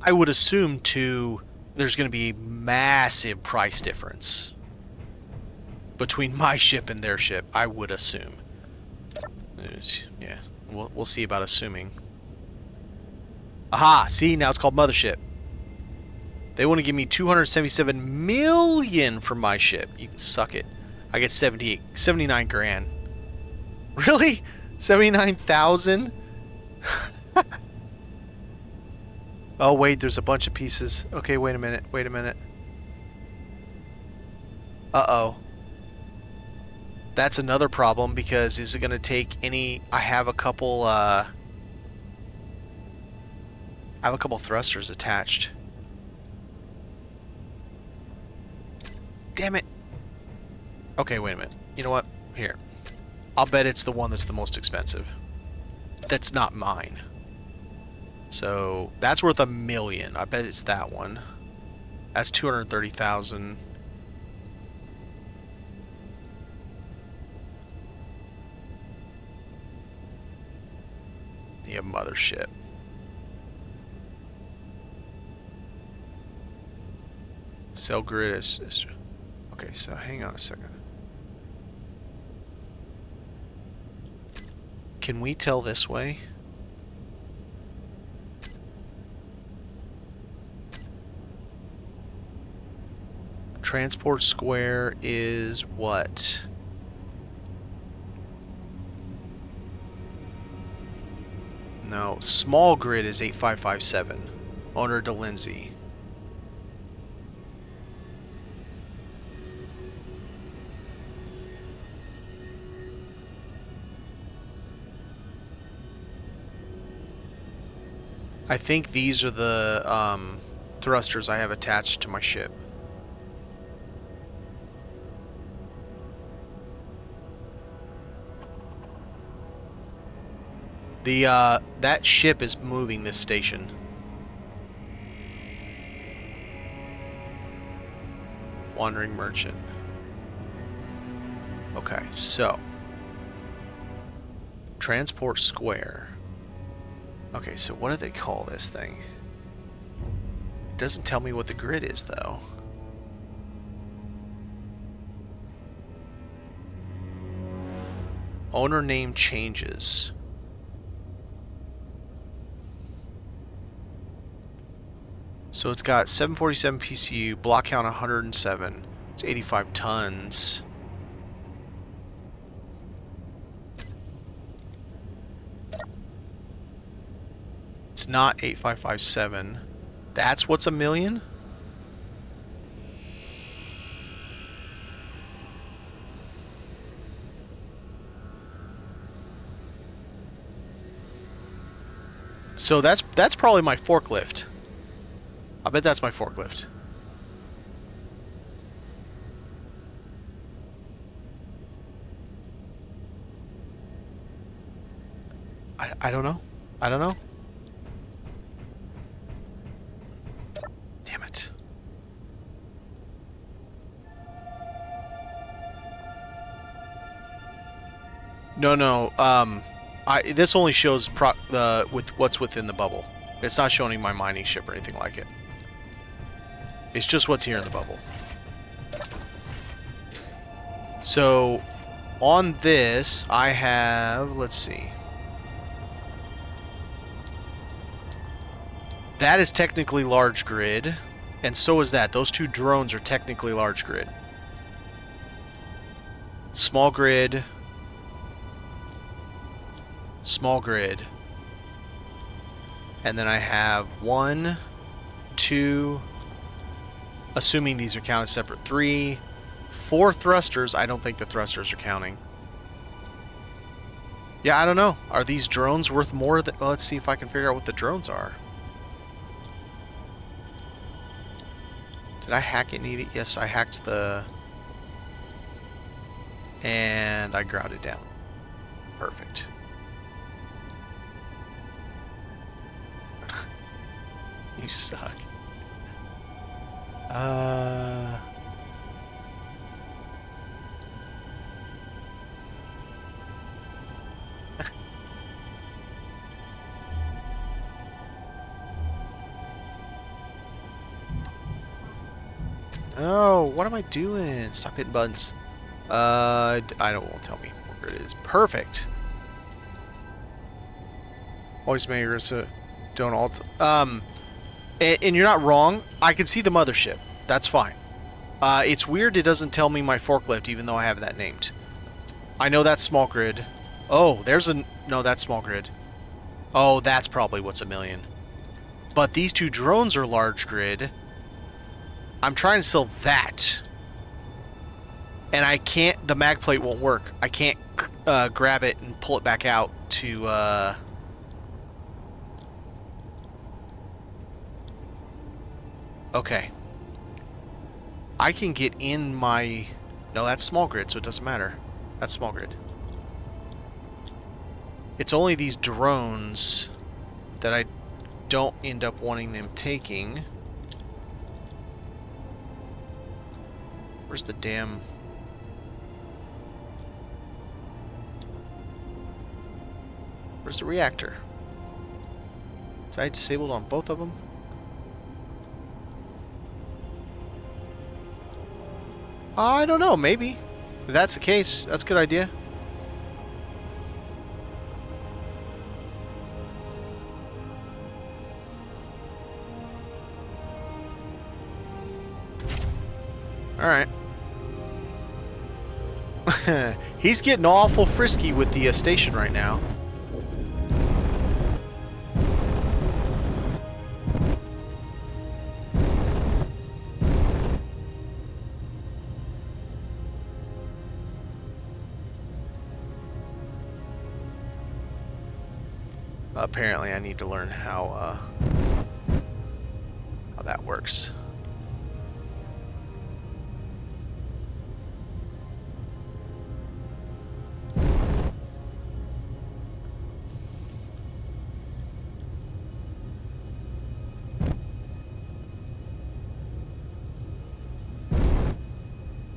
I would assume, too, there's going to be a massive price difference between my ship and their ship, I would assume. Yeah, we'll see about assuming. Aha! See, now it's called Mothership. They want to give me 277 million for my ship. You can suck it. I get 79 grand. Really? 79,000? Oh, wait, there's a bunch of pieces. Okay, wait a minute. Uh-oh. That's another problem, because is it going to take any... I have a couple thrusters attached. Damn it. Okay, wait a minute. You know what? Here. I'll bet it's the one that's the most expensive. That's not mine. So that's worth $1 million. I bet it's that one. That's 230,000. Yeah, Mothership. Cell grid is... Okay, so hang on a second. Can we tell this way? Transport square is what? No, small grid is 8557. Owner DeLindsay. I think these are the thrusters I have attached to my ship. That ship is moving this station. Wandering merchant. Okay, so transport square. Okay, so what do they call this thing? It doesn't tell me what the grid is, though. Owner name changes. So it's got 747 PCU, block count 107. It's 85 tons. It's not 8557. That's what's $1 million? So that's probably my forklift. I bet that's my forklift. I don't know. I don't know. Damn it. No, no. This only shows with what's within the bubble. It's not showing my mining ship or anything like it. It's just what's here in the bubble. So, on this, I have... Let's see. That is technically large grid. And so is that. Those two drones are technically large grid. Small grid. Small grid. And then I have 1, 2, assuming these are counted separate, 3, 4 thrusters. I don't think the thrusters are counting. Yeah, I don't know. Are these drones worth more than... Well, let's see if I can figure out what the drones are. Did I hack any of the... Yes, I hacked the... And I grouted down. Perfect. You suck. Oh, what am I doing? Stop hitting buttons. Won't tell me where it is. Perfect. Always make yours don't alt. And you're not wrong. I can see the mothership. That's fine. It's weird it doesn't tell me my forklift, even though I have that named. I know that's small grid. Oh, there's a... No, that's small grid. Oh, that's probably what's a million. But these two drones are large grid. I'm trying to sell that. And I can't... The mag plate won't work. I can't grab it and pull it back out to... Okay. I can get in my... No, that's small grid, so it doesn't matter. That's small grid. It's only these drones that I don't end up wanting them taking. Where's the damn... Where's the reactor? Is I disabled on both of them? I don't know, maybe. If that's the case, that's a good idea. Alright. He's getting awful frisky with the station right now. Apparently I need to learn how that works.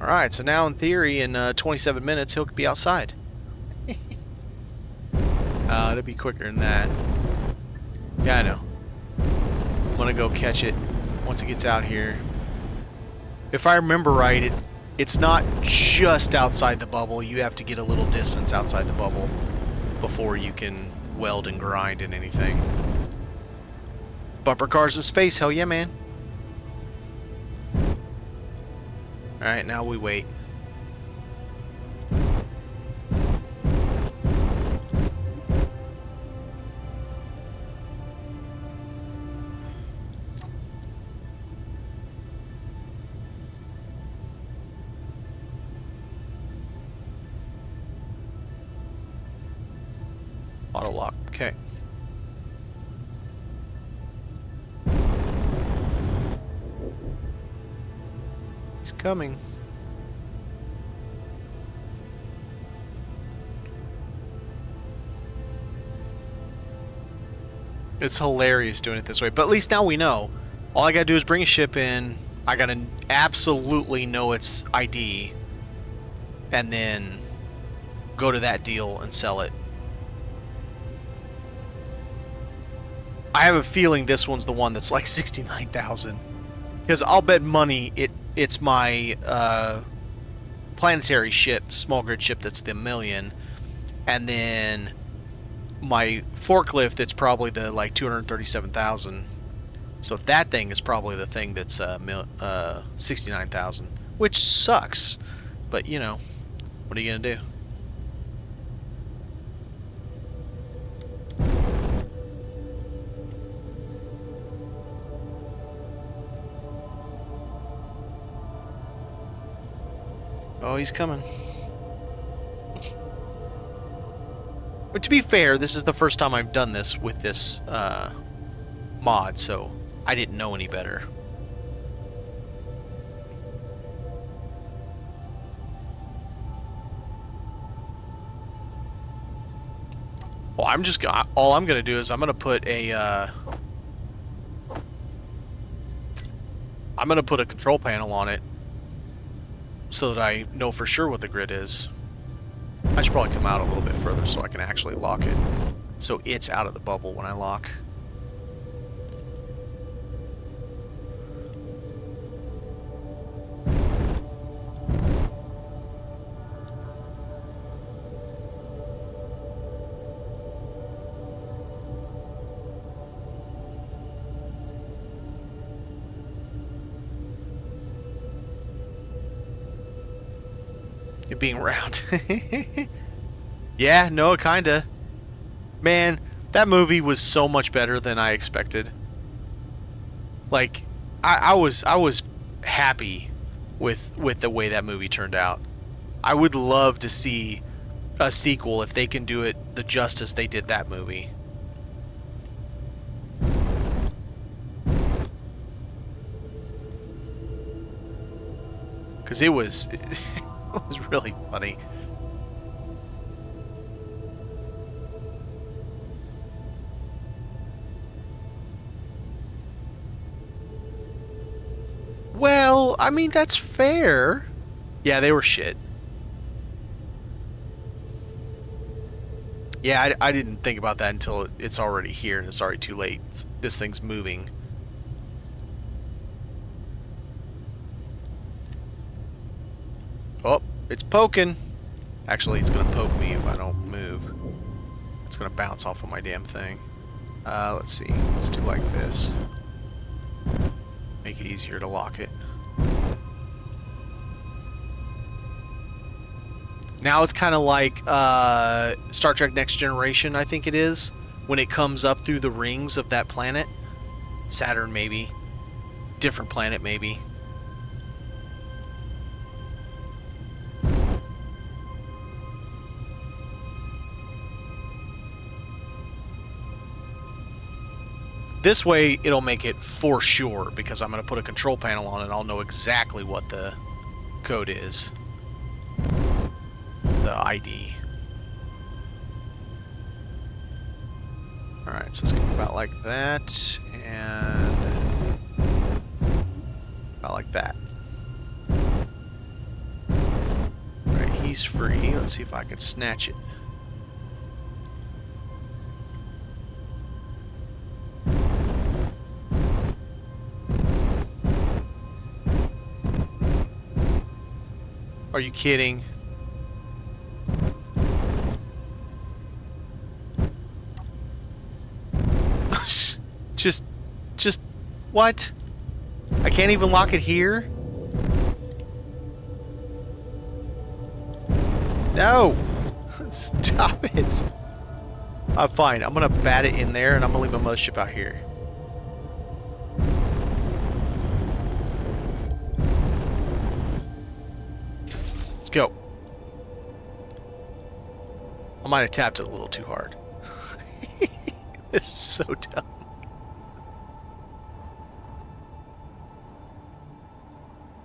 Alright, so now in theory in 27 minutes he'll be outside. It'll be quicker than that. Yeah, I know. I'm gonna go catch it once it gets out here. If I remember right, it's not just outside the bubble. You have to get a little distance outside the bubble before you can weld and grind and anything. Bumper cars in space, hell yeah, man. Alright, now we wait. Auto lock, okay. He's coming. It's hilarious doing it this way, but at least now we know. All I gotta do is bring a ship in. I gotta absolutely know its ID, and then go to that deal and sell it. I have a feeling this one's the one that's like 69,000. Because I'll bet money it's my planetary ship, small grid ship that's the million, and then my forklift that's probably the like 237,000. So that thing is probably the thing that's 69,000, which sucks. But you know, what are you gonna do? Oh, he's coming. But to be fair, this is the first time I've done this with this mod, so I didn't know any better. Well, all I'm gonna do is I'm gonna put a control panel on it so that I know for sure what the grid is. I should probably come out a little bit further so I can actually lock it, so it's out of the bubble when I lock. It being round. Yeah, no, kinda. Man, that movie was so much better than I expected. Like, I was happy with the way that movie turned out. I would love to see a sequel if they can do it the justice they did that movie. Because it was really funny. Well, I mean, that's fair. Yeah, they were shit. Yeah, I didn't think about that until it's already here and it's already too late. This thing's moving. Oh, it's poking. Actually, it's going to poke me if I don't move. It's going to bounce off of my damn thing. Let's see. Let's do like this. Make it easier to lock it. Now it's kind of like Star Trek Next Generation, I think it is, when it comes up through the rings of that planet. Saturn, maybe. Different planet, maybe. This way, it'll make it for sure, because I'm going to put a control panel on it and I'll know exactly what the code is. The ID. Alright, so it's going to be about like that, and about like that. Alright, he's free. Let's see if I can snatch it. Are you kidding? Just, what? I can't even lock it here? No! Stop it! Fine, I'm gonna bat it in there and I'm gonna leave my mothership out here. Let's go. I might have tapped it a little too hard. This is so dumb.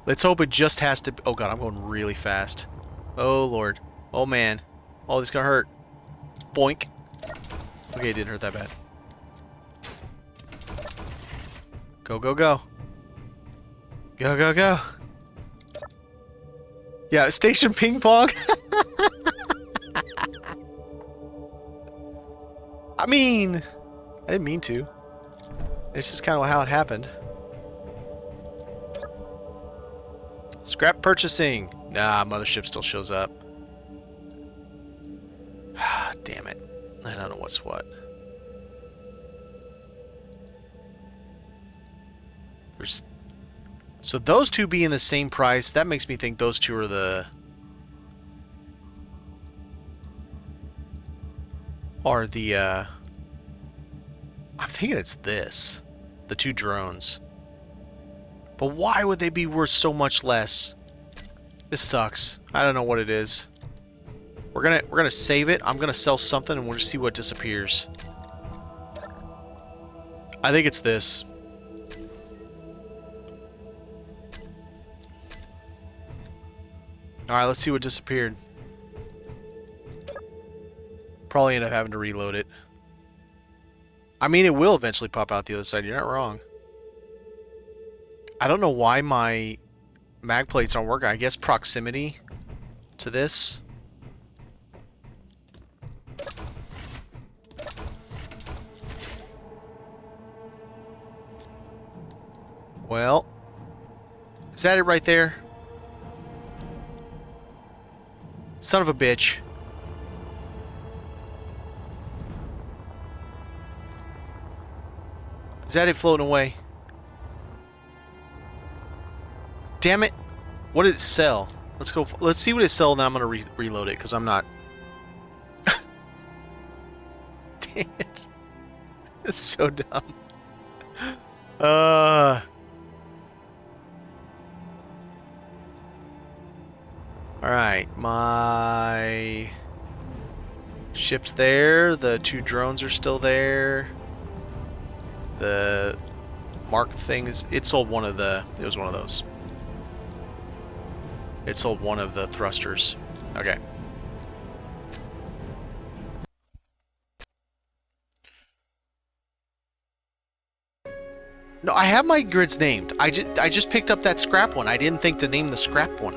Let's hope it just has to... Oh god, I'm going really fast. Oh lord. Oh man. Oh, this gonna hurt. Boink. Okay, it didn't hurt that bad. Go, go, go. Go, go, go. Yeah, station ping pong. I mean, I didn't mean to. It's just kind of how it happened. Scrap purchasing. Nah, mothership still shows up. Damn it. I don't know what's what. There's... So those two being the same price, that makes me think those two are the... I'm thinking it's this. The two drones. But why would they be worth so much less? This sucks. I don't know what it is. We're gonna save it. I'm gonna sell something and we'll just see what disappears. I think it's this. Alright, let's see what disappeared. Probably end up having to reload it. I mean, it will eventually pop out the other side. You're not wrong. I don't know why my mag plates aren't working. I guess proximity to this. Well, is that it right there? Son of a bitch. Is that it floating away? Damn it. What did it sell? Let's go. Let's see what it sells, and I'm going to reload it, because I'm not... Dang it. It's so dumb. Alright, my... ship's there. The two drones are still there. The mark thing is... It sold one of the... It was one of those. It sold one of the thrusters. Okay. No, I have my grids named. I just picked up that scrap one. I didn't think to name the scrap one.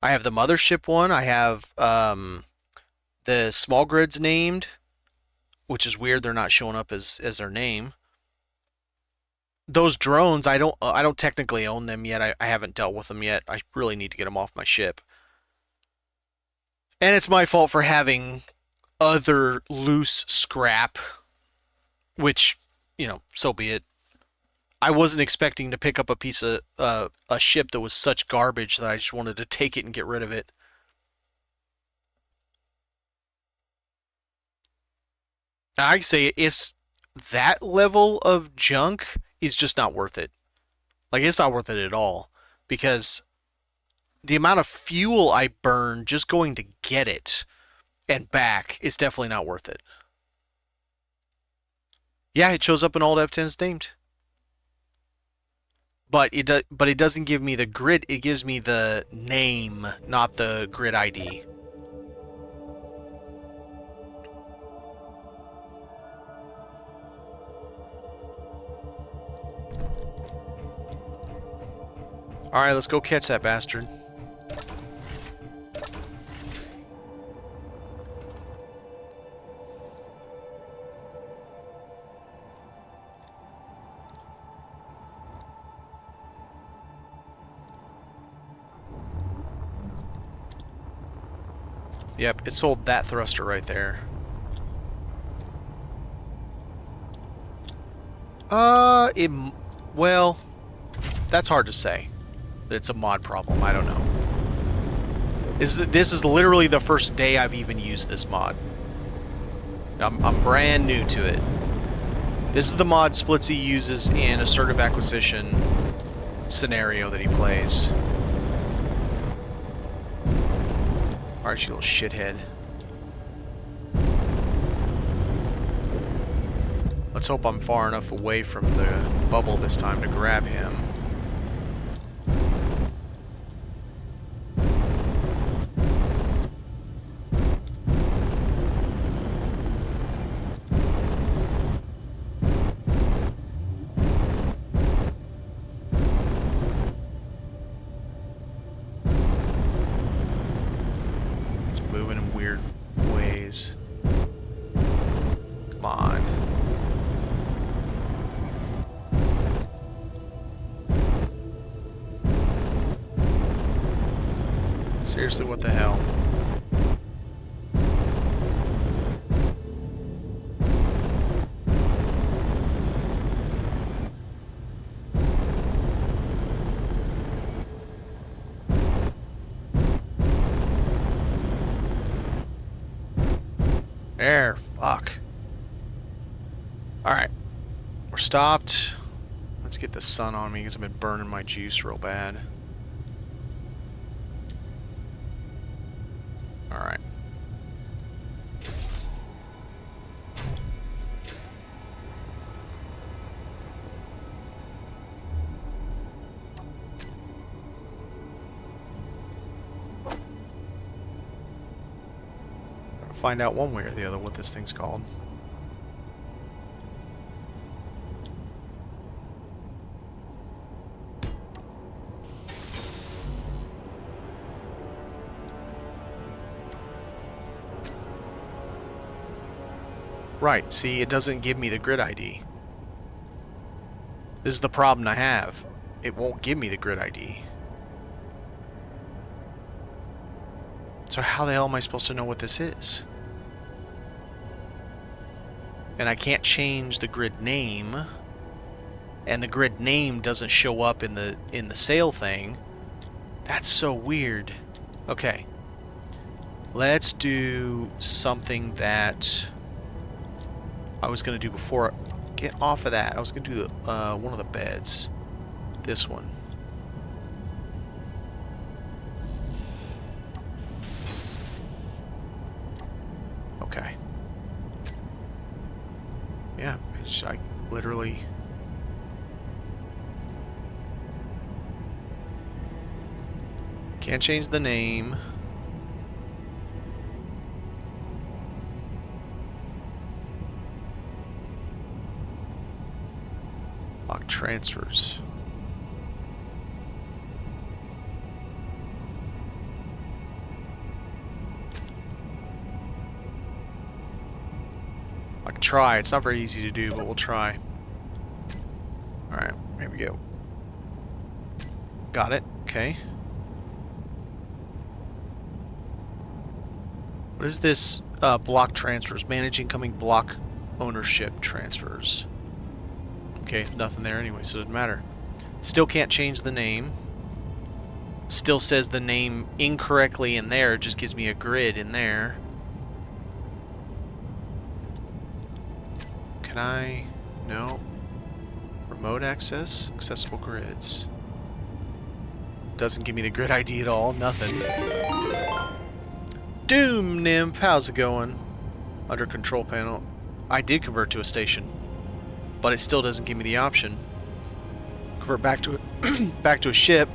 I have the mothership one. I have the small grids named, which is weird. They're not showing up as their name. Those drones, I don't technically own them yet. I haven't dealt with them yet. I really need to get them off my ship. And it's my fault for having other loose scrap, which, you know, so be it. I wasn't expecting to pick up a piece of a ship that was such garbage that I just wanted to take it and get rid of it. I say it's that level of junk is just not worth it. Like, it's not worth it at all, because the amount of fuel I burn just going to get it and back is definitely not worth it. Yeah, it shows up in all F10s named. But it doesn't give me the grid, it gives me the name, not the grid ID. Alright, let's go catch that bastard. Yep, it sold that thruster right there. Well, that's hard to say. It's a mod problem, I don't know. This is literally the first day I've even used this mod. I'm brand new to it. This is the mod Splitsy uses in assertive acquisition scenario that he plays. Alright, you little shithead. Let's hope I'm far enough away from the bubble this time to grab him. weird ways. Come on. Seriously, what the hell? There, fuck. Alright. We're stopped. Let's get the sun on me because I've been burning my juice real bad. Alright. Find out one way or the other what this thing's called. Right, see, it doesn't give me the grid ID. This is the problem I have. It won't give me the grid ID. So how the hell am I supposed to know what this is? And I can't change the grid name, and the grid name doesn't show up in the sale thing. That's so weird. Okay, let's do something that I was gonna do before. Get off of that. I was gonna do one of the beds. This one. Okay. Yeah, I literally... Can't change the name. Lock transfers. I can try. It's not very easy to do, but we'll try. Alright, here we go. Got it. Okay. What is this? Block transfers. Manage incoming block ownership transfers. Okay, nothing there anyway, so it doesn't matter. Still can't change the name. Still says the name incorrectly in there. It just gives me a grid in there. Can I? No. Remote access? Accessible grids. Doesn't give me the grid ID at all. Nothing. Doom Nymph, how's it going? Under control panel. I did convert to a station, but it still doesn't give me the option. Convert back to back to a ship.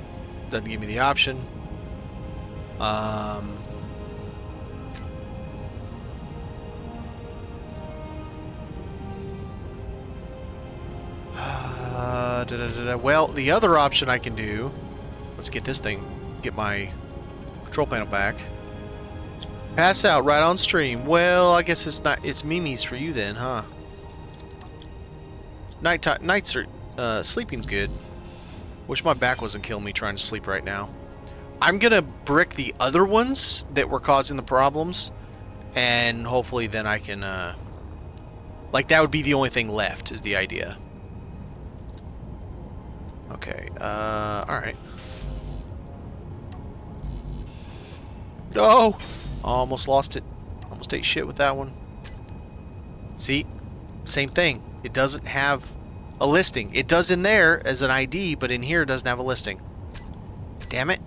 Doesn't give me the option. Well, the other option I can do. Let's get this thing. Get my control panel back. Pass out right on stream. Well, I guess it's not. It's Mimi's for you then, huh? Nights are sleeping's good. Wish my back wasn't killing me trying to sleep right now. I'm gonna brick the other ones that were causing the problems, and hopefully then I can like that would be the only thing left is the idea. Okay. All right. No. Almost lost it. Almost ate shit with that one. See? Same thing. It doesn't have a listing. It does in there as an ID, but in here it doesn't have a listing. Damn it.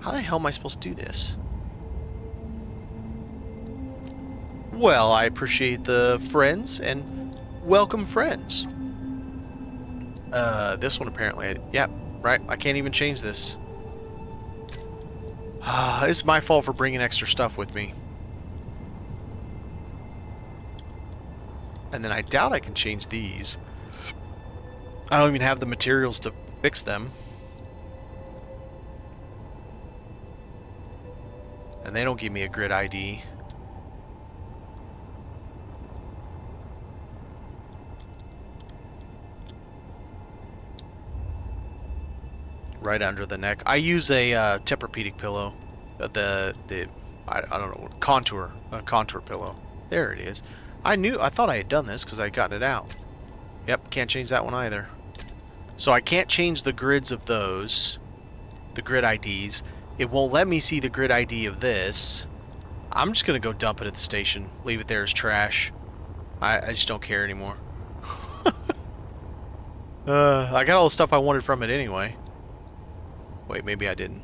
How the hell am I supposed to do this? Well, I appreciate the friends, and welcome friends. This one apparently... Yep, right. I can't even change this. It's my fault for bringing extra stuff with me. And then I doubt I can change these. I don't even have the materials to fix them. And they don't give me a grid ID. Right under the neck. I use a Tempur-Pedic pillow. I don't know, contour pillow. There it is. I thought I had done this because I got it out. Yep, can't change that one either. So I can't change the grids of those, the grid IDs. It won't let me see the grid ID of this. I'm just gonna go dump it at the station. Leave it there as trash. I just don't care anymore. I got all the stuff I wanted from it anyway. Wait, maybe I didn't.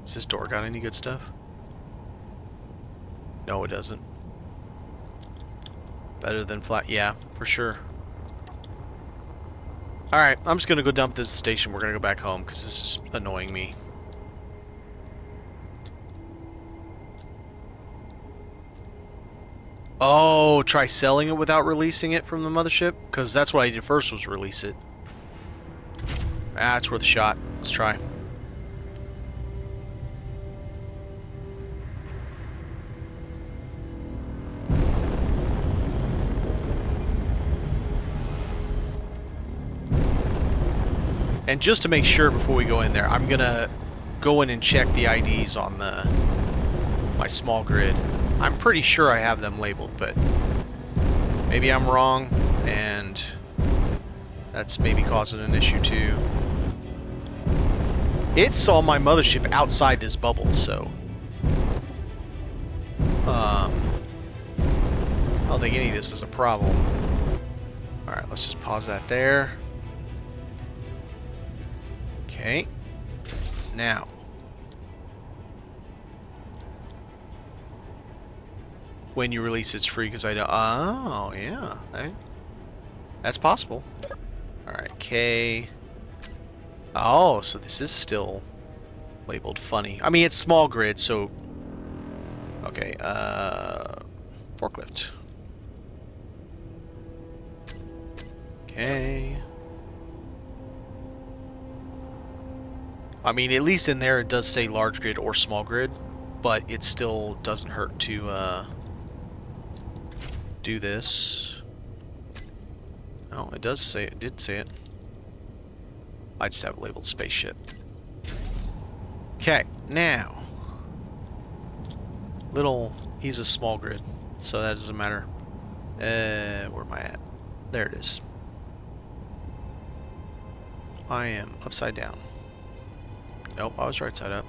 Does this door got any good stuff? No, it doesn't. Better than flat. Yeah, for sure. Alright, I'm just going to go dump this station. We're going to go back home because this is annoying me. Oh, try selling it without releasing it from the mothership? Because that's what I did first, was release it. Ah, it's worth a shot. Let's try. And just to make sure before we go in there, I'm gonna go in and check the IDs on my small grid. I'm pretty sure I have them labeled, but maybe I'm wrong, and that's maybe causing an issue too. It saw my mothership outside this bubble, so I don't think any of this is a problem. Alright, let's just pause that there. Okay. Now. When you release it's free because I don't... Oh, yeah. That's possible. Alright, K... Oh, so this is still labeled funny. I mean, it's small grid, so... Okay, forklift. Okay. I mean, at least in there it does say large grid or small grid, but it still doesn't hurt to do this. Oh, it does say it. Did say it. I just have it labeled spaceship. Okay, now. He's a small grid, so that doesn't matter. Where am I at? There it is. I am upside down. Nope, I was right side up.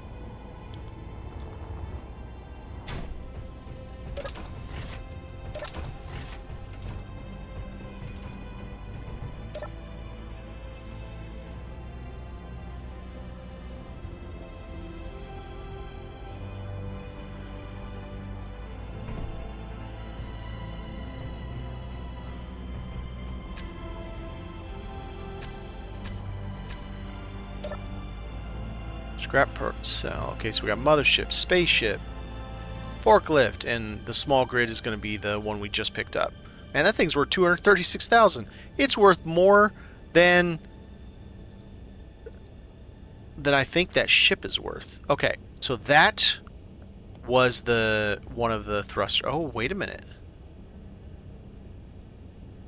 Scrap per cell. Okay, so we got mothership, spaceship, forklift, and the small grid is going to be the one we just picked up. Man, that thing's worth $236,000. It's worth more than I think that ship is worth. Okay, so that was one of the thrusters. Oh, wait a minute.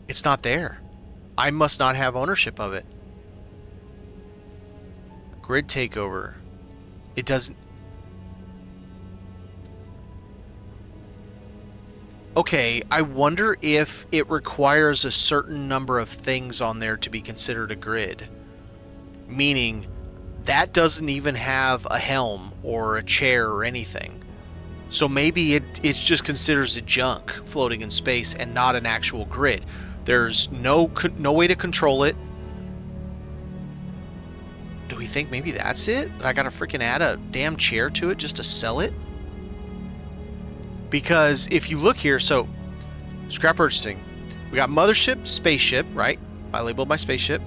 It's not there. I must not have ownership of it. Grid takeover. It doesn't... Okay, I wonder if it requires a certain number of things on there to be considered a grid. Meaning, that doesn't even have a helm or a chair or anything. So maybe it's just considers it junk floating in space and not an actual grid. There's no way to control it. Do we think maybe that's it? I gotta freaking add a damn chair to it just to sell it? Because if you look here, so scrap purchasing. We got mothership, spaceship, right? I labeled my spaceship.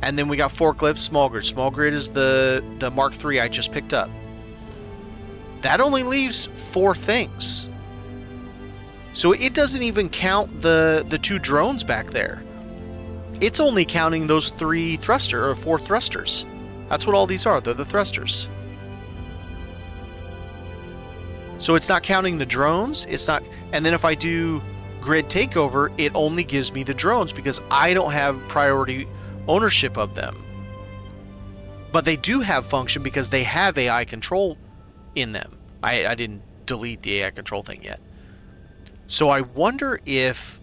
And then we got forklift, small grid. Small grid is the Mark III I just picked up. That only leaves 4 things. So it doesn't even count the 2 drones back there. It's only counting those 3 thruster or 4 thrusters. That's what all these are. They're the thrusters. So it's not counting the drones. It's not. And then if I do grid takeover, it only gives me the drones because I don't have priority ownership of them. But they do have function because they have AI control in them. I didn't delete the AI control thing yet. So I wonder if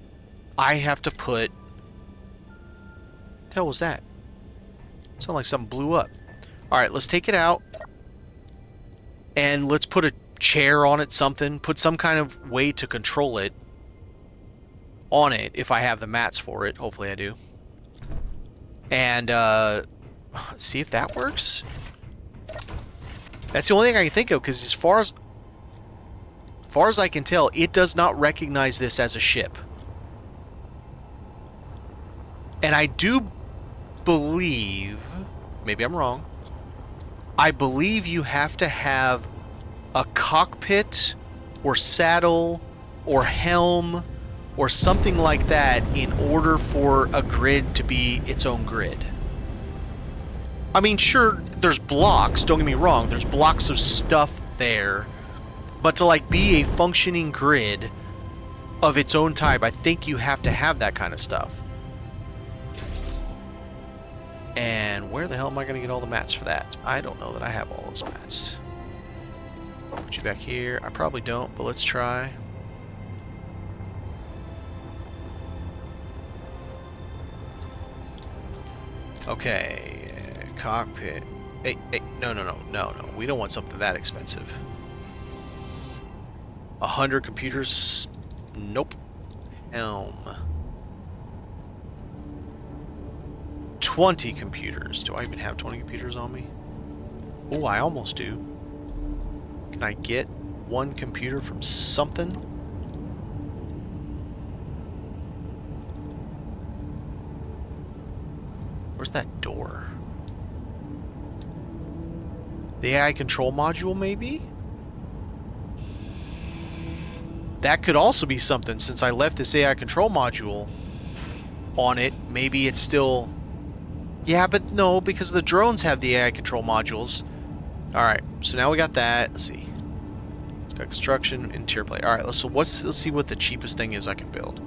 I have to put... What the hell was that? Sounded like something blew up. Alright, let's take it out. And let's put a chair on it, something. Put some kind of way to control it on it if I have the mats for it. Hopefully I do. And see if that works. That's the only thing I can think of, because as far as I can tell, it does not recognize this as a ship. And I do believe, maybe I'm wrong, I believe you have to have a cockpit or saddle or helm or something like that in order for a grid to be its own grid. I mean, sure, there's blocks, don't get me wrong, there's blocks of stuff there, but to like be a functioning grid of its own type, I think you have to have that kind of stuff. And where the hell am I going to get all the mats for that? I don't know that I have all those mats. Put you back here. I probably don't, but let's try. Okay. Cockpit. Hey, no. We don't want something that expensive. 100 computers? Nope. Helm. 20 computers. Do I even have 20 computers on me? Oh, I almost do. Can I get one computer from something? Where's that door? The AI control module, maybe? That could also be something, since I left this AI control module on it. Maybe it's still... Yeah, but no, because the drones have the AI control modules. Alright, so now we got that. Let's see. It's got construction, interior play. Alright, let's see what the cheapest thing is I can build.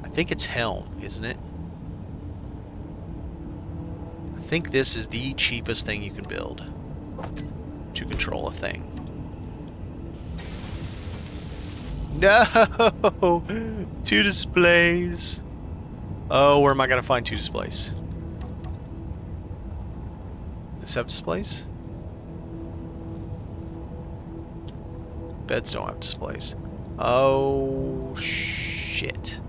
I think it's helm, isn't it? I think this is the cheapest thing you can build to control a thing. No! 2 displays. Oh, where am I going to find 2 displays? Does this have displays? Beds don't have displays. Oh, shit.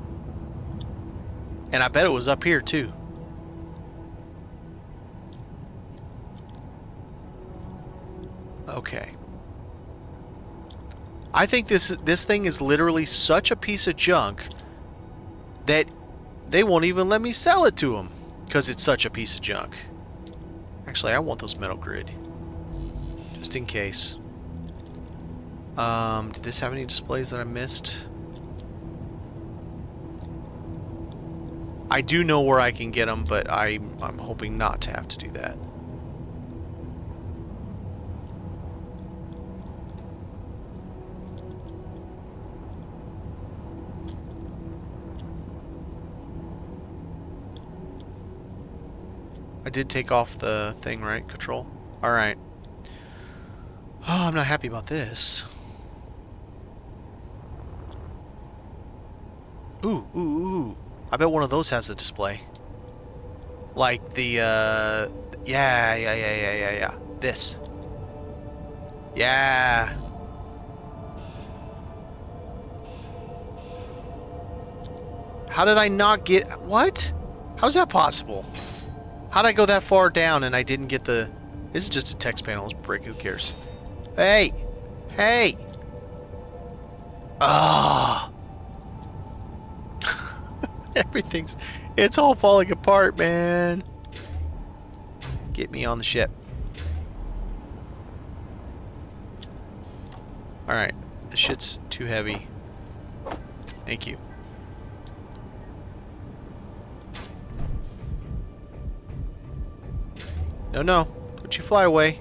And I bet it was up here, too. Okay. I think this thing is literally such a piece of junk that they won't even let me sell it to them because it's such a piece of junk. Actually, I want those metal grid. Just in case. Did this have any displays that I missed? I do know where I can get them, but I'm hoping not to have to do that. I did take off the thing, right? Control? Alright. Oh, I'm not happy about this. Ooh. I bet one of those has a display. Like the, yeah. This. Yeah. How did I not get... What? How's that possible? How'd I go that far down and I didn't get the... This is just a text panel. It's brick. Who cares? Hey! Hey! Ah! Everything's... It's all falling apart, man. Get me on the ship. Alright. This shit's too heavy. Thank you. No, no. Don't you fly away.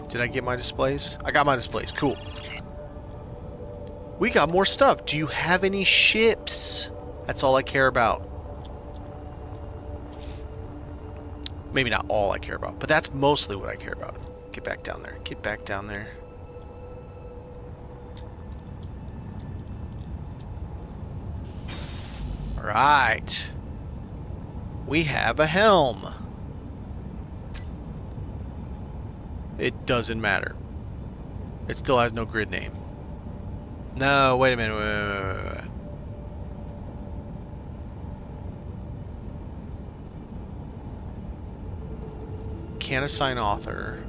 Did I get my displays? I got my displays. Cool. We got more stuff. Do you have any ships? That's all I care about. Maybe not all I care about, but that's mostly what I care about. Get back down there. Get back down there. Alright. We have a helm. It doesn't matter. It still has no grid name. No, wait a minute. Wait. Can't assign author.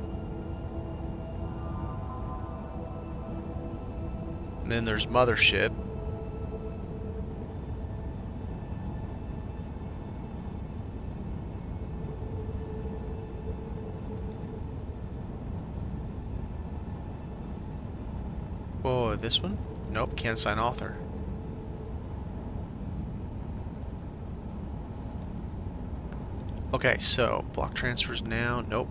And then there's mothership. Oh, this one? Nope, can't assign author. Okay, so block transfers now. Nope.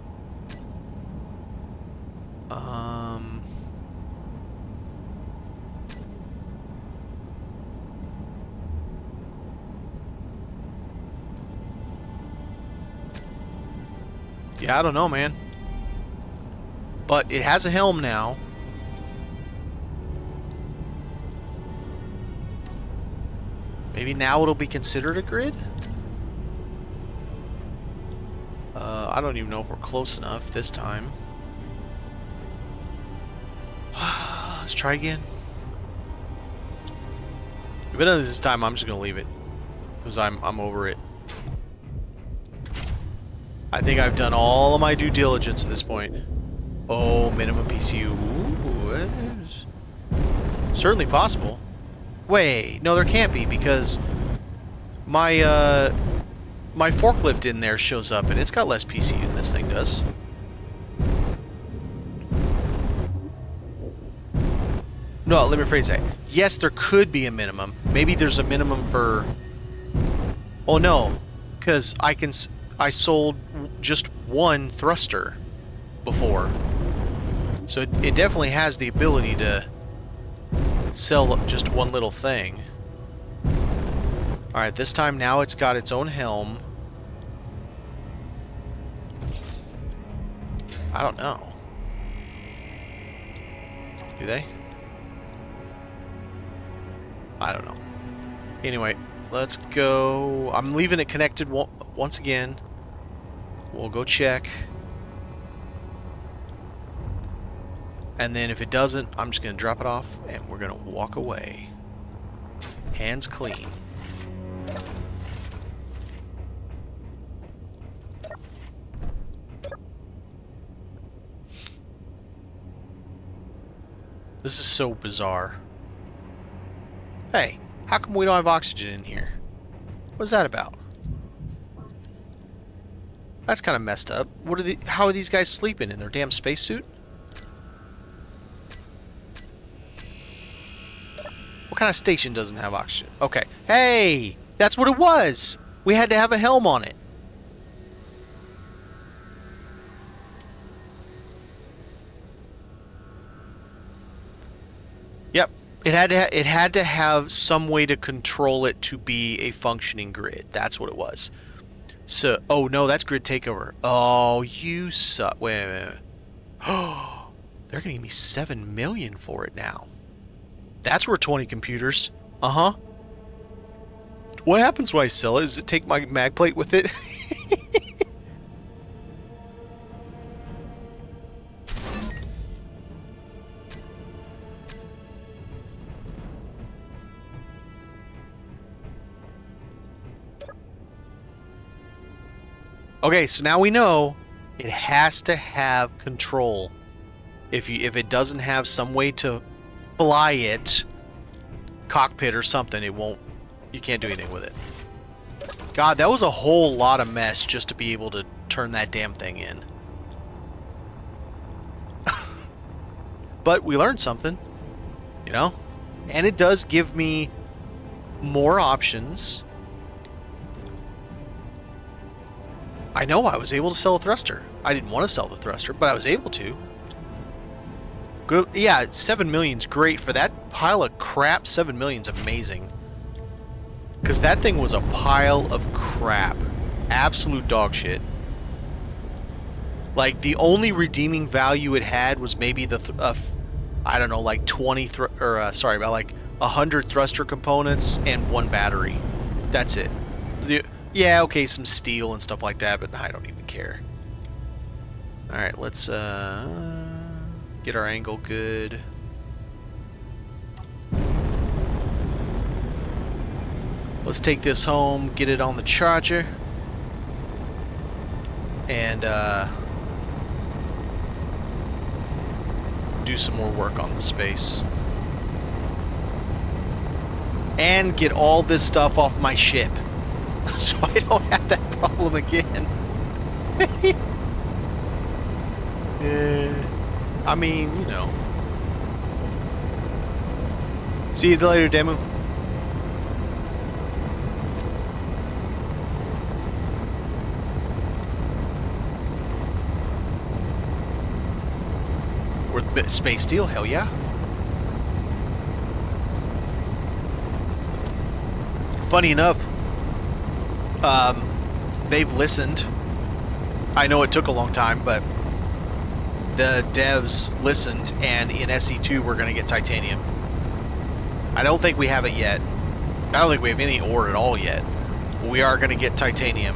Yeah, I don't know, man. But it has a helm now. Maybe now it'll be considered a grid? I don't even know if we're close enough this time. Let's try again. If it doesn't this time, I'm just gonna leave it. Because I'm over it. I think I've done all of my due diligence at this point. Oh, minimum PCU. Ooh, it's certainly possible. Wait, no, there can't be because my my forklift in there shows up and it's got less PCU than this thing does. No, let me rephrase that. Yes, there could be a minimum. Maybe there's a minimum for. Oh no, because I sold just one thruster before, so it definitely has the ability to sell just one little thing. Alright, this time now it's got its own helm. I don't know. Do they? I don't know. Anyway, let's go. I'm leaving it connected once again. We'll go check. And then if it doesn't, I'm just going to drop it off and we're going to walk away. Hands clean. This is so bizarre. Hey, how come we don't have oxygen in here? What's that about? That's kind of messed up. How are these guys sleeping in their damn spacesuit? What kind of station doesn't have oxygen? Okay. Hey! That's what it was! We had to have a helm on it. Yep. It had to have some way to control it to be a functioning grid. That's what it was. So, oh no, that's grid takeover. Oh, you suck. Wait. Oh, they're gonna give me 7 million for it now. That's worth 20 computers. Uh-huh. What happens when I sell it? Does it take my mag plate with it? Okay, so now we know it has to have control. If it doesn't have some way to fly it, cockpit or something, it won't. You can't do anything with it. God, that was a whole lot of mess just to be able to turn that damn thing in. But we learned something, you know? And it does give me more options. I know I was able to sell a thruster. I didn't want to sell the thruster, but I was able to. Good. Yeah, 7 million's great for that pile of crap. 7 million's amazing. Because that thing was a pile of crap. Absolute dog shit. Like, the only redeeming value it had was maybe the, I don't know, like 20, sorry, about like 100 thruster components and 1 battery. That's it. Yeah, okay, some steel and stuff like that, but I don't even care. Alright, let's, get our angle good. Let's take this home, get it on the charger, and do some more work on the space. And get all this stuff off my ship, so I don't have that problem again. I mean, you know. See you later, Demu. Worth space steel, hell yeah. Funny enough, they've listened. I know it took a long time, but the devs listened, and in SE2 we're going to get titanium. I don't think we have it yet. I don't think we have any ore at all yet. We are going to get titanium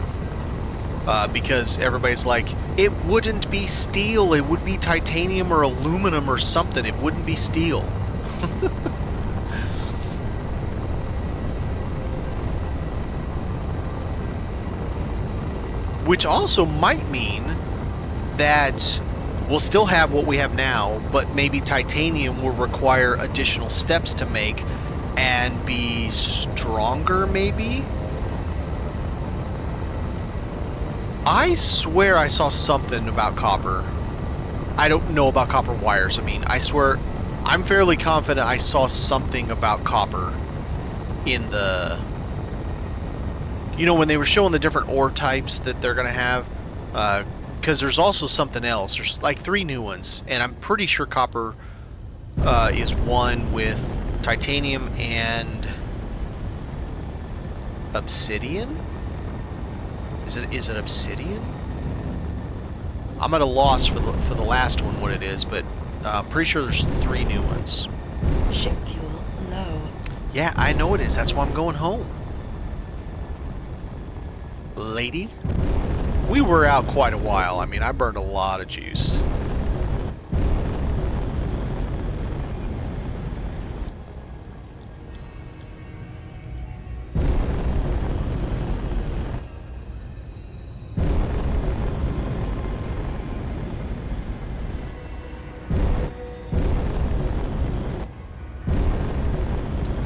because everybody's like, it wouldn't be steel, it would be titanium or aluminum or something. It wouldn't be steel. Which also might mean that we'll still have what we have now, but maybe titanium will require additional steps to make and be stronger, maybe? I swear I saw something about copper. I don't know about copper wires. I mean, I swear, I'm fairly confident I saw something about copper in the... You know, when they were showing the different ore types that they're going to have, because there's also something else. There's like 3 new ones, and I'm pretty sure copper is one with titanium and obsidian? Is it obsidian? I'm at a loss for the last one what it is, but I'm pretty sure there's 3 new ones. Ship fuel low. Yeah, I know it is. That's why I'm going home. Lady? We were out quite a while. I mean, I burned a lot of juice.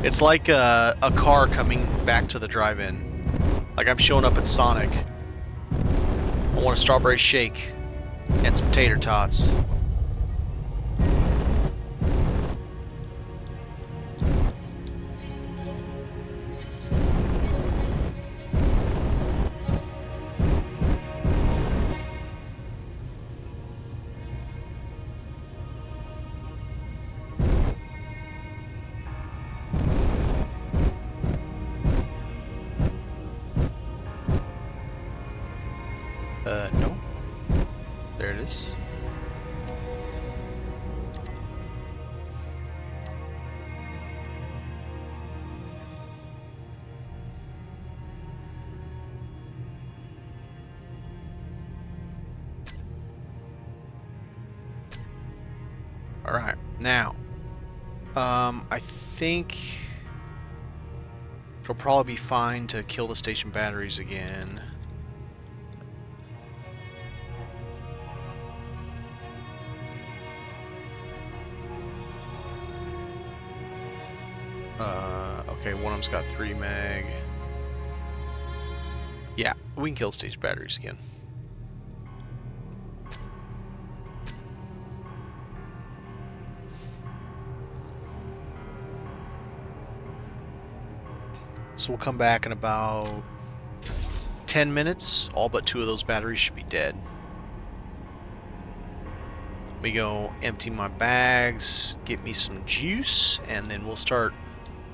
It's like a car coming back to the drive-in. Like I'm showing up at Sonic. I want a strawberry shake and some tater tots. No. There it is. All right. Now, I think it'll probably be fine to kill the station batteries again. Okay, one of them's got 3 meg. Yeah, we can kill station batteries again. So we'll come back in about 10 minutes, all but 2 of those batteries should be dead. We go empty my bags, get me some juice, and then we'll start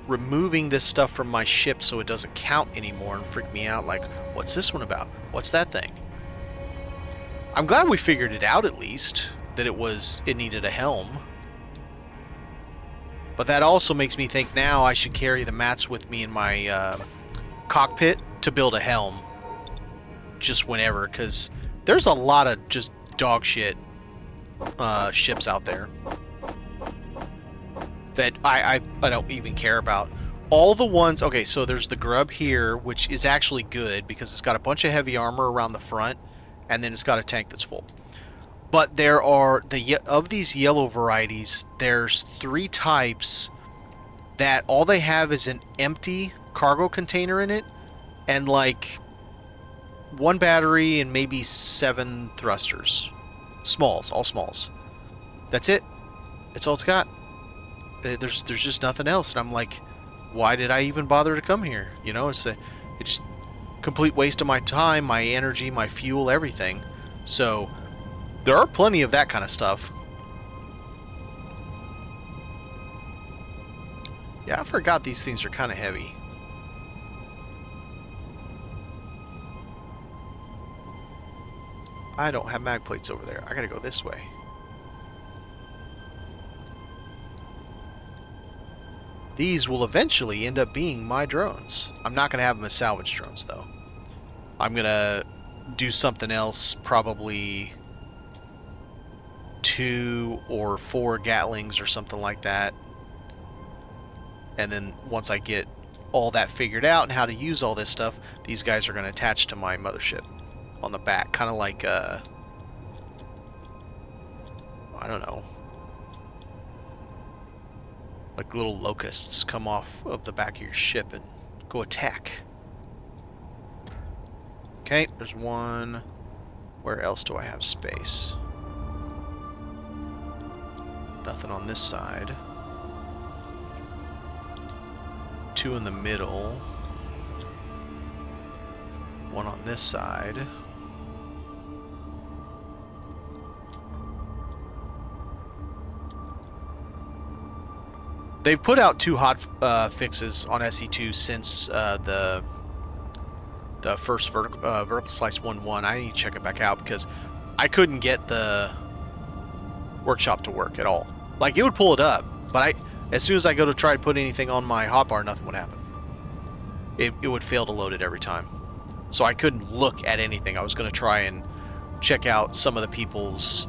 removing this stuff from my ship so it doesn't count anymore and freak me out like, what's this one about? What's that thing? I'm glad we figured it out at least, that it needed a helm. But that also makes me think now I should carry the mats with me in my cockpit to build a helm. Just whenever, because there's a lot of just dog shit ships out there that I don't even care about. All the ones, okay, so there's the Grub here, which is actually good because it's got a bunch of heavy armor around the front, and then it's got a tank that's full. But there are, of these yellow varieties, there's 3 types that all they have is an empty cargo container in it, and like 1 battery and maybe 7 thrusters. Smalls, all smalls. That's it. That's all it's got. There's just nothing else, and I'm like, why did I even bother to come here? You know, it's just complete waste of my time, my energy, my fuel, everything. So there are plenty of that kind of stuff. Yeah, I forgot these things are kind of heavy. I don't have mag plates over there. I gotta go this way. These will eventually end up being my drones. I'm not gonna have them as salvage drones though. I'm gonna do something else, probably 2 or 4 Gatlings or something like that. And then once I get all that figured out and how to use all this stuff, these guys are gonna attach to my mothership on the back, kind of like I don't know, like little locusts come off of the back of your ship and go attack. Okay, there's 1. Where else do I have space? Nothing on this side. 2 in the middle. 1 on this side. They've put out 2 hot fixes on SE2 since the first vertical slice 1.1. I need to check it back out because I couldn't get the workshop to work at all. Like, it would pull it up, but as soon as I go to try to put anything on my hotbar, nothing would happen. It would fail to load it every time. So I couldn't look at anything. I was going to try and check out some of the people's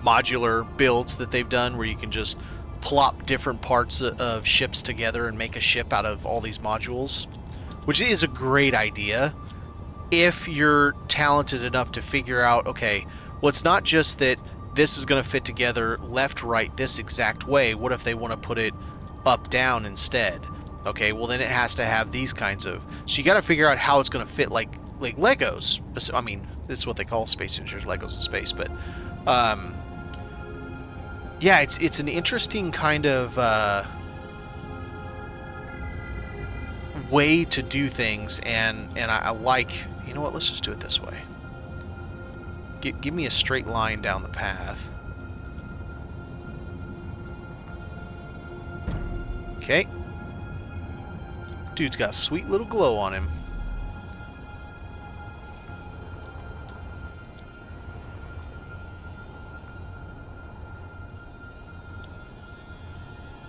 modular builds that they've done where you can just plop different parts of ships together and make a ship out of all these modules, which is a great idea if you're talented enough to figure out, okay, well, it's not just that this is going to fit together left, right, this exact way. What if they want to put it up, down instead? Okay, well, then it has to have these kinds of... So you got to figure out how it's going to fit like Legos. I mean, that's what they call space engineers, Legos in space, but... yeah, it's an interesting kind of way to do things, and I like... You know what? Let's just do it this way. Give me a straight line down the path. Okay. Dude's got a sweet little glow on him.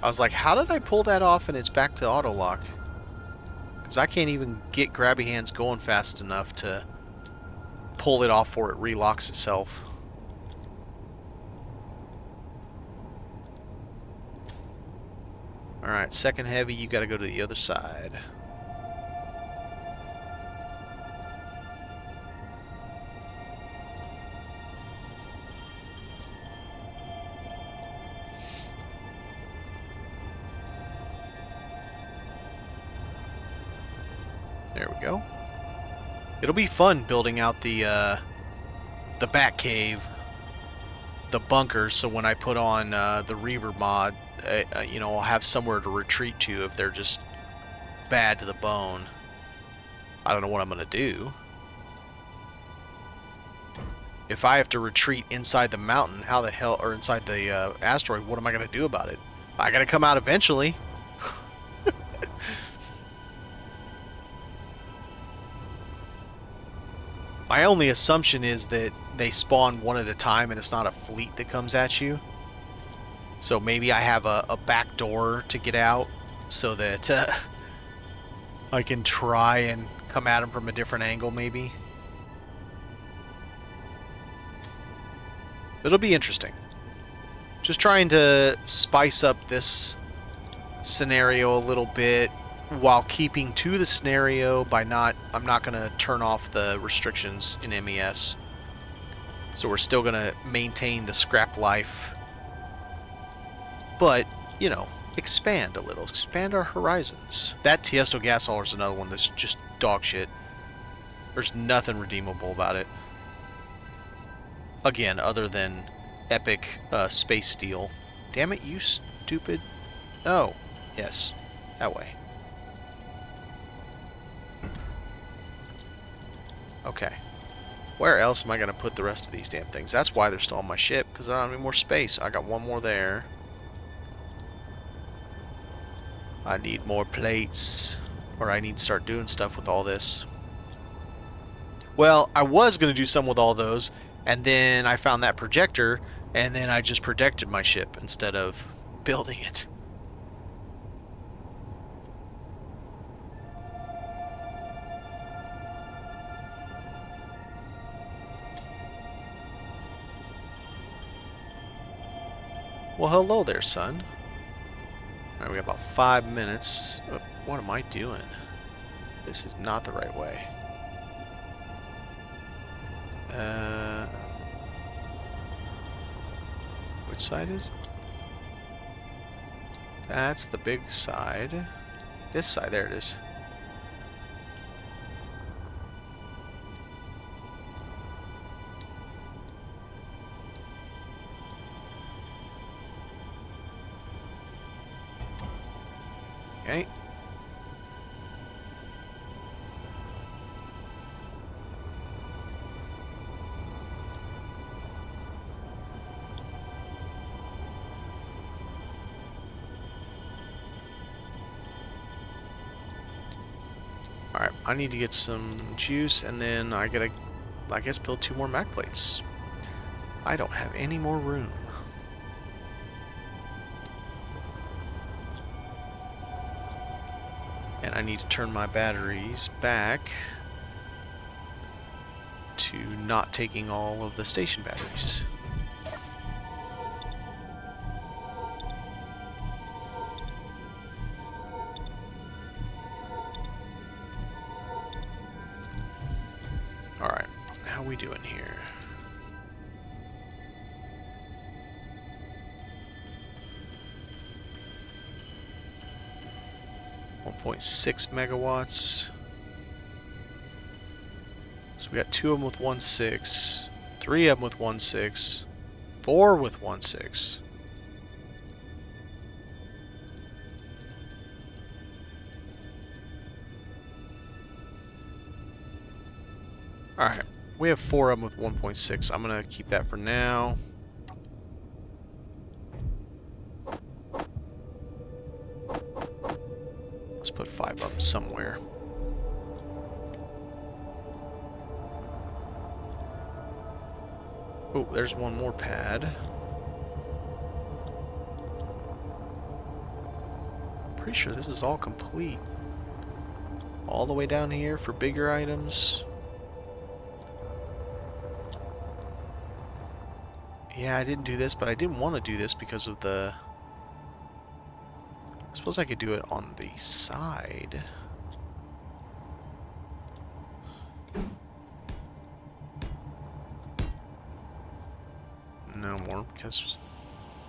I was like, how did I pull that off and it's back to auto lock? Because I can't even get grabby hands going fast enough to pull it off before it relocks itself. Alright, second heavy, you gotta go to the other side. There we go. It'll be fun building out the bat cave, the bunkers, so when I put on the Reaver mod, you know, I'll have somewhere to retreat to if they're just bad to the bone. I don't know what I'm going to do. If I have to retreat inside the mountain, how the hell, or inside the asteroid, what am I going to do about it? I got to come out eventually. My only assumption is that they spawn one at a time and it's not a fleet that comes at you. So maybe I have a back door to get out so that I can try and come at them from a different angle, maybe. It'll be interesting. Just trying to spice up this scenario a little bit while keeping to the scenario by I'm not going to turn off the restrictions in MES. So we're still going to maintain the scrap life. But, you know, expand a little. Expand our horizons. That Tiesto gas hauler is another one that's just dog shit. There's nothing redeemable about it. Again, other than epic space steel. Damn it, you stupid... Oh, yes. That way. Okay. Where else am I going to put the rest of these damn things? That's why they're still on my ship, because I don't have any more space. I got one more there. I need more plates, or I need to start doing stuff with all this. Well, I was going to do some with all those, and then I found that projector, and then I just projected my ship instead of building it. Well, hello there, son. Alright, we got about 5 minutes. What am I doing? This is not the right way. Which side is it? That's the big side. This side, there it is. Okay. Alright, I need to get some juice, and then I gotta, I guess, build 2 more Mac plates. I don't have any more room. And I need to turn my batteries back to not taking all of the station batteries. Alright, how we doing here? .6 megawatts. So we got 2 of them with 1.6, 3 of them with 1.6, 4 with 1.6. Alright, we have 4 of them with 1.6. I'm going to keep that for now. Let's put 5 up somewhere. Oh, there's one more pad. Pretty sure this is all complete. All the way down here for bigger items. Yeah, I didn't do this, but I didn't want to do this because of the... I suppose I could do it on the side. No more, because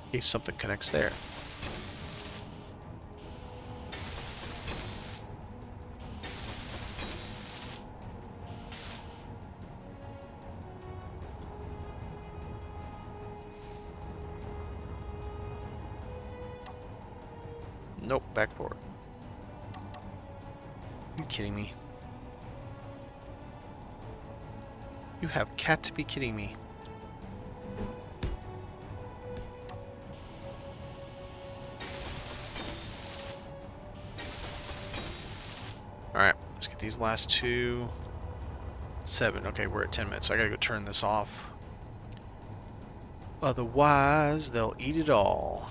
in case something connects there. Nope, back forward. Are you kidding me? You have got to be kidding me. Alright, let's get these last two. 7. Okay, we're at 10 minutes. I gotta go turn this off. Otherwise, they'll eat it all.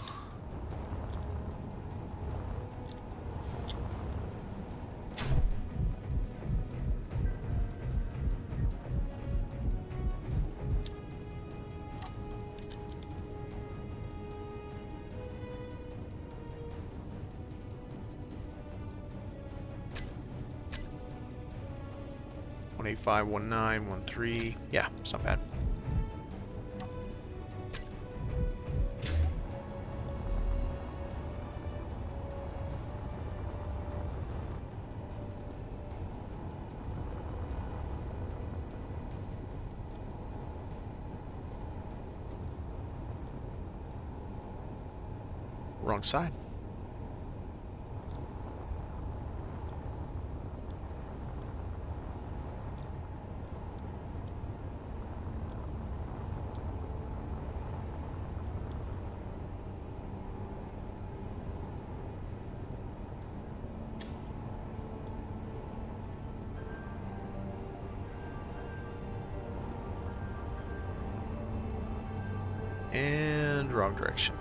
One 185, 19, 13. Yeah, it's not bad. Wrong side. And wrong direction.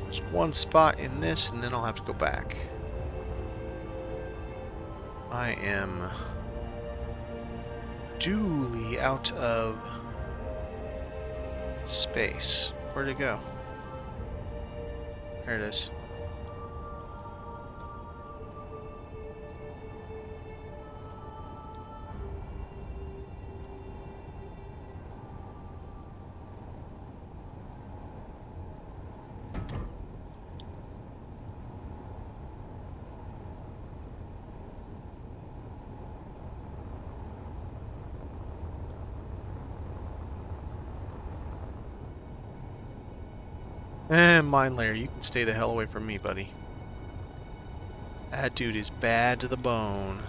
There's one spot in this, and then I'll have to go back. I am duly out of space. Where'd it go? There it is. Mine layer, you can stay the hell away from me, buddy. That dude is bad to the bone.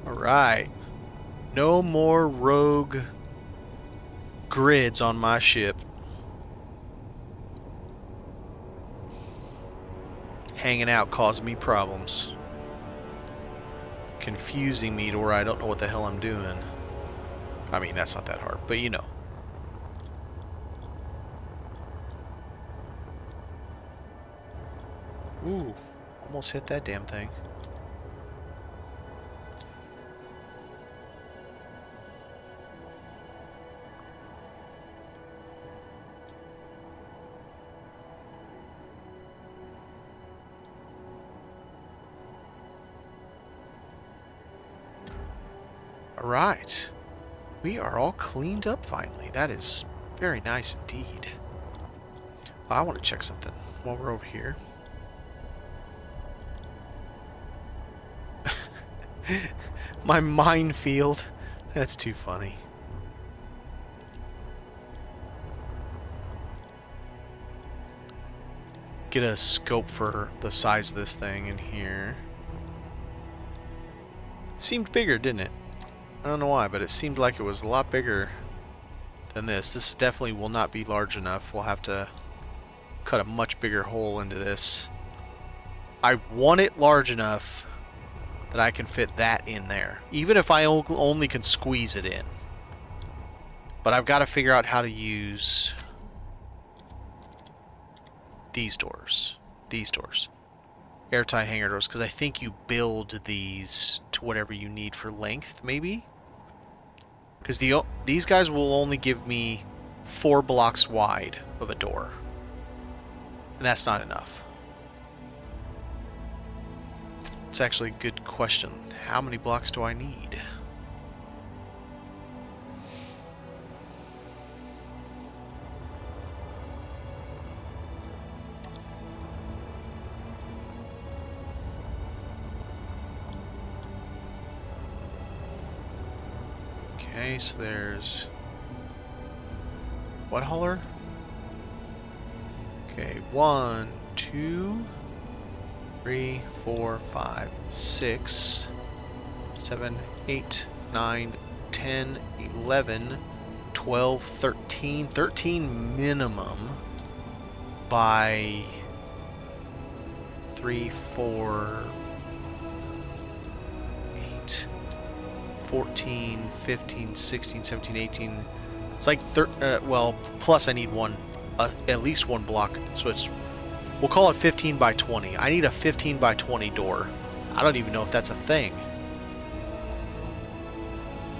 Alright. No more rogue grids on my ship. Hanging out causing me problems. Confusing me to where I don't know what the hell I'm doing. I mean, that's not that hard, but you know. Ooh, almost hit that damn thing. Alright. We are all cleaned up finally. That is very nice indeed. I want to check something while we're over here. My minefield. That's too funny. Get a scope for the size of this thing in here. Seemed bigger, didn't it? I don't know why, but it seemed like it was a lot bigger than this. This definitely will not be large enough. We'll have to cut a much bigger hole into this. I want it large enough that I can fit that in there, even if I only can squeeze it in. But I've got to figure out how to use these doors. These doors. Airtight hangar doors, because I think you build these to whatever you need for length, maybe? Because these guys will only give me 4 blocks wide of a door. And that's not enough. It's actually a good question. How many blocks do I need? Okay, so there's... what holler? Okay, 1, 2, 3, 4, 5, 6, 7, 8, 9, 10, 11, 12, 13. 13 minimum by 3, 4, 8, 14, 15, 16, 17, 18. It's like, well, plus I need one, at least one block, so it's, we'll call it 15 by 20. I need a 15 by 20 door. I don't even know if that's a thing.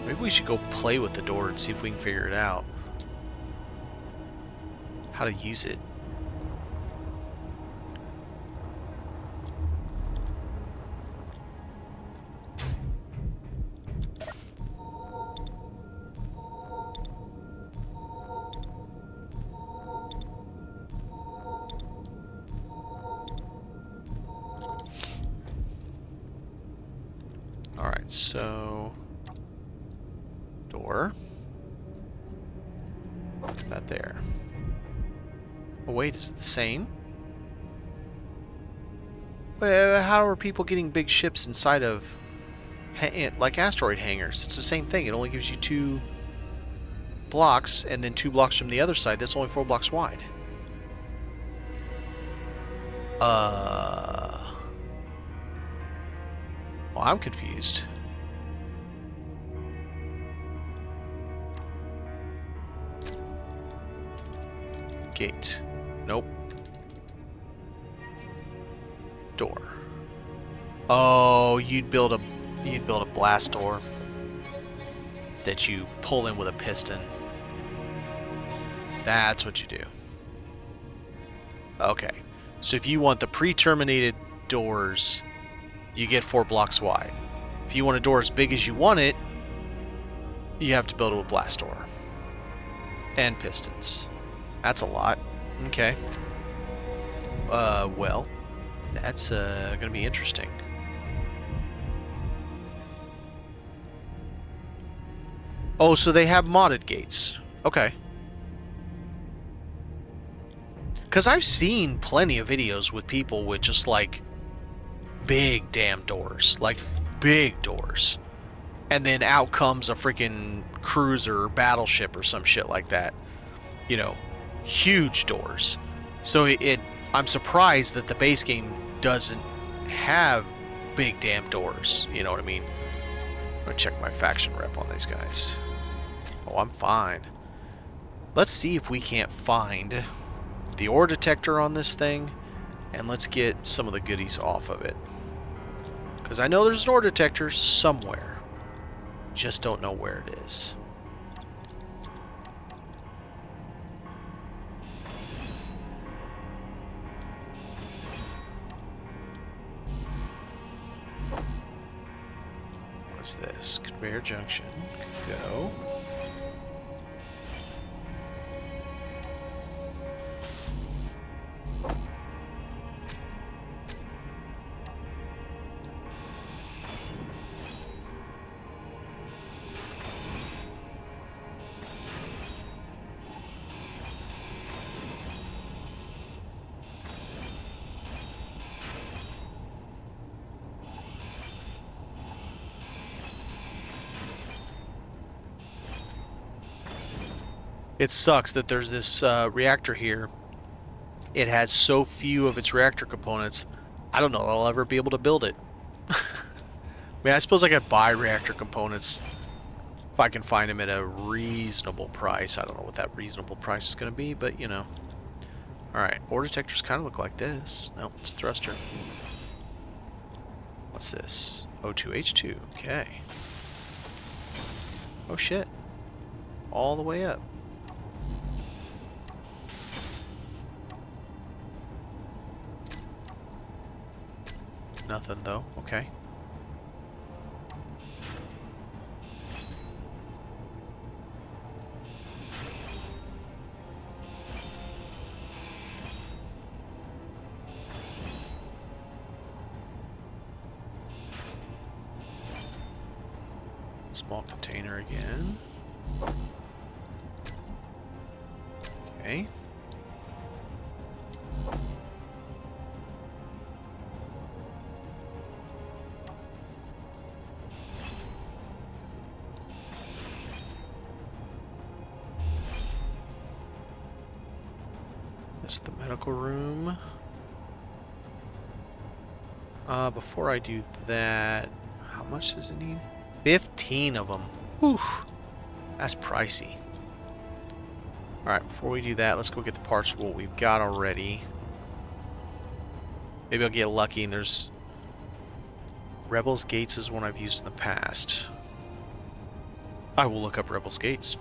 Maybe we should go play with the door and see if we can figure it out. How to use it. Alright, so... door. That there. Oh wait, is it the same? Well, how are people getting big ships inside of... like asteroid hangars? It's the same thing. It only gives you 2 blocks, and then 2 blocks from the other side. That's only 4 blocks wide. Well, I'm confused. Gate. Nope. Door. Oh, you'd build a blast door that you pull in with a piston. That's what you do. Okay. So if you want the pre-terminated doors, you get 4 blocks wide. If you want a door as big as you want it, you have to build it with blast door. And pistons. That's a lot. Okay. Well, that's gonna be interesting. Oh, so they have modded gates. Okay. Because I've seen plenty of videos with people with just, like, big damn doors. Like, big doors. And then out comes a freaking cruiser or battleship or some shit like that. You know, huge doors. So I'm surprised that the base game doesn't have big damn doors. You know what I mean? I'm gonna check my faction rep on these guys. Oh, I'm fine. Let's see if we can't find the ore detector on this thing, and let's get some of the goodies off of it. Because I know there's an ore detector somewhere. Just don't know where it is. What's this? Conveyor junction. Go. It sucks that there's this reactor here. It has so few of its reactor components. I don't know if I'll ever be able to build it. I mean, I suppose I could buy reactor components if I can find them at a reasonable price. I don't know what that reasonable price is going to be, but you know. Alright, ore detectors kind of look like this. No, it's a thruster. What's this? O2H2. Okay. Oh shit. All the way up. Nothing though. Okay. Small container again. Okay. This is the medical room. Before I do that, how much does it need? 15 of them. Whew. That's pricey. Alright, before we do that, let's go get the parts for what we've got already. Maybe I'll get lucky and there's... Rebels Gates is one I've used in the past. I will look up Rebels Gates.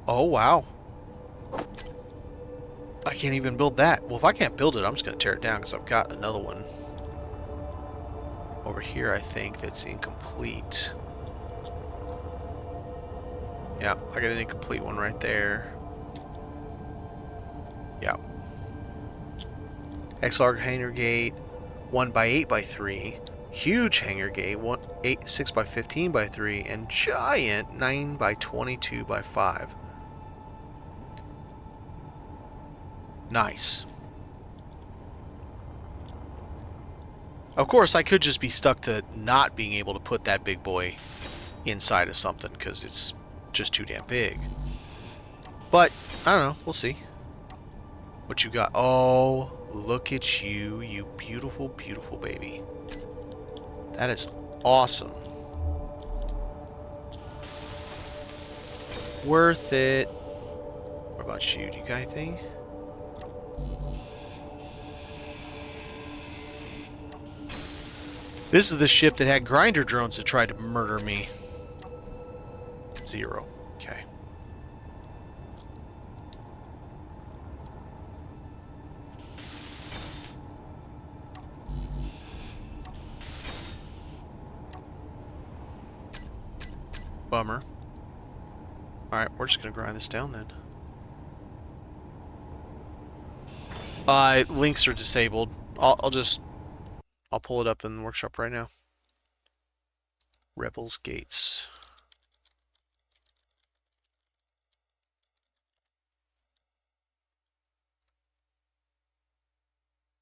Oh, wow. I can't even build that. Well, if I can't build it, I'm just going to tear it down because I've got another one over here, I think, that's incomplete. Yeah, I got an incomplete one right there. Yeah. XLR hanger gate, 1x8x3. Huge hanger gate, 6x15x3, and giant 9x22x5. Nice. Of course, I could just be stuck to not being able to put that big boy inside of something because it's just too damn big. But, I don't know. We'll see. What you got? Oh, look at you, you beautiful, beautiful baby. That is awesome. Worth it. What about you? Do you got anything? This is the ship that had grinder drones that tried to murder me. 0. Okay. Bummer. Alright, we're just gonna grind this down then. Links are disabled. I'll pull it up in the workshop right now. Rebels Gates.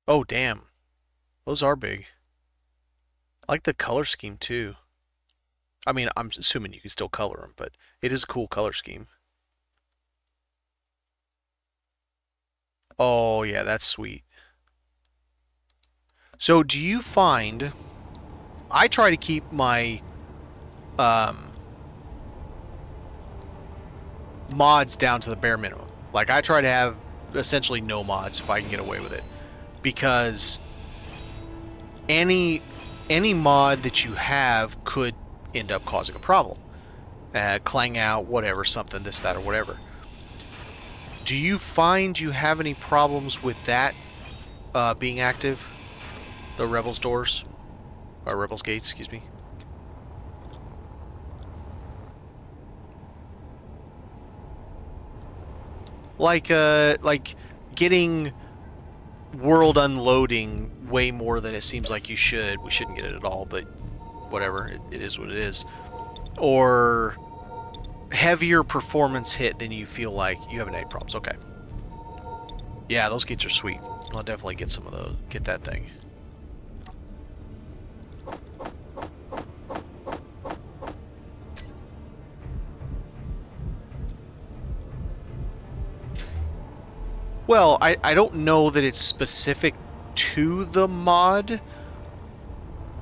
Oh, damn. Those are big. I like the color scheme, too. I mean, I'm assuming you can still color them, but it is a cool color scheme. Oh, yeah, that's sweet. So, do you find... I try to keep my mods down to the bare minimum. Like, I try to have essentially no mods if I can get away with it. Because any mod that you have could end up causing a problem. Clang out, whatever, something, this, that, or whatever. Do you find you have any problems with that being active? The Rebels doors? Or Rebels gates, excuse me. Like getting world unloading way more than it seems like you should. We shouldn't get it at all, but whatever. It is what it is. Or heavier performance hit than you feel like. You haven't had any problems. Okay. Yeah, those gates are sweet. I'll definitely get some of those. Get that thing. Well, I don't know that it's specific to the mod,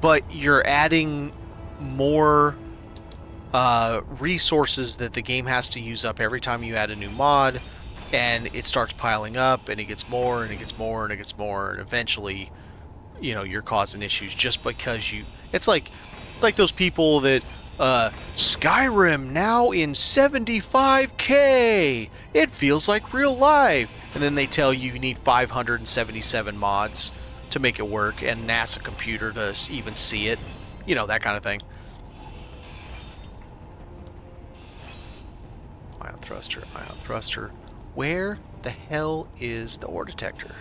but you're adding more resources that the game has to use up every time you add a new mod, and it starts piling up, and it gets more, and it gets more, and it gets more, and eventually, you know, you're causing issues just because you... It's like those people that... Skyrim now in 75K! It feels like real life! And then they tell you need 577 mods to make it work, and NASA computer to even see it. You know, that kind of thing. Ion thruster, ion thruster. Where the hell is the ore detector?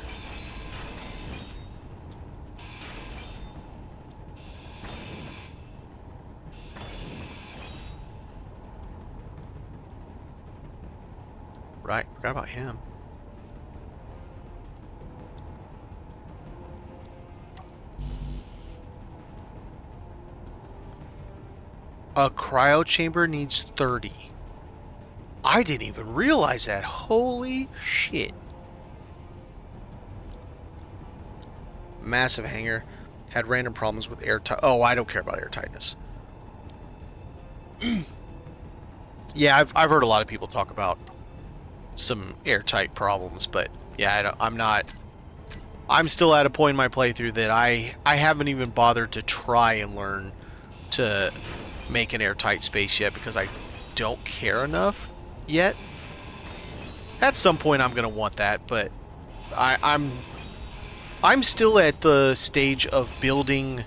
Right, forgot about him. A cryo chamber needs 30. I didn't even realize that. Holy shit. Massive hangar. Had random problems with airtight. Oh, I don't care about airtightness. Yeah, I've heard a lot of people talk about some airtight problems, but yeah, I'm still at a point in my playthrough that I haven't even bothered to try and learn to make an airtight space yet because I don't care enough yet. At some point I'm gonna want that, but I'm still at the stage of building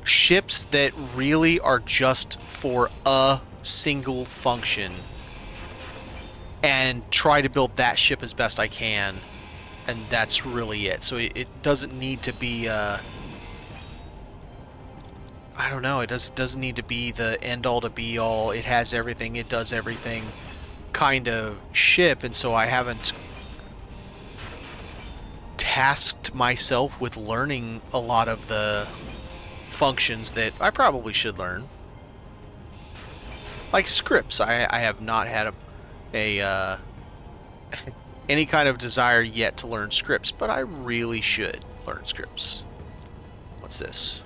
ships that really are just for a single function and try to build that ship as best I can, and that's really it. So it doesn't need to be I don't know, it doesn't need to be the end all to be all, it has everything, it does everything kind of ship, and so I haven't tasked myself with learning a lot of the functions that I probably should learn. Like scripts, I have not had a any kind of desire yet to learn scripts, but I really should learn scripts. What's this?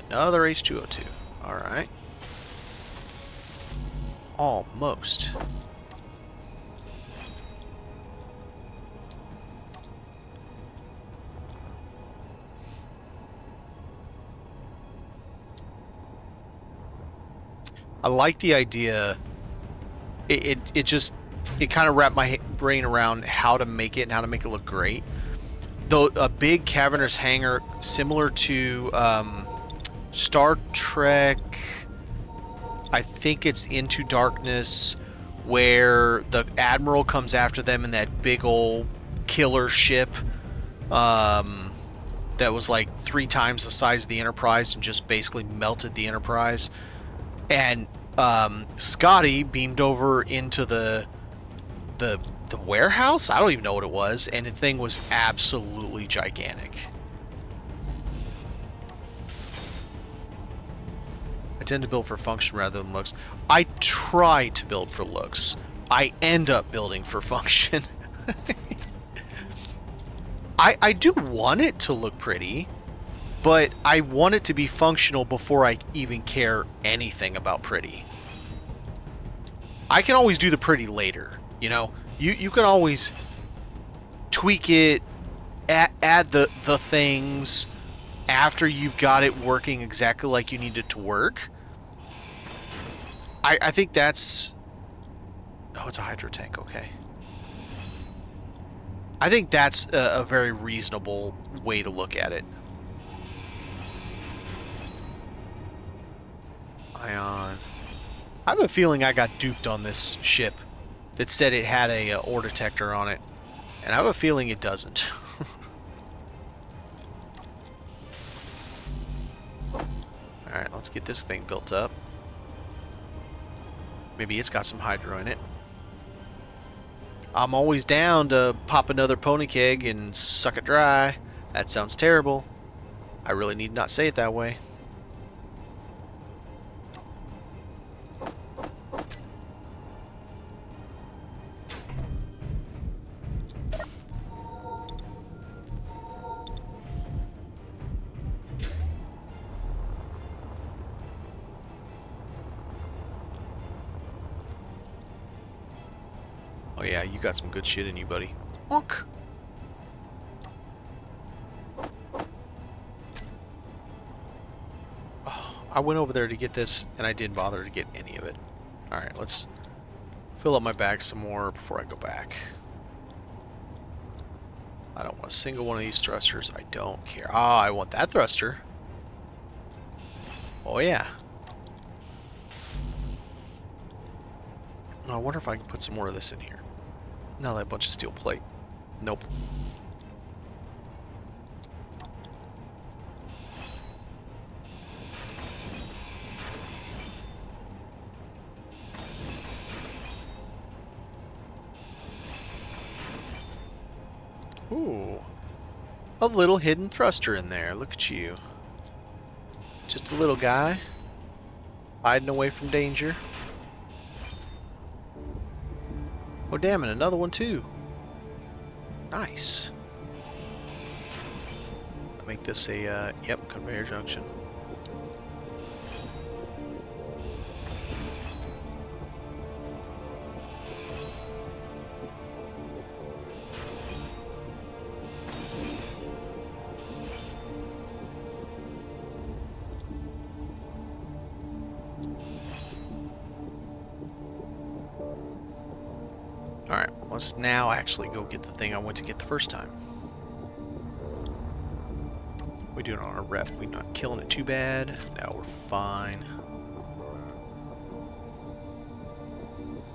Another H2O2. Alright. Almost. I like the idea. It kind of wrapped my brain around how to make it and how to make it look great. Though a big cavernous hangar similar to Star Trek, I think it's Into Darkness, where the Admiral comes after them in that big old killer ship that was like 3 times the size of the Enterprise and just basically melted the Enterprise. And Scotty beamed over into the warehouse? I don't even know what it was, and the thing was absolutely gigantic. I tend to build for function rather than looks. I try to build for looks. I end up building for function. I do want it to look pretty, but I want it to be functional before I even care anything about pretty. I can always do the pretty later, you know? You can always tweak it, add the things after you've got it working exactly like you need it to work. I think that's... Oh, it's a hydro tank, okay. I think that's a very reasonable way to look at it. Ion. I have a feeling I got duped on this ship that said it had a ore detector on it, and I have a feeling it doesn't. Alright, let's get this thing built up. Maybe it's got some hydro in it. I'm always down to pop another pony keg and suck it dry. That sounds terrible. I really need not say it that way. Oh yeah, you got some good shit in you, buddy. Honk. Oh, I went over there to get this, and I didn't bother to get any of it. Alright, let's fill up my bag some more before I go back. I don't want a single one of these thrusters. I don't care. Ah, I want that thruster. Oh yeah. I wonder if I can put some more of this in here. Not like a bunch of steel plate. Nope. Ooh. A little hidden thruster in there. Look at you. Just a little guy. Hiding away from danger. Oh damn, and another one too. Nice. Make this a, yep, conveyor junction. Alright, let's now actually go get the thing I went to get the first time. We doing it on our rep. We're not killing it too bad. No, we're fine.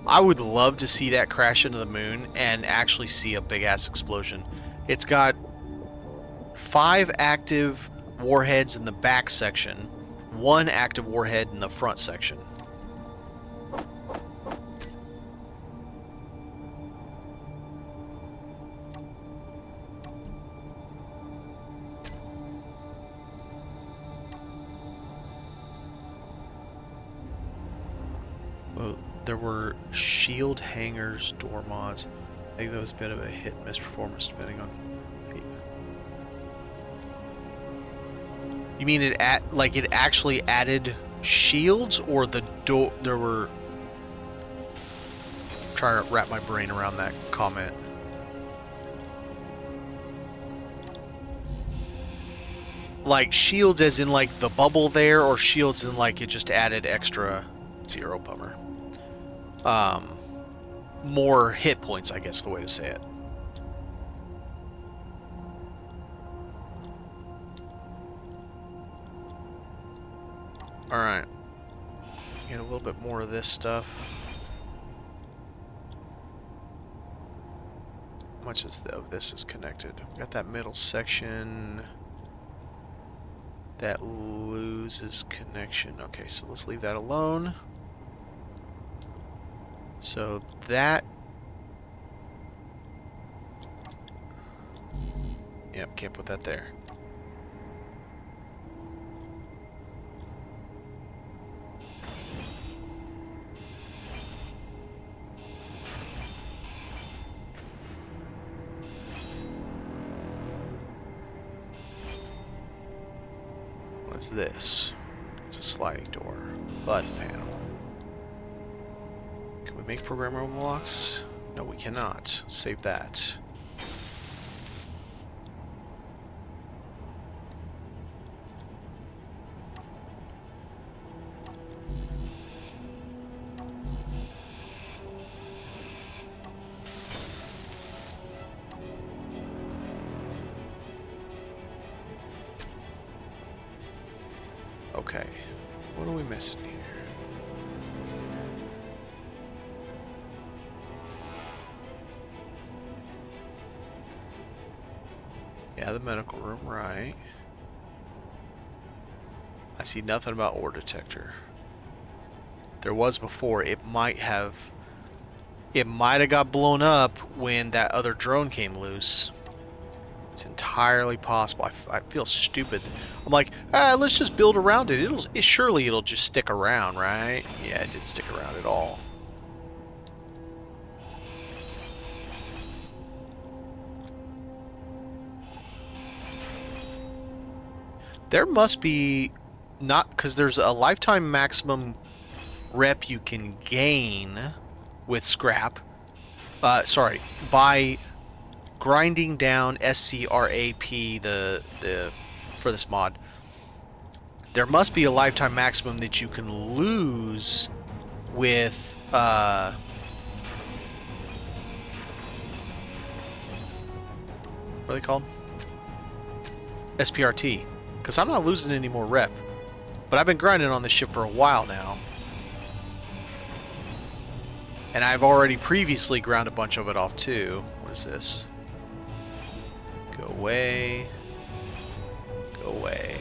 I would love to see that crash into the moon and actually see a big-ass explosion. It's got 5 active warheads in the back section, 1 active warhead in the front section. Well, there were shield hangers, door mods. I think that was a bit of a hit and miss performance depending on. You mean it actually added shields, or the door? There were. I'm trying to wrap my brain around that comment. Like shields, as in like the bubble there, or shields in like it just added extra. Zero, bummer. More hit points, I guess the way to say it. Alright. Get a little bit more of this stuff. How much of this is connected? We got that middle section that loses connection. Okay, so let's leave that alone. So that... Yep, can't put that there. What's this? It's a sliding door. Button panel. Can we make programmable blocks? No, we cannot. Save that. Okay, what are we missing here? Yeah, the medical room, right. I see nothing about ore detector. There was before. It might have got blown up when that other drone came loose. It's entirely possible. I feel stupid. I'm like, let's just build around it. Surely it'll just stick around, right? Yeah, it didn't stick around at all. There must be not, because there's a lifetime maximum rep you can gain with scrap. Sorry, by grinding down SCRAP for this mod. There must be a lifetime maximum that you can lose with what are they called? SPRT. Because I'm not losing any more rep. But I've been grinding on this ship for a while now. And I've already previously ground a bunch of it off too. What is this? Go away. Go away.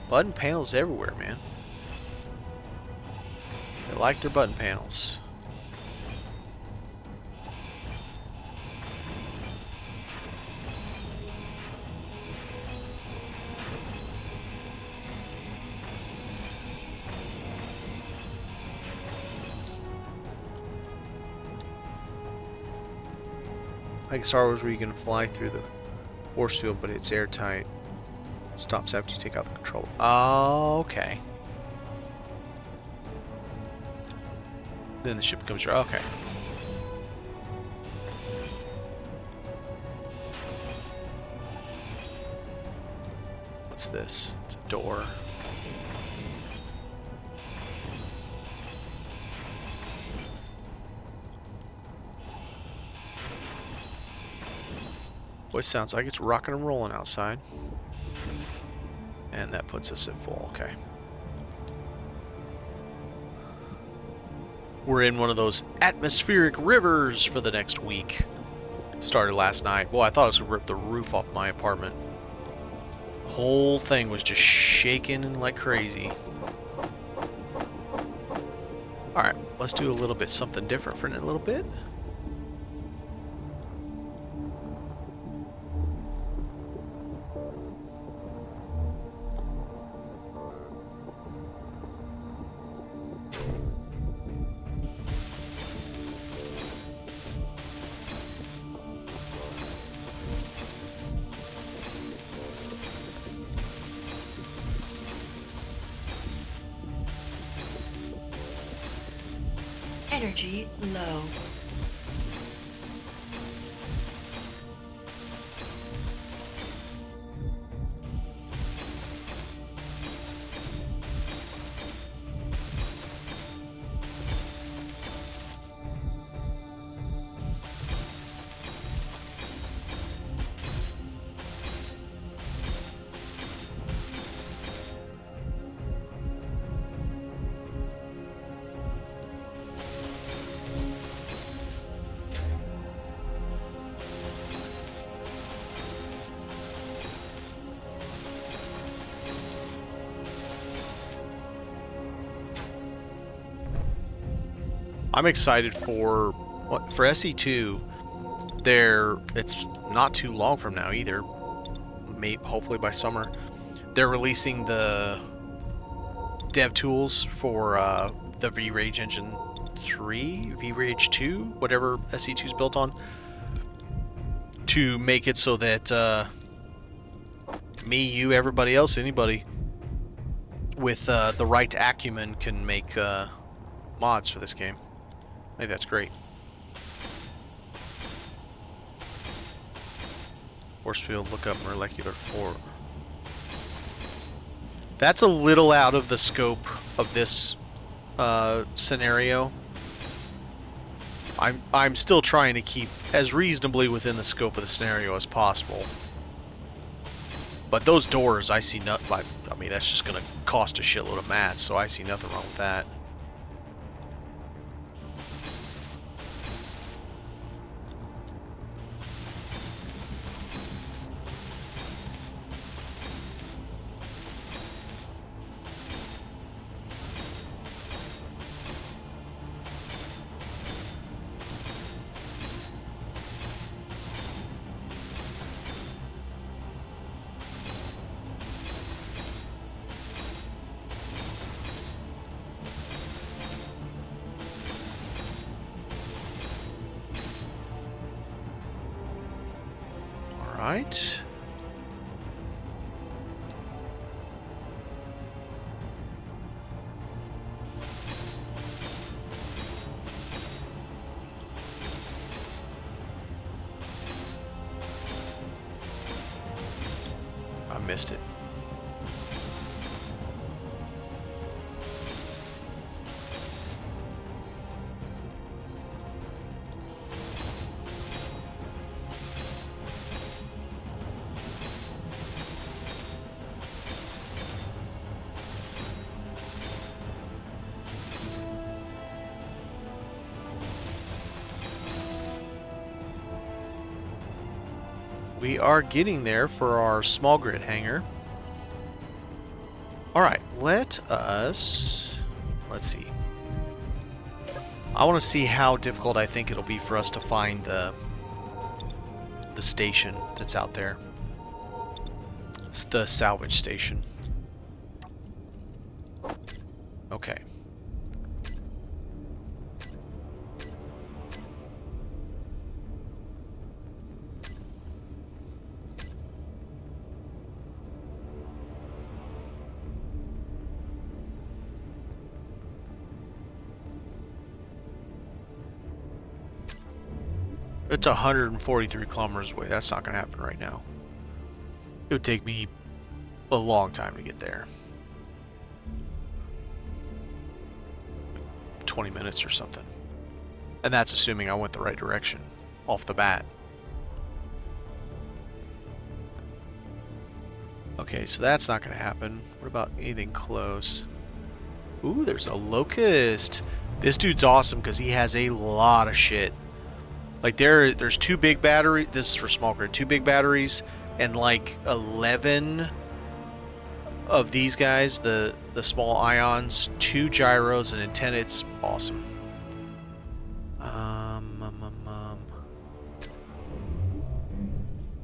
Button panels everywhere, man. They like their button panels. Like Star Wars where you can fly through the force field, but it's airtight. Stops after you take out the control. Oh, okay. Then the ship comes. Okay. What's this? It's a door. Boy, sounds like it's rocking and rolling outside. And that puts us at full. Okay. We're in one of those atmospheric rivers for the next week. Started last night. Boy, I thought it was going to rip the roof off my apartment. Whole thing was just shaking like crazy. Alright, let's do a little bit something different for a little bit. Energy low. I'm excited for SE2. It's not too long from now either. Hopefully by summer, they're releasing the dev tools for the V-Rage Engine 3, V-Rage 2, whatever SE2 is built on, to make it so that me, you, everybody else, anybody with the right acumen can make mods for this game. I think that's great. Force field, look up molecular force. That's a little out of the scope of this scenario. I'm still trying to keep as reasonably within the scope of the scenario as possible. But those doors, I see nothing. I mean, that's just going to cost a shitload of mats, so I see nothing wrong with that. Right. I missed it. We are getting there for our small grid hangar. Alright, let's see. I want to see how difficult I think it'll be for us to find the station that's out there. It's the salvage station. Okay. It's 143 kilometers away. That's not going to happen right now. It would take me a long time to get there. 20 minutes or something. And that's assuming I went the right direction off the bat. Okay, so that's not going to happen. What about anything close? Ooh, there's a locust. This dude's awesome because he has a lot of shit. Like there's 2 big batteries. This is for small grid. 2 big batteries and like 11 of these guys, the small ions, 2 gyros, and antenna. It's awesome.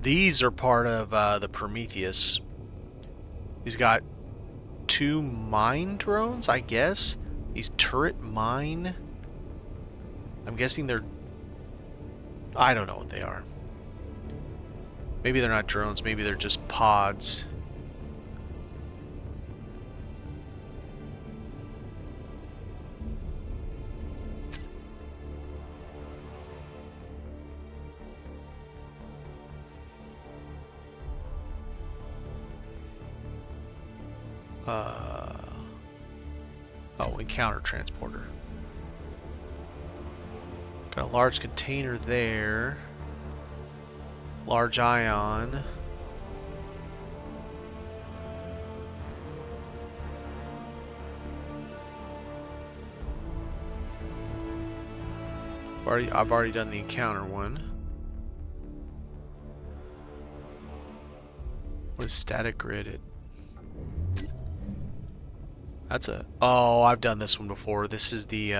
These are part of the Prometheus. He's got 2 mine drones, I guess. These turret mine. I'm guessing they're... I don't know what they are. Maybe they're not drones. Maybe they're just pods. Oh, encounter transporter. Got a large container there. Large ion. I've already done the encounter one. What is static gridded? That's a... Oh, I've done this one before. This is the,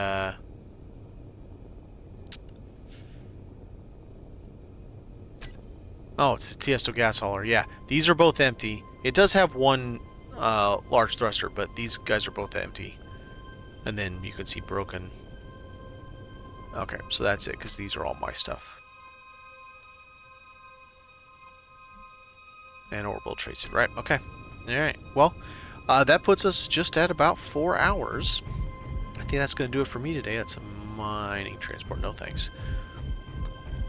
Oh, it's the Tiesto gas hauler. Yeah, these are both empty. It does have one large thruster, but these guys are both empty. And then you can see broken. Okay, so that's it, because these are all my stuff. And orbital tracing, right? Okay. Alright, well... that puts us just at about 4 hours. I think that's going to do it for me today. That's a mining transport. No thanks.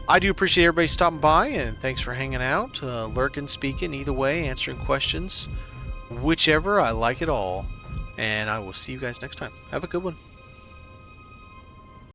I do appreciate everybody stopping by, and thanks for hanging out, lurking, speaking, either way, answering questions. Whichever, I like it all. And I will see you guys next time. Have a good one.